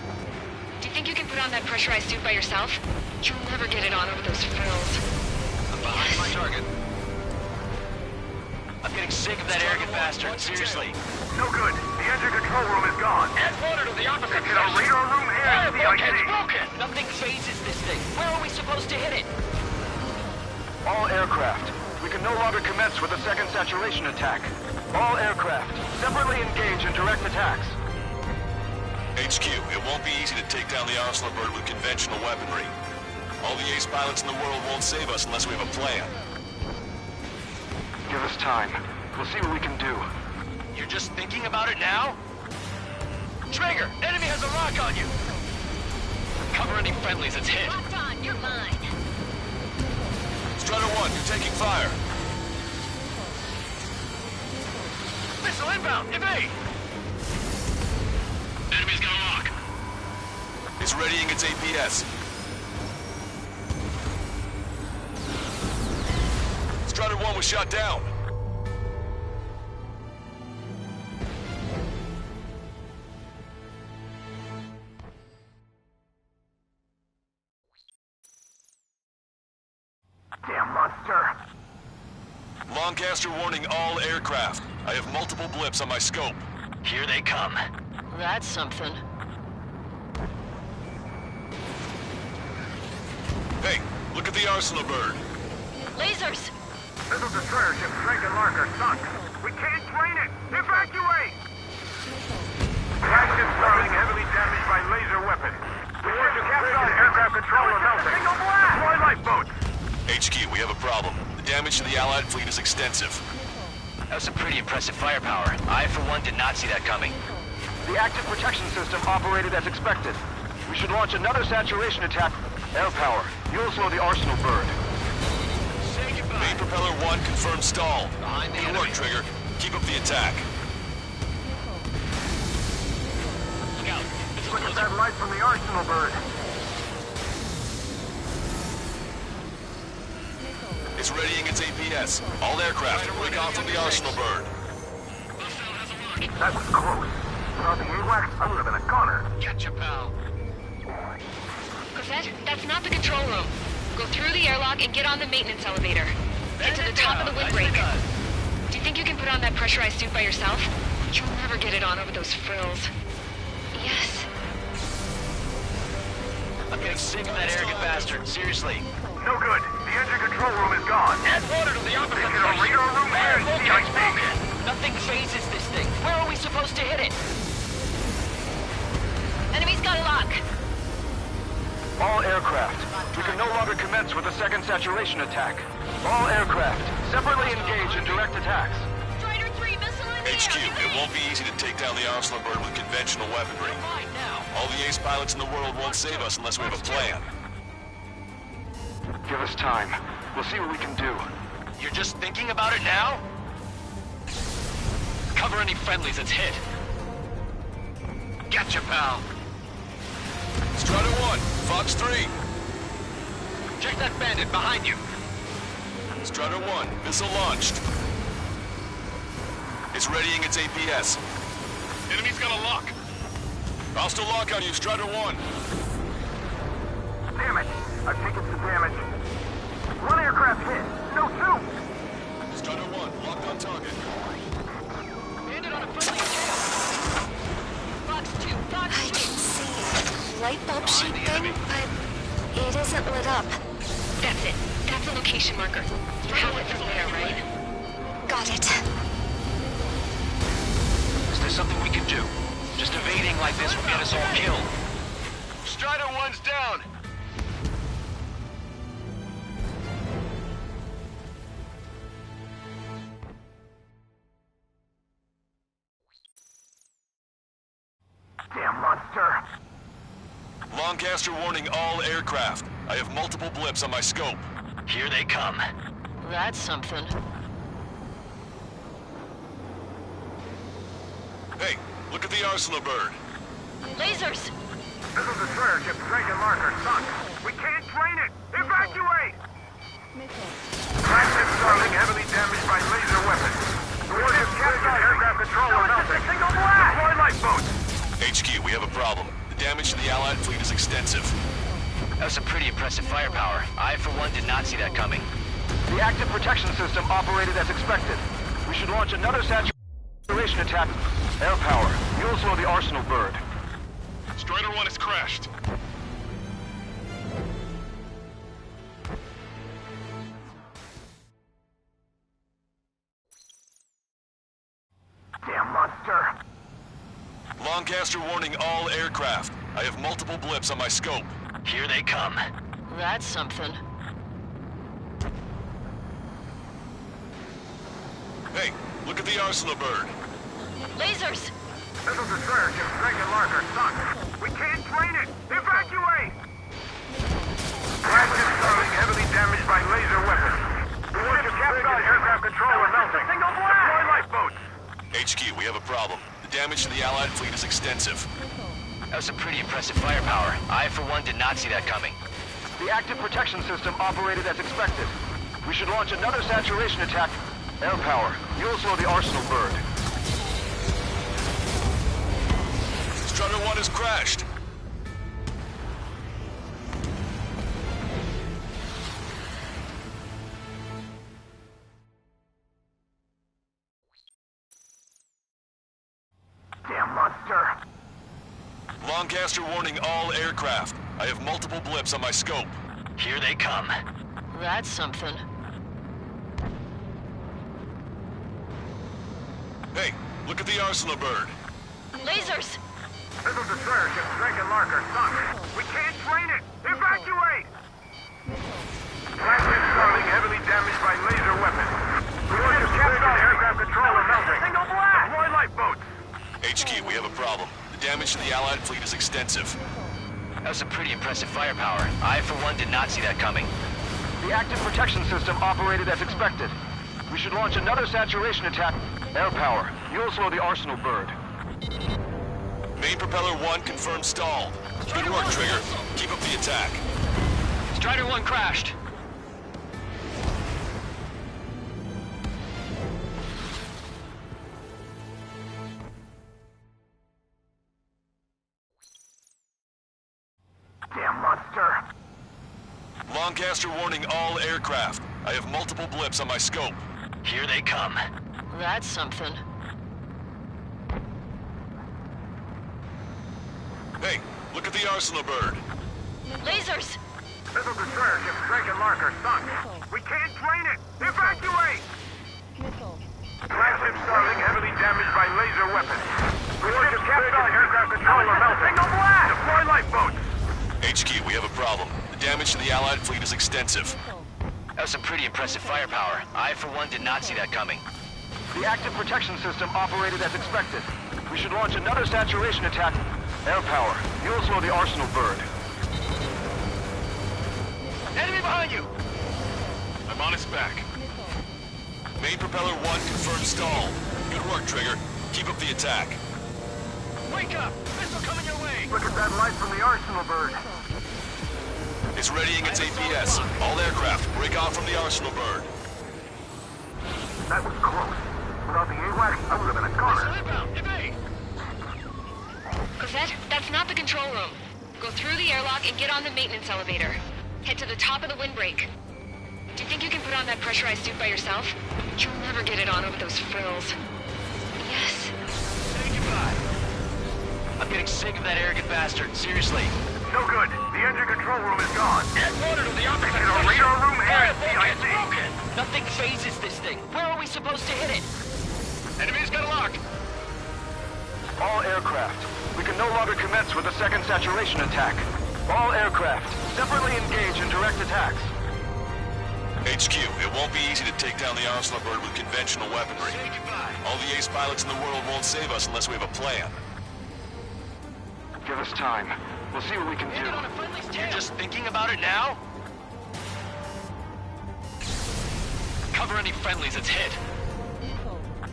S4: Do you think you can put on that pressurized suit by yourself? You'll never get it on over those frills.
S6: I'm behind my target. I'm getting sick of that arrogant bastard, seriously.
S2: No good. The engine control room is gone.
S6: Add water to the opposite
S2: Get a radar room here at
S6: It's
S2: CIC.
S6: broken! Nothing phases this thing. Where are we supposed to hit it?
S5: All aircraft. We can no longer commence with a second saturation attack. All aircraft, separately engage in direct attacks.
S3: HQ, it won't be easy to take down the Arsenal bird with conventional weaponry. All the ace pilots in the world won't save us unless we have a plan.
S5: Give us time. We'll see what we can do.
S6: You're just thinking about it now? Trigger! Enemy has a lock on you! Cover any friendlies that's hit.
S4: Locked on, you're mine.
S3: Strider 1, you're taking fire.
S6: Missile inbound! Evade!
S3: Enemy's got a lock. It's readying its APS. Strider 1 was shot down.
S5: Damn monster.
S3: Lancaster warning all aircraft. I have multiple blips on my scope.
S6: Here they come.
S4: That's something.
S3: Hey, look at the Arsenal bird.
S4: Lasers!
S2: This is destroyer ship Drake and Larker sunk. We can't train it. Evacuate! Flash confirming heavily damaged by laser weapon. Reports are capsized. Aircraft control are melting. Single blast! Deploy lifeboats!
S3: HQ, we have a problem. The damage to the Allied fleet is extensive.
S6: That was some pretty impressive firepower. I, for one, did not see that coming.
S5: The active protection system operated as expected. We should launch another saturation attack. Air power. You'll slow the Arsenal bird.
S6: Say goodbye.
S3: Main propeller 1 confirmed stall.
S6: Behind the
S3: Good work,
S6: enemy.
S3: Trigger. Keep up the attack.
S6: Scout, this is
S5: Look at
S6: closer.
S5: that light from the Arsenal bird.
S3: It's readying its APS. All aircraft, break off from the Arsenal bird.
S5: That was close. Without the AWACS, I would have been a goner.
S6: Gotcha, pal.
S4: Cosette, that's not the control room. Go through the airlock and get on the maintenance elevator. Head to the top of the windbreak. Do you think you can put on that pressurized suit by yourself? You'll never get it on over those frills. Yes.
S6: I'm getting sick of that arrogant bastard, seriously.
S2: No good. The engine control room is gone.
S6: Add water to the opposite
S2: Get a radar room here at CIC.
S6: Nothing phases this thing. Where are we supposed to hit it?
S4: Enemy's got a lock.
S5: All aircraft, we can no longer commence with a second saturation attack. All aircraft, separately engage in direct attacks.
S14: Strider 3 missile in the
S3: HQ,
S14: air.
S3: it won't be easy to take down the Arsenal bird with conventional weaponry. All the ace pilots in the world won't save us unless we have a plan.
S5: Give us time. We'll see what we can do.
S6: You're just thinking about it now? Cover any friendlies that's hit. Gotcha, pal.
S3: Strider 1, Fox 3.
S6: Check that bandit behind you.
S3: Strider 1, missile launched. It's readying its APS.
S17: Enemy's got a lock.
S3: Hostile lock on you, Strider 1.
S5: Damn it! I've taken some damage. One aircraft hit. No, two!
S3: Strider 1, locked on target.
S6: Bandit on a friendly tail.
S14: Fox 2, Fox 2.
S18: I can see a light bulb shape thing, but it isn't lit up.
S4: That's it. That's a location marker. You have it from there, right?
S18: Got it.
S6: Is there something we can do? Just evading like this will get us all killed.
S17: Strider 1's down.
S5: Damn monster!
S3: Lancaster warning all aircraft. I have multiple blips on my scope.
S6: Here they come.
S14: That's something.
S3: Hey, look at the Arsenal bird.
S14: Lasers!
S5: This is the destroyer ship Dragon Marker sunk. We can't drain it! Evacuate! Flagship Starling heavily damaged by laser weapons. The warship captured aircraft controller melting. Single blast! Deploy lifeboats!
S3: HQ, we have a problem. The damage to the Allied fleet is extensive.
S6: That was some pretty impressive firepower. I, for one, did not see that coming.
S5: The active protection system operated as expected. We should launch another saturation attack. Air power. You'll slow the Arsenal bird.
S17: Strider 1 has crashed.
S5: Damn monster!
S3: Lancaster warning all aircraft. I have multiple blips on my scope.
S6: Here they come.
S14: That's something.
S3: Hey, look at the Arsenal bird.
S14: Lasers!
S5: This is the destroyer ship Dragon Marker sunk. We can't drain it! Evacuate! Flagship Starling heavily damaged by laser weapons. The warship captured aircraft controller melting. Single blast! Deploy lifeboats!
S3: HQ, we have a problem. The damage to the Allied fleet is extensive.
S6: That was some pretty impressive firepower. I, for one, did not see that coming.
S5: The active protection system operated as expected. We should launch another saturation attack. Air power. You'll slow the Arsenal bird.
S3: Strider 1 has crashed.
S5: Damn monster!
S3: Lancaster warning all aircraft. I have multiple blips on my scope.
S6: Here they come.
S14: That's something.
S3: Hey, look at the Arsenal bird.
S14: Lasers!
S5: This is the destroyer ship Dragon Marker sunk. We can't drain it! Evacuate! Flagship Starling heavily damaged by laser weapons. The warship captured aircraft controller melting. Single blast! Deploy lifeboats!
S3: HQ, we have a problem. The damage to the Allied fleet is extensive.
S6: That was some pretty impressive firepower. I, for one, did not see that coming.
S5: The active protection system operated as expected. We should launch another saturation attack. Air power. You'll slow the Arsenal bird.
S3: Main propeller 1 confirmed stalled. Good work, Trigger. Keep up the attack.
S6: Strider 1 crashed.
S5: Damn monster!
S3: Lancaster warning all aircraft. I have multiple blips on my scope.
S6: Here they come.
S14: That's something.
S3: Hey, look at the Arsenal bird.
S14: Lasers!
S5: This is the destroyer ship Dragon Marker sunk. We can't drain it! Evacuate! Flagship Starling heavily damaged by laser weapons. The warship captured aircraft controller melting. Single blast! Deploy lifeboats!
S3: HQ, we have a problem. damage to the Allied fleet is extensive.
S6: That was some pretty impressive firepower. I, for one, did not see that coming.
S5: The active protection system operated as expected. We should launch another saturation attack. Air power. You'll slow the arsenal bird.
S17: Enemy behind you!
S3: I'm on its back. Main propeller 1 confirmed stall. Good work, Trigger. Keep up the attack.
S17: Wake up! Missile coming your way!
S5: Look at that light from the arsenal bird.
S3: It's readying its APS. All aircraft, break off from the arsenal bird.
S5: That was close. Without the AWACS, I would have been a goner.
S17: Missile inbound! Evade!
S4: Cosette, that's not the control room. Go through the airlock and get on the maintenance elevator. Head to the top of the windbreak. Do you think you can put on that pressurized suit by yourself? You'll never get it on over those frills. Yes.
S17: Say goodbye.
S6: I'm getting sick of that arrogant bastard. Seriously.
S5: No good. The engine control room is gone.
S17: Get order to the opposite
S5: The radar room and
S17: It's
S5: CIC.
S17: broken!
S6: Nothing phases this thing. Where are we supposed to hit it?
S17: Enemy's got a lock!
S5: All aircraft. We can no longer commence with a second saturation attack. All aircraft, separately engage in direct attacks.
S3: HQ, it won't be easy to take down the arsenal bird with conventional weaponry.
S17: Say goodbye.
S3: All the ace pilots in the world won't save us unless we have a plan.
S5: Give us time. We'll see what we can
S17: Hit it on a
S5: do.
S17: friendly's tail!
S6: You're just thinking about it now? Cover any friendlies it's hit.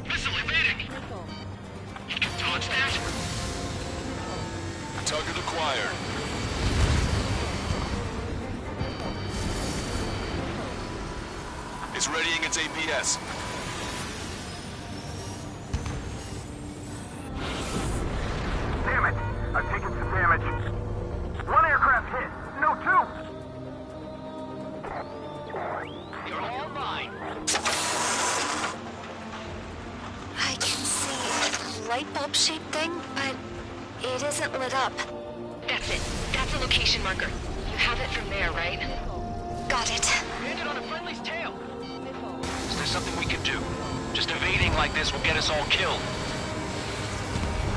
S17: Missile evading! You can dodge that?
S3: Target acquired. It's readying its APS.
S5: Damn it! I've taken some damage. One aircraft hit. No, two!
S17: You're all mine!
S18: I can see a light bulb shaped thing, but it isn't lit up.
S4: That's it. That's a location marker. You have it from there, right?
S18: Got it.
S17: Landed on a friendly's tail!
S6: Is there something we can do? Just evading like this will get us all killed.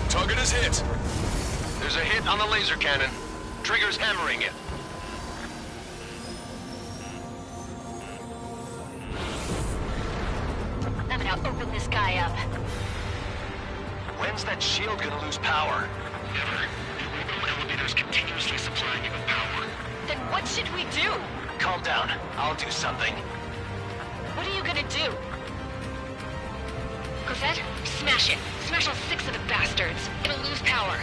S3: Target is hit.
S17: There's a hit on the laser cannon. Trigger's hammering it.
S16: I'm gonna open this guy up.
S6: When's that shield gonna lose power?
S1: Never. The orbital elevator's continuously supplying you with power.
S16: Then what should we do?
S6: Calm down. I'll do something.
S16: What are you gonna do?
S4: Cosette, smash it. Smash all 6 of the bastards. It'll lose power.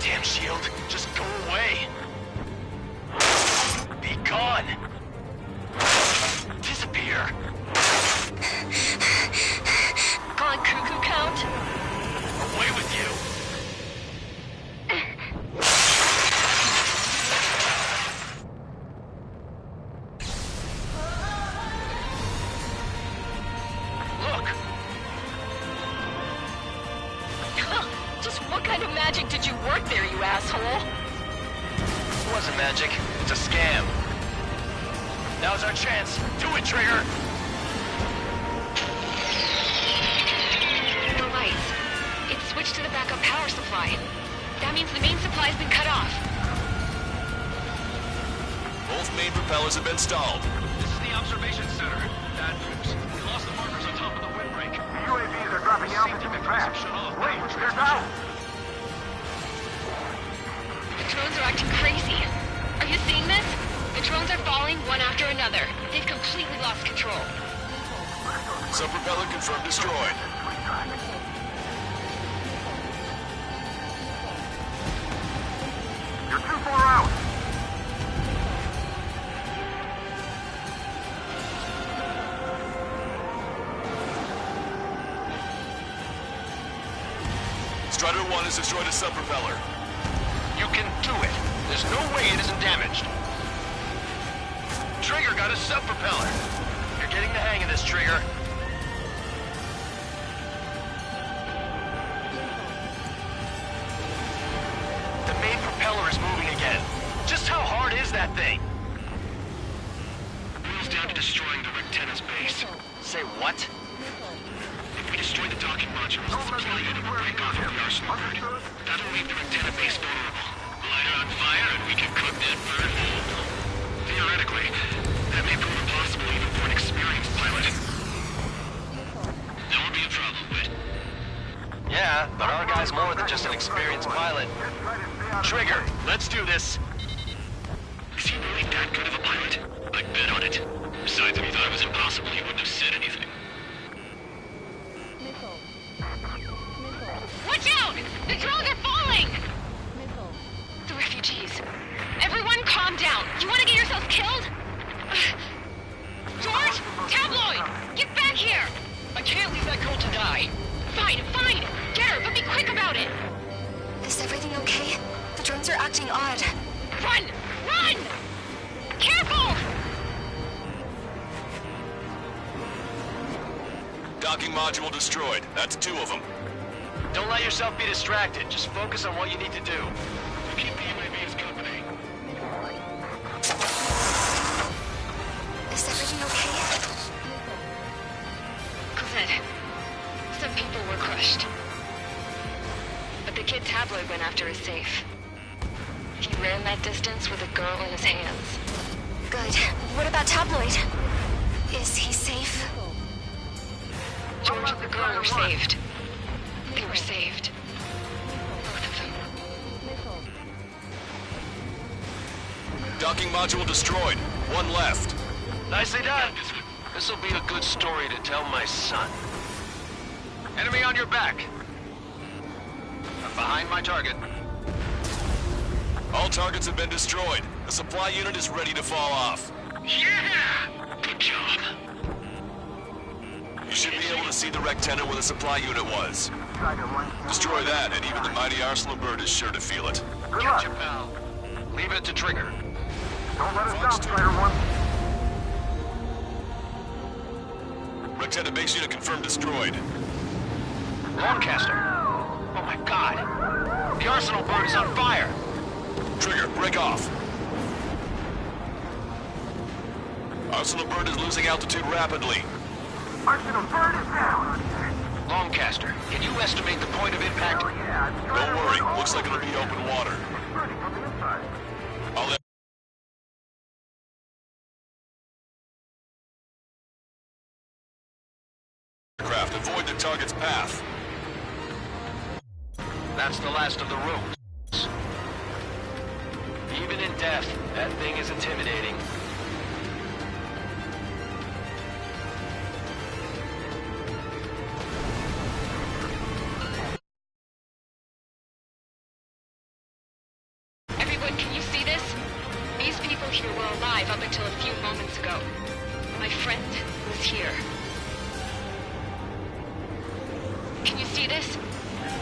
S6: Damn shield. Just go away. Be gone. Disappear.
S16: On cuckoo count?
S6: Away with you.
S17: Look!
S16: Just what kind of magic did you work there, you asshole?
S6: It wasn't magic. It's a scam. Now's our chance. Do it, Trigger.
S4: The lights. It switched to the backup power supply. That means the main supply's been cut off.
S3: Both main propellers have been stalled.
S17: This is the observation center. Bad news. We lost the markers on top of the windbreak.
S5: The UAVs are dropping altitude fast. Wait, they're down!
S4: The drones are acting crazy. Are you seeing this? The drones are falling one after another. They've completely lost control.
S3: Subpropeller confirmed destroyed.
S5: You're too far out!
S3: Strider 1 has destroyed a subpropeller.
S17: You can do it. There's no way it isn't damaged. Trigger got a sub-propeller.
S6: You're getting the hang of this, Trigger. The main propeller is moving again. Just how hard is that thing?
S1: Wheels down to destroying the Rick Tennis base.
S6: say what?
S1: If we destroy the docking modules, the supply unit will break off from the arsenal bird. That'll leave the antenna base vulnerable. Light it on fire and we can cook that bird whole. Theoretically, that may prove impossible even for an experienced pilot. That won't be a problem, Whit.
S6: Yeah, but our guy's more than just an experienced pilot. Trigger, let's do this.
S1: Is he really that good of a pilot? I'd bet on it. Besides, if he thought it was impossible, he wouldn't have said anything.
S4: Watch out! The drones are falling! The refugees. Everyone calm down. You want to get yourselves killed? George! Tabloid! Get back here! I can't leave that girl to die. Fine, fine! Get her, but be quick about it!
S18: Is everything okay? The drones are acting odd.
S4: Run! Run! Careful!
S3: Docking module destroyed. That's 2 of them.
S6: Don't let yourself be distracted. Just focus on what you need to do.
S1: Keep the UAV as company.
S18: Is everything okay?
S4: Cosette, some people were crushed. But the kid Tabloid went after is safe. He ran that distance with a girl in his hands.
S18: Good. What about Tabloid? Is he safe?
S4: George and the girl were saved. They were saved. Both of them.
S3: Docking module destroyed. 1 left.
S6: Nicely done. This'll be a good story to tell my son. Enemy on your back. I'm behind my target.
S3: All targets have been destroyed. The supply unit is ready to fall off.
S1: Yeah! Good job.
S3: You should be able to see the rectenna where the supply unit was. Destroy that, and even the mighty Arsenal bird is sure to feel it.
S6: Catch him, pal. Leave it to Trigger.
S5: Don't let us down, Strider 1.
S3: Rectenna base unit confirmed destroyed.
S6: Lancaster. Oh my god. The Arsenal bird is on fire.
S3: Trigger, break off. Arsenal bird is losing altitude rapidly.
S5: Arsenal bird is down.
S6: Lancaster, can you estimate the point of impact?
S3: Don't worry, looks like it'll be open water. I'll let aircraft avoid the target's path.
S6: That's the last of the rooms. Even in death, that thing is intimidating.
S4: Everyone, can you see this? These people here were alive up until a few moments ago. My friend was here. Can you see this?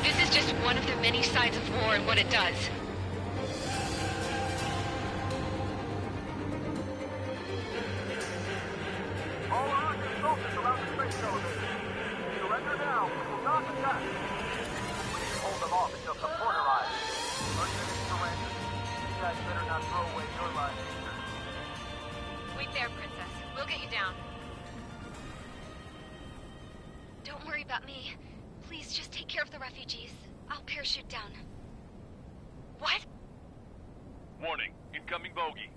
S4: This is just one of the many sides of war and what it does.
S5: All our consultants around the space elevator. Surrender now. We will not attack. We can hold them off until support arrives. Urgent surrender. You guys better not throw away your lives either.
S11: Wait there, Princess. We'll get you down.
S18: Don't worry about me. Please just take care of the refugees. I'll parachute down. What?
S17: Warning, incoming bogey.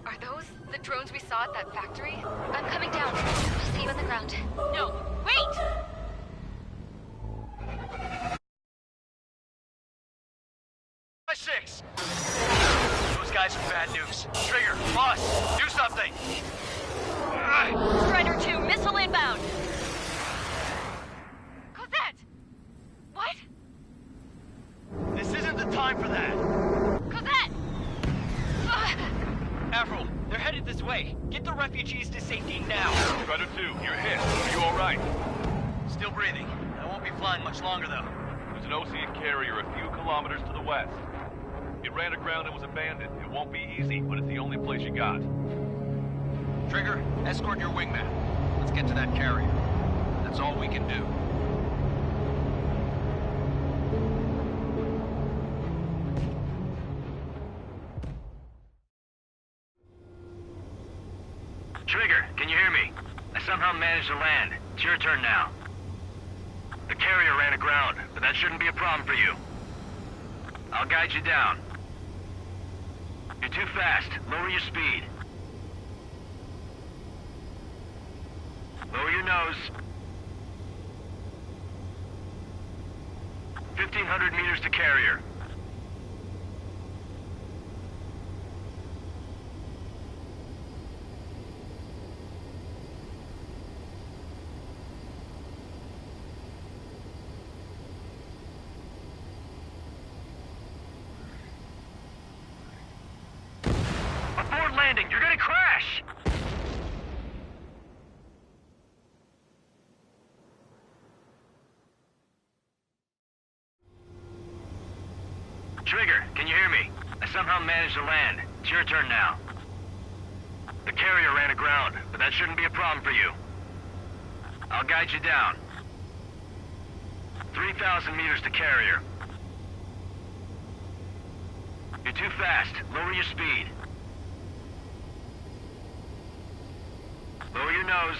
S11: Are those the drones we saw at that factory?
S18: I'm coming down. I'll see you on the ground.
S11: No, wait!
S6: 6. Those guys are bad news. Trigger, boss, do something.
S16: Strider 2, missile inbound.
S11: Cosette! What?
S6: This isn't the time for that.
S11: Cosette!
S6: Avril, they're headed this way. Get the refugees to safety now.
S17: Strider 2, you're hit. Are you alright?
S6: Still breathing. I won't be flying much longer, though.
S17: There's an Ocean carrier a few kilometers to the west. It ran aground and was abandoned. It won't be easy, but it's the only place you got.
S13: Trigger, escort your wingman. Let's get to that carrier. That's all we can do.
S6: Trigger, can you hear me?
S2: I somehow managed to land. It's your turn now. The carrier ran aground, but that shouldn't be a problem for you. I'll guide you down. You're too fast. Lower your speed. Lower your nose. 1,500 meters to carrier. Aboard landing, you're gonna crash! Trigger, can you hear me? I somehow managed to land. It's your turn now. The carrier ran aground, but that shouldn't be a problem for you. I'll guide you down. 3,000 meters to carrier. You're too fast. Lower your speed. Lower your nose.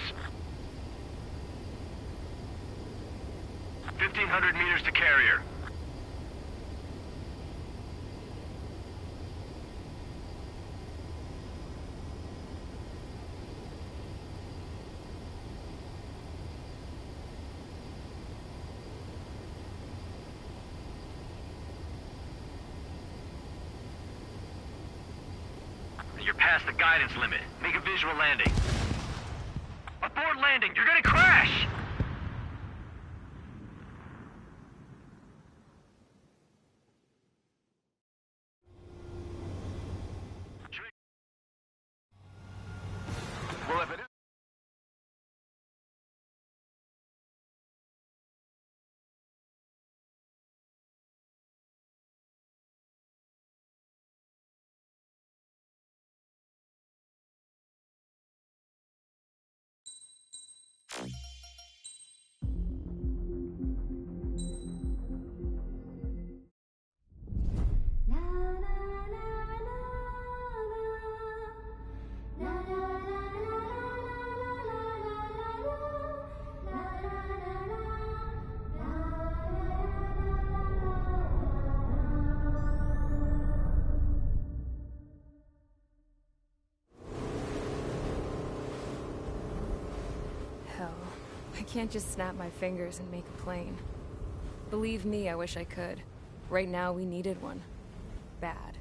S2: 1,500 meters to carrier. You're past the guidance limit. Make a visual landing. Aboard landing, you're gonna crash! Well, if it is...
S11: Hell, I can't just snap my fingers and make a plane. Believe me, I wish I could. Right now, we needed one. Bad.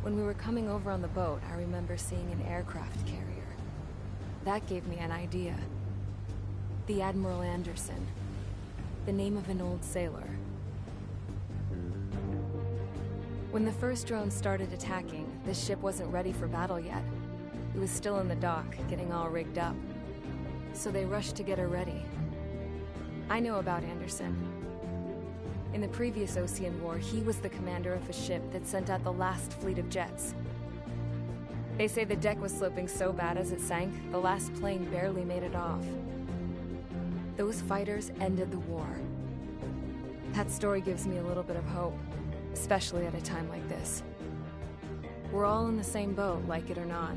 S11: When we were coming over on the boat, I remember seeing an aircraft carrier. That gave me an idea. The Admiral Anderson. The name of an old sailor. When the first drone started attacking, the ship wasn't ready for battle yet. It was still in the dock, getting all rigged up. So they rushed to get her ready. I know about Anderson. In the previous Ocean War, he was the commander of a ship that sent out the last fleet of jets. They say the deck was sloping so bad as it sank, the last plane barely made it off. Those fighters ended the war. That story gives me a little bit of hope, especially at a time like this. We're all in the same boat, like it or not.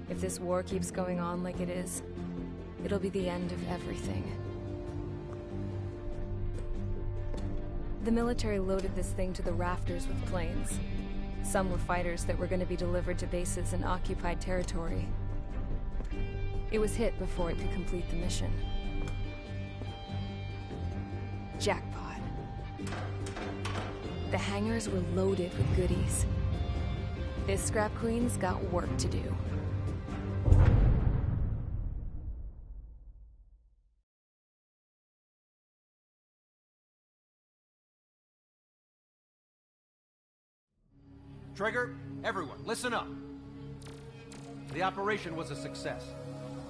S11: If this war keeps going on like it is, it'll be the end of everything. The military loaded this thing to the rafters with planes. Some were fighters that were going to be delivered to bases in occupied territory. It was hit before it could complete the mission. Jackpot. The hangars were loaded with goodies. This scrap queen's got work to do.
S13: Trigger, everyone, listen up. The operation was a success.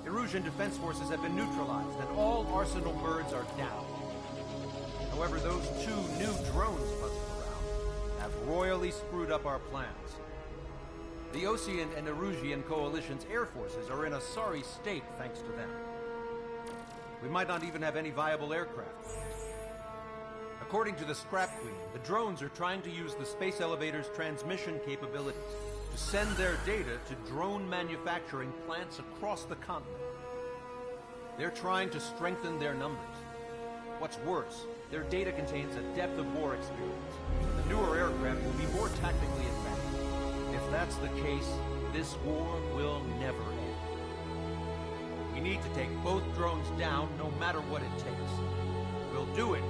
S13: Erusian defense forces have been neutralized, and all Arsenal birds are down. However, those 2 new drones buzzing around have royally screwed up our plans. The Ocean and Erusian coalition's air forces are in a sorry state thanks to them. We might not even have any viable aircraft. According to the Scrap Queen, the drones are trying to use the space elevator's transmission capabilities to to send their data to drone manufacturing plants across the continent. They're trying to strengthen their numbers. What's worse, their data contains a depth of war experience, so the newer aircraft will be more tactically advanced. If that's the case, this war will never end. We need to take both drones down, no matter what it takes. We'll do it,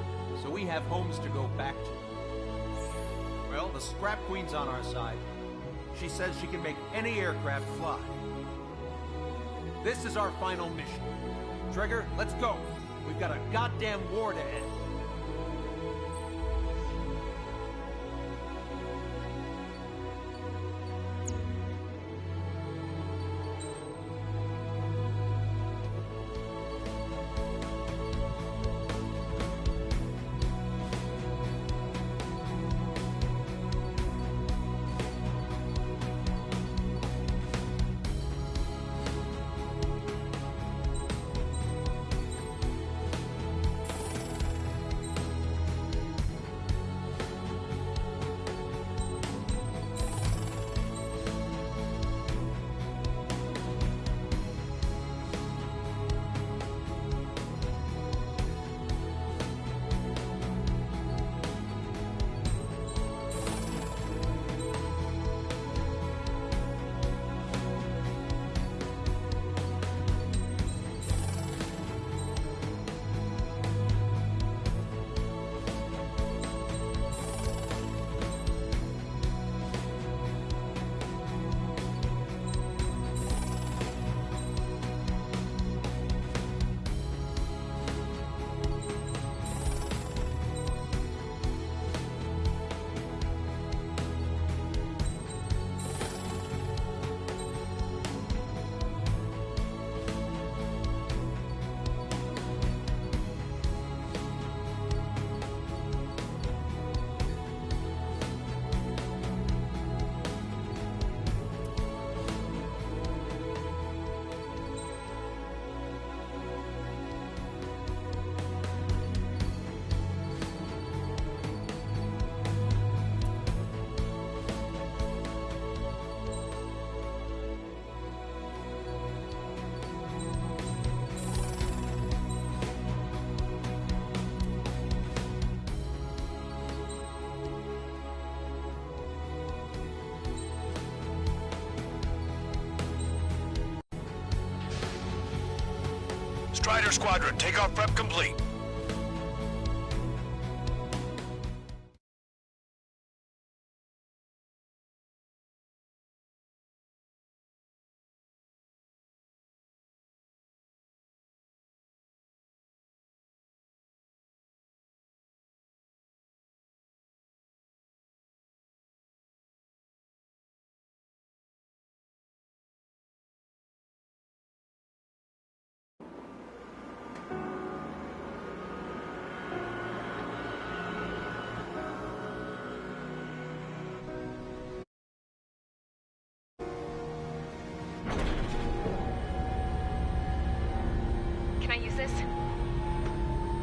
S13: so we have homes to go back to. Well, the Scrap Queen's on our side. She says she can make any aircraft fly. This is our final mission. Trigger, let's go. We've got a goddamn war to end.
S10: Strider Squadron, takeoff prep complete.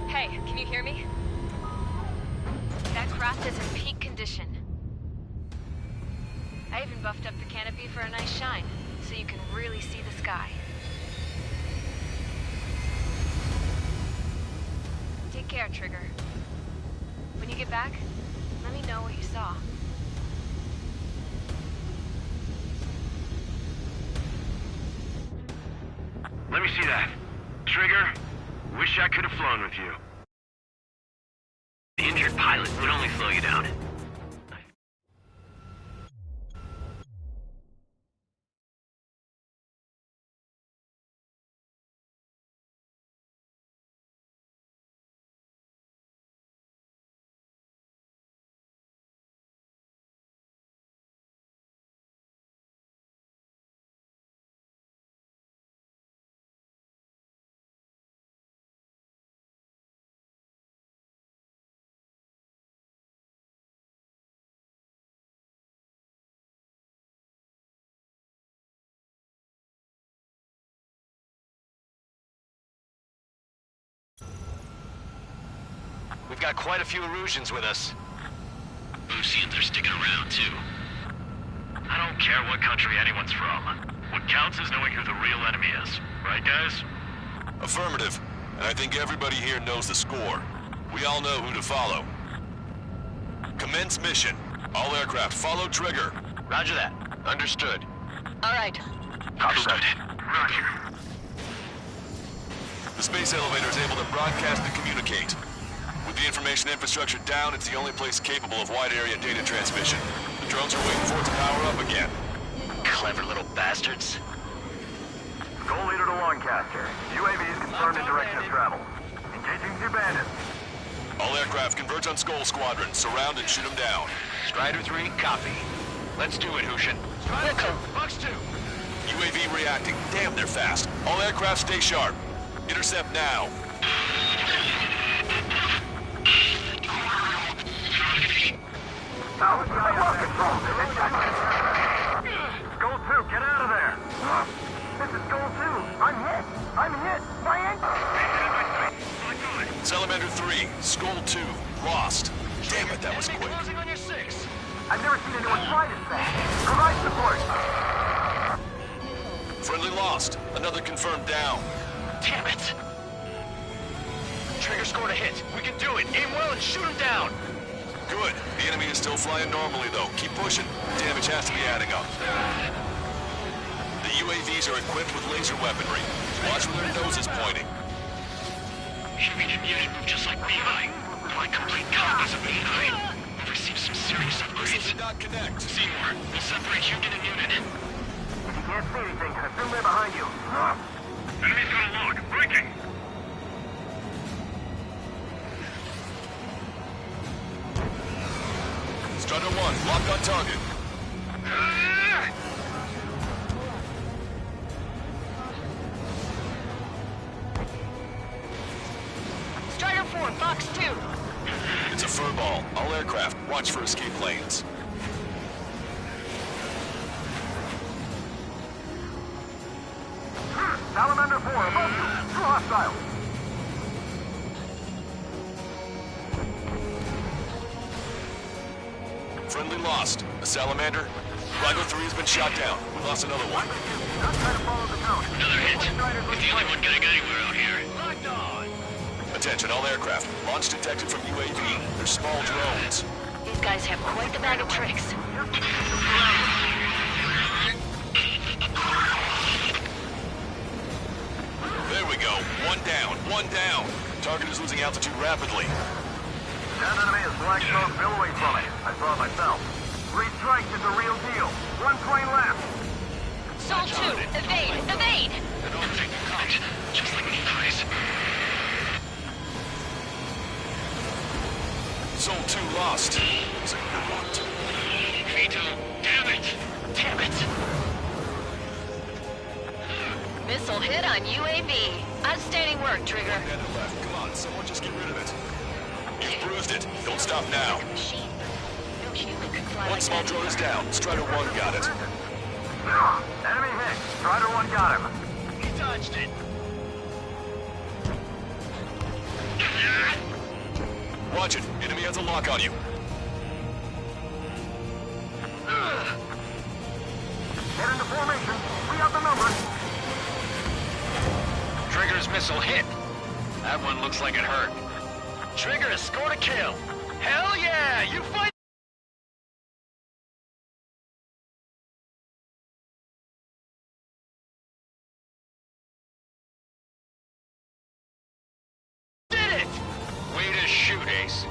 S4: Hey, can you hear me? That craft is in peak condition. I even buffed up the canopy for a nice shine, so you can really see the sky. Take care, Trigger. When you get back, let me know what you saw.
S2: Let me see that. Trigger, wish I could have flown with you. The injured pilot would only slow you down.
S6: We've got quite a few Erusians with us.
S2: Oceans are sticking around, too. I don't
S1: care what country anyone's from. What counts is knowing who the real enemy is. Right, guys?
S3: Affirmative. And I think everybody here knows the score. We all know who to follow. Commence mission. All aircraft follow trigger.
S6: Roger that. Understood.
S4: All right.
S1: Understood. Roger.
S3: The space elevator is able to broadcast and communicate. With the information infrastructure down, it's the only place capable of wide area data transmission. The drones are waiting for it to power up again.
S6: Clever little bastards.
S5: Goal leader to Lancaster. UAVs confirmed in direction of travel. Engaging the bandits.
S3: All aircraft converge on Skull Squadron. Surround and shoot them down.
S6: Strider 3, copy. Let's do it, Hushin.
S3: Strider 2, Fox 2. UAV reacting. Damn, they're fast. All aircraft stay sharp. Intercept now.
S5: Goal 2, get out of there! This is Goal 2. I'm hit! My ankle!
S3: Salamander 3, Skull 2, lost. Damn it, that was quick.
S5: Closing on your 6. I've never seen anyone fight as fast. Provide support.
S3: Friendly lost. Another confirmed down.
S6: Damn it! Trigger scored a hit. We can do it. Aim well and shoot him down.
S3: Good. The enemy is still flying normally, though. Keep pushing. Damage has to be adding up. The UAVs are equipped with laser weaponry. Watch where their nose is pointing.
S1: Human unit move just like Levi. Like complete copies of Levi. We've received some serious upgrades.
S3: Did not connect.
S1: Seymour, we'll separate Human and unit.
S5: If you can't see anything, assume they're behind you.
S1: Enemy's got a log. Breaking.
S3: Strider 1, locked on target.
S4: Strider 4, Fox 2.
S3: It's a furball. All aircraft, watch for escape lanes.
S5: Salamander 4, above you. Two hostiles.
S3: Friendly lost. A Salamander. Rival 3 has been shot down. We lost another one.
S1: Another hit. He's the only one getting anywhere out here.
S6: Locked on.
S3: Attention, all aircraft. Launch detected from UAV. They're small drones.
S4: These guys have quite the bag of tricks.
S3: There we go. One down. Target is losing altitude rapidly.
S5: That enemy is black smoke billowing from it. I saw it myself. 3 strikes is a real deal. 1 plane left.
S4: Sol 2, evade!
S1: They're all taking command, just like Levi's.
S3: Sol 2 lost. It's a good one.
S1: Vito, damn it!
S4: Missile hit on UAV. Outstanding work, Trigger.
S3: Commander left. Come on, someone just get rid of it. You've bruised it. Don't stop now. One small drone is down. Strider 1 got it.
S5: Enemy hit. Strider 1 got him.
S6: He dodged it.
S3: Watch it. Enemy has a lock on you.
S5: Get into formation. We have the numbers.
S6: Trigger's missile hit. That one looks like it hurt. Trigger has scored a kill. Hell yeah! You fight! Did it! Way to shoot, Ace.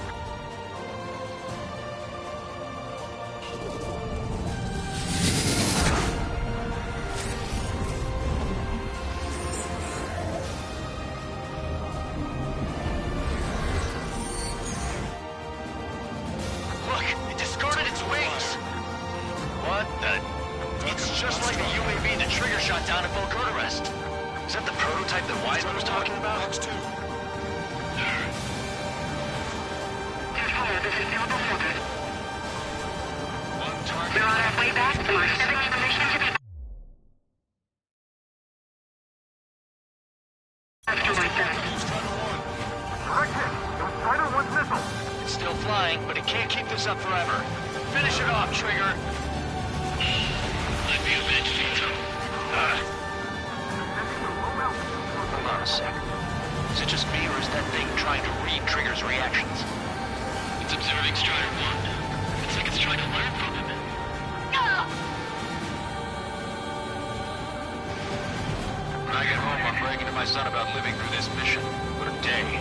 S6: Look, it discarded its wings. What the? It's just like the UAV the Trigger shot down at Volgorest. Is that the prototype that Wiseman was talking about?
S3: Fox 2.
S6: One target.
S14: We're on our way back to our 7th mission to the...
S5: Correct hit. It was Strider 1's missile.
S6: It's still flying, but it can't keep this up forever. Finish it off, Trigger.
S1: be avenged, Vito.
S6: Hold on a sec. Is it just me, or is that thing trying to read Trigger's reactions?
S1: It's observing Strider 1. It's like it's trying to learn from him.
S6: When I get home, I'm bragging to my son about living through this mission. What a day.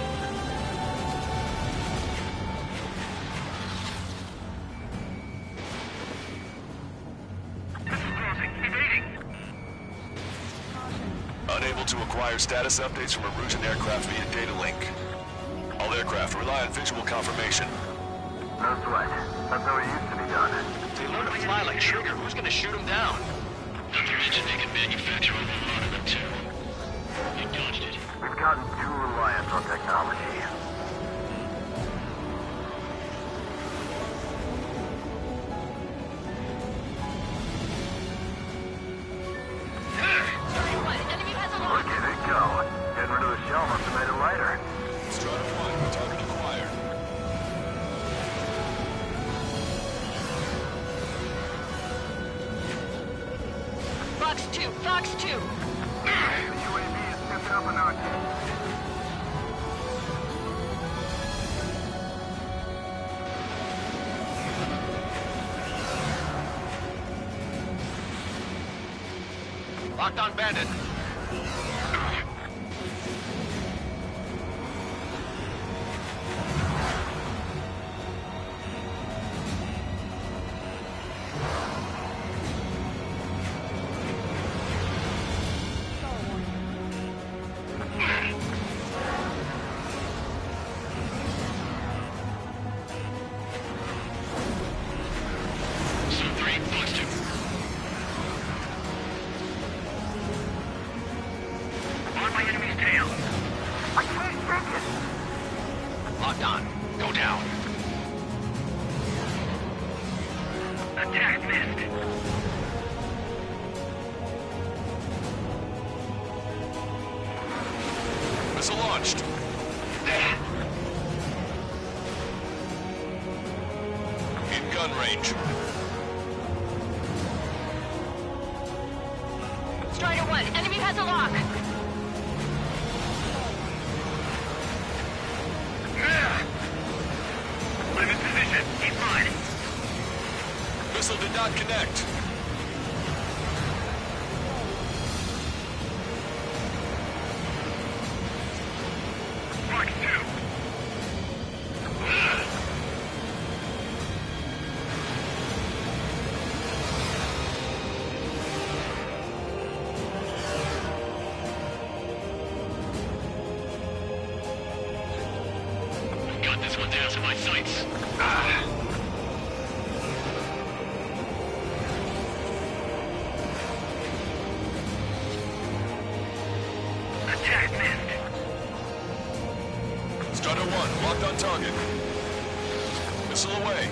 S3: Unable to acquire status updates from Erusian aircraft via data link. All aircraft rely on visual confirmation.
S5: No sweat. That's how it used to be done.
S6: They learn to fly like Trigger. Who's gonna shoot them down?
S1: Not to mention they can manufacture a lot of them, too. You dodged it.
S5: We've gotten too reliant on technology. Look at it go. Getting rid of the shell must have made it lighter.
S3: Strider 1, target acquired.
S14: Fox 2, Fox 2!
S5: The UAV is stepping up a notch.
S6: Locked on Bandit.
S1: Zone 3, Fox 2.
S2: On my enemy's tail.
S5: I can't take it.
S6: Locked on. Go down.
S2: Attack missed.
S3: Missile launched. In gun range.
S14: Strider 1, enemy has a lock!
S2: I'm in position. Keep mine.
S3: Missile did not connect.
S2: Fox 2.
S1: Got this one down to my sights.
S2: Attack missed.
S3: Strider 1, locked on target. Missile away.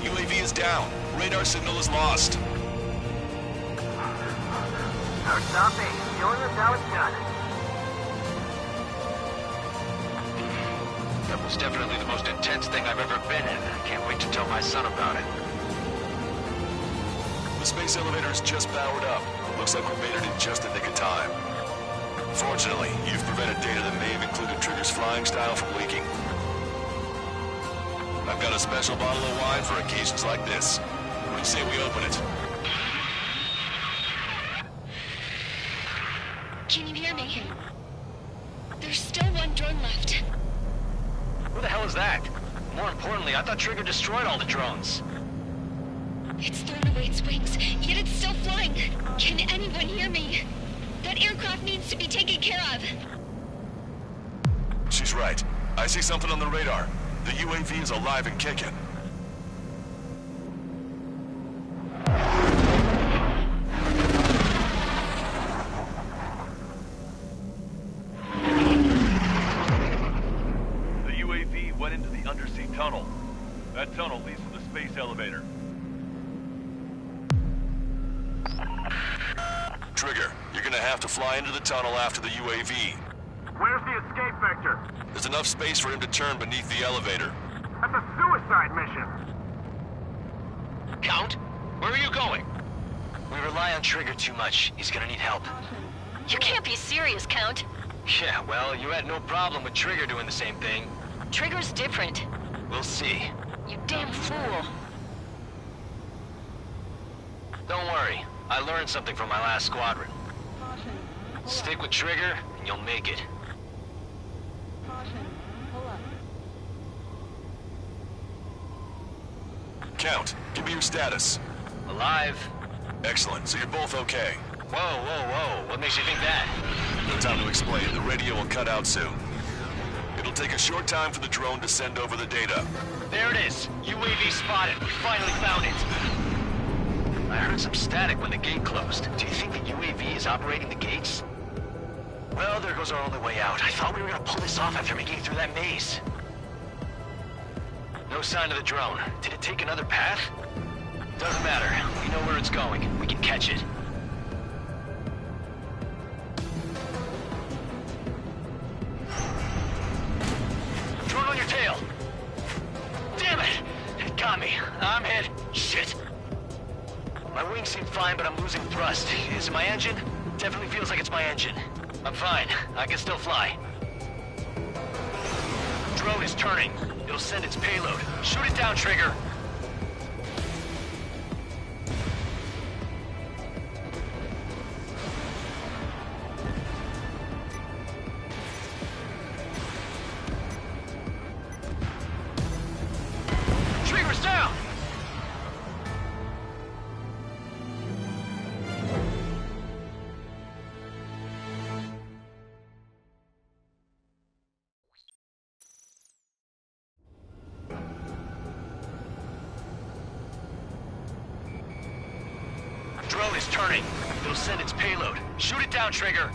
S3: UAV is down. Radar signal is lost.
S5: No stopping. Showing us how it's done.
S6: That was definitely the most intense thing I've ever been in. I can't wait to tell my son about it.
S3: The space elevator is just powered up. Looks like we made it in just the nick of time. Fortunately, you've prevented data that may have included Trigger's flying style from leaking. I've got a special bottle of wine for occasions like this. What do you say we open it?
S18: Can you hear me? There's still one drone left.
S6: Who the hell is that? More importantly, I thought Trigger destroyed all the drones.
S18: It's thrown away its wings, yet it's still flying. Can anyone hear me? That aircraft needs to be taken care of.
S3: She's right. I see something on the radar. The UAV is alive and kicking.
S17: The UAV went into the undersea tunnel. That tunnel leads to the space elevator.
S3: Trigger, you're gonna have to fly into the tunnel after the UAV.
S5: Where's the escape vector?
S3: There's enough space for him to turn beneath the elevator.
S5: That's a suicide mission.
S6: Count, where are you going? We rely on Trigger too much. He's gonna need help.
S18: You can't be serious, Count.
S6: Yeah, well, you had no problem with Trigger doing the same thing.
S18: Trigger's different.
S6: We'll see.
S18: You damn fool.
S6: Don't worry. I learned something from my last squadron. Stick with Trigger, and you'll make it.
S3: Count, give me your status.
S6: Alive.
S3: Excellent, so you're both okay.
S6: Whoa, whoa, whoa. What makes you think that?
S3: No time to explain. The radio will cut out soon. It'll take a short time for the drone to send over the data.
S6: There it is. UAV spotted. We finally found it. I heard some static when the gate closed. Do you think the UAV is operating the gates? Well, there goes our only way out. I thought we were gonna pull this off after making it through that maze. No sign of the drone. Did it take another path? Doesn't matter. We know where it's going. We can catch it. Drone on your tail! Damn it! It got me. I'm hit. Shit. My wings seem fine, but I'm losing thrust. Is it my engine? Definitely feels like it's my engine. I'm fine. I can still fly. Drone is turning. It'll send its payload. Shoot it down, Trigger. Trigger's down! Drone is turning. It'll send its payload. Shoot it down, Trigger.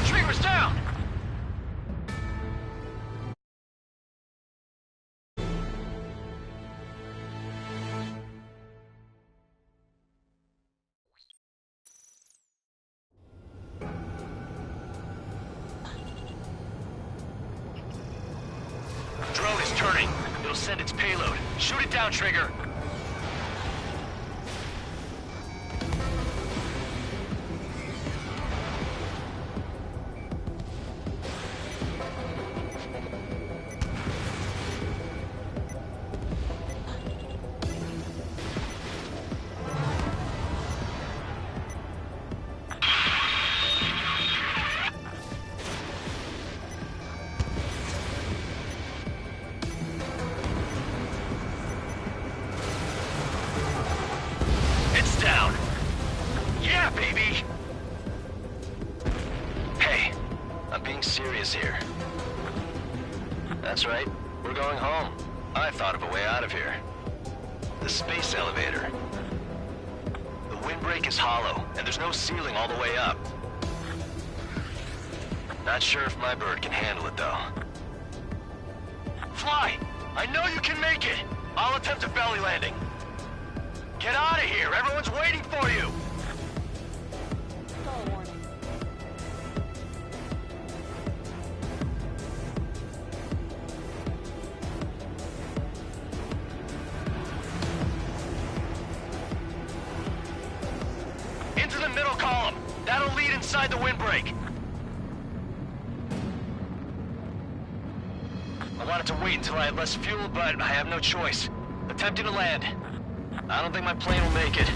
S6: Trigger's down! Drone is turning. It'll send its payload. Shoot it down, Trigger. It's down. Yeah, baby. Hey, I'm being serious here. That's right. We're going home. I thought of a way out of here. The space elevator. The windbreak is hollow, and there's no ceiling all the way up. Not sure if my bird can handle it, though. Fly! I know you can make it! I'll attempt a belly landing. Get out of here! Everyone's waiting for you! Into the middle column. That'll lead inside the windbreak. I wanted to wait until I had less fuel, but I have no choice. Attempting to land. I don't think my plane will make it.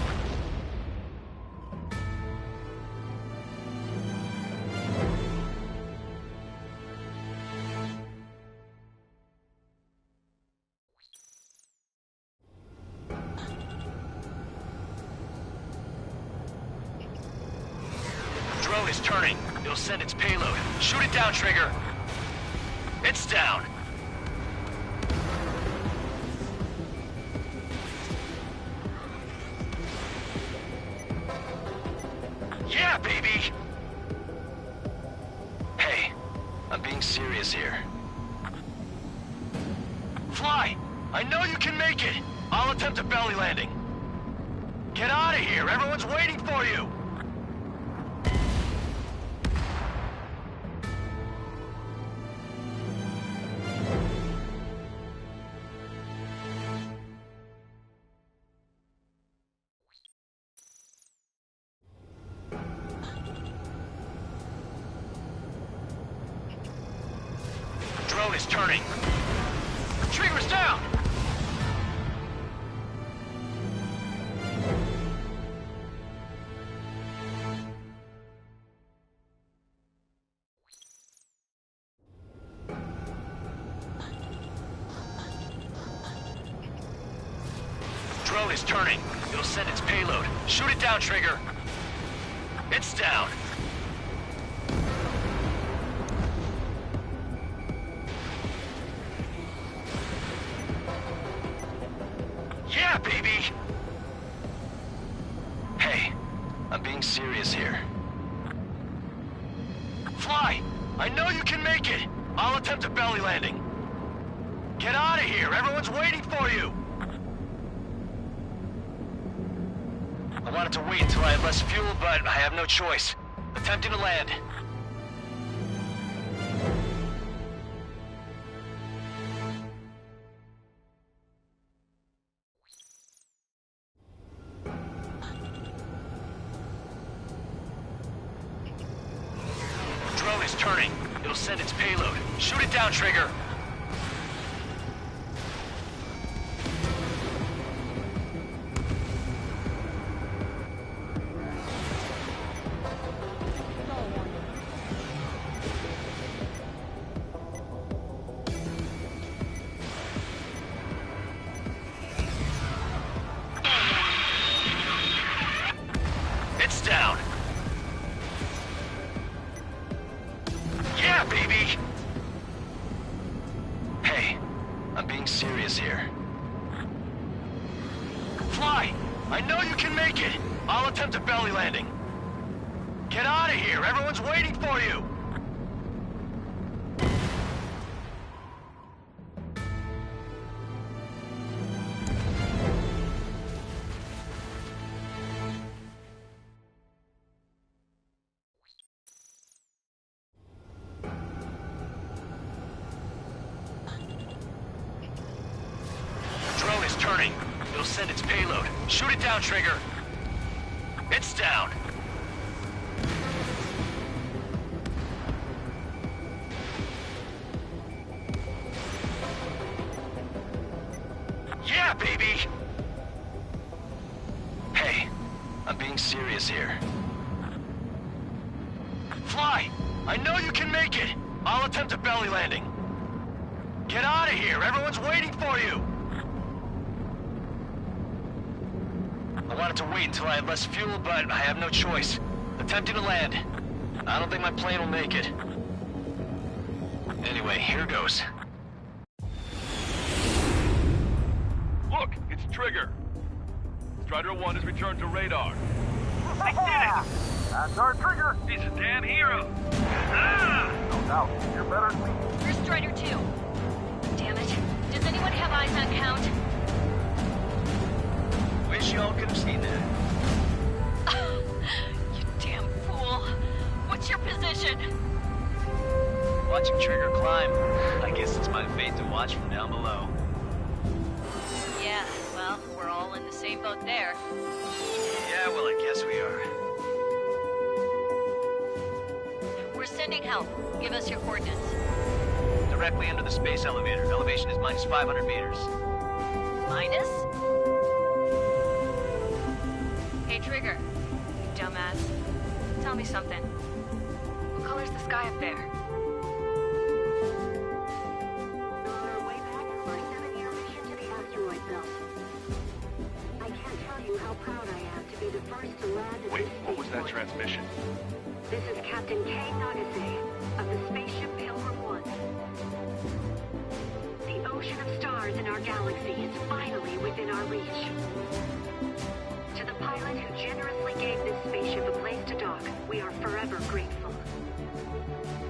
S6: Drone is turning. It'll send its payload. Shoot it down, Trigger. It's down. Yeah, baby! Hey, I'm being serious here. Fly! I know you can make it! I'll attempt a belly landing. Get out of here! Everyone's waiting for you! Drone is turning. Trigger's down! Drone is turning. It'll send its payload. Shoot it down, Trigger. It's down. Yeah, baby! Hey, I'm being serious here. Fly! I know you can make it! I'll attempt a belly landing. Get out of here! Everyone's waiting for you! I wanted to wait until I had less fuel, but I have no choice. Attempting to land. Drone is turning. It'll send its payload. Shoot it down, Trigger. It's down. Yeah, baby! Hey, I'm being serious here. Fly! I know you can make it! I'll attempt a belly landing. Get out of here! Everyone's waiting for you! Drone is turning. It'll send its payload. Shoot it down, Trigger. It's down. Yeah, baby! Hey, I'm being serious here. Fly! I know you can make it! I'll attempt a belly landing. Get out of here! Everyone's waiting for you! I wanted to wait until I had less fuel, but I have no choice. Attempting to land. I don't think my plane will make it. Anyway, here goes.
S17: Look, it's Trigger. Strider 1 has returned to radar.
S2: I did it!
S5: That's our Trigger!
S2: He's a damn hero! Ah!
S5: No doubt. You're better than me.
S4: Where's Strider 2? Damn it. Does anyone have eyes on Count?
S6: Wish y'all could have seen that.
S4: You damn fool. What's your position?
S6: Watching Trigger climb. I guess it's my fate to watch from down below.
S4: Yeah, well, we're all in the same boat there.
S6: Yeah, well, I guess we are.
S4: We're sending help. Give us your coordinates.
S6: Directly into the space elevator. Elevation is minus 500 meters.
S4: Minus? Hey, Trigger. You dumbass. Tell me something. What color's the sky up there?
S19: On our way back from our 7-year mission to the asteroid belt. I can't tell you how proud I am to be the first to land at
S17: Wait,
S19: this
S17: what was that
S19: spaceport.
S17: transmission?
S19: This is Captain Kay Nagase of the spaceship Pilgrim 1. galaxy is finally within our reach. To the pilot who generously gave this spaceship a place to dock, we are forever grateful.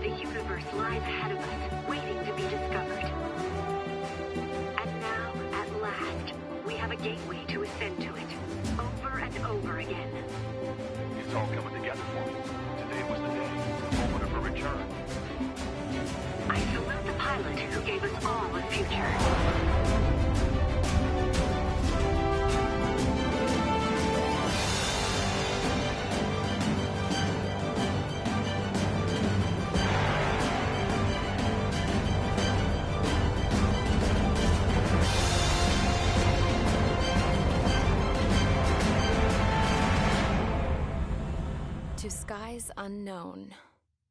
S19: The universe lies ahead of us, waiting to be discovered. And now, at last, we have a gateway to ascend to it, over and over again.
S17: It's all coming together for me. Today was the day, the moment of her return.
S19: I salute the pilot who gave us all a future.
S11: To skies unknown,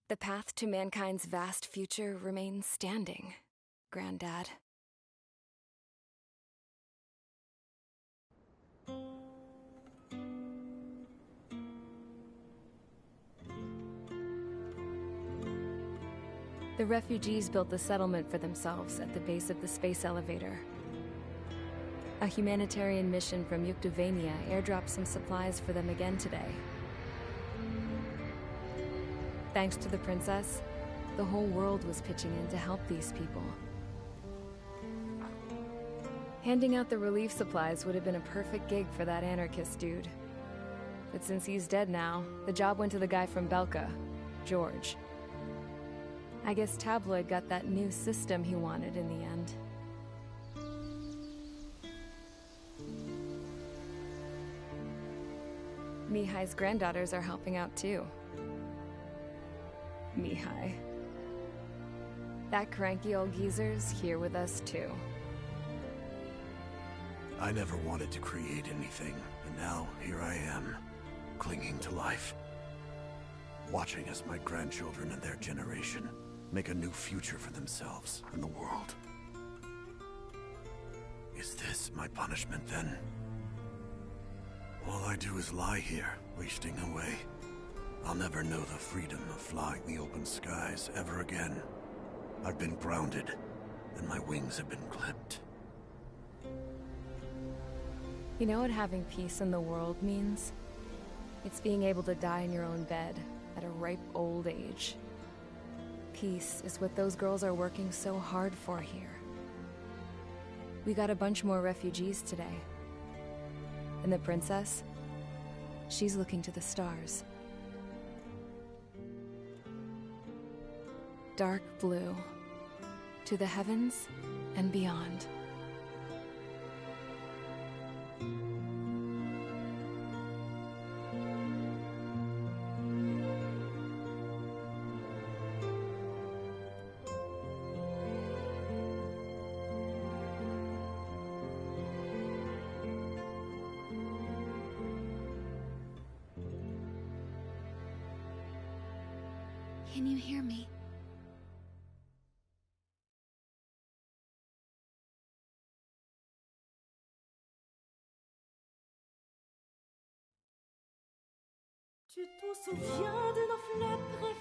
S11: the path to mankind's vast future remains standing, Granddad. The refugees built a settlement for themselves at the base of the space elevator. A humanitarian mission from Yuktovania airdropped some supplies for them again today. Thanks to the princess, the whole world was pitching in to help these people. Handing out the relief supplies would have been a perfect gig for that anarchist dude. But since he's dead now, the job went to the guy from Belka, George. I guess Tabloid got that new system he wanted in the end. Mihai's granddaughters are helping out too. Mihai. That cranky old geezer's here with us too.
S20: I never wanted to create anything, and now here I am, clinging to life. Watching as my grandchildren and their generation make a new future for themselves and the world. Is this my punishment then? All I do is lie here, wasting away. I'll never know the freedom of flying the open skies ever again. I've been grounded, and my wings have been clipped.
S11: You know what having peace in the world means? It's being able to die in your own bed at a ripe old age. Peace is what those girls are working so hard for here. We got a bunch more refugees today. And the princess? She's looking to the stars. Dark blue, to the heavens and beyond.
S18: Can you hear me?
S21: Tu te souviens de nos fleurs préférées?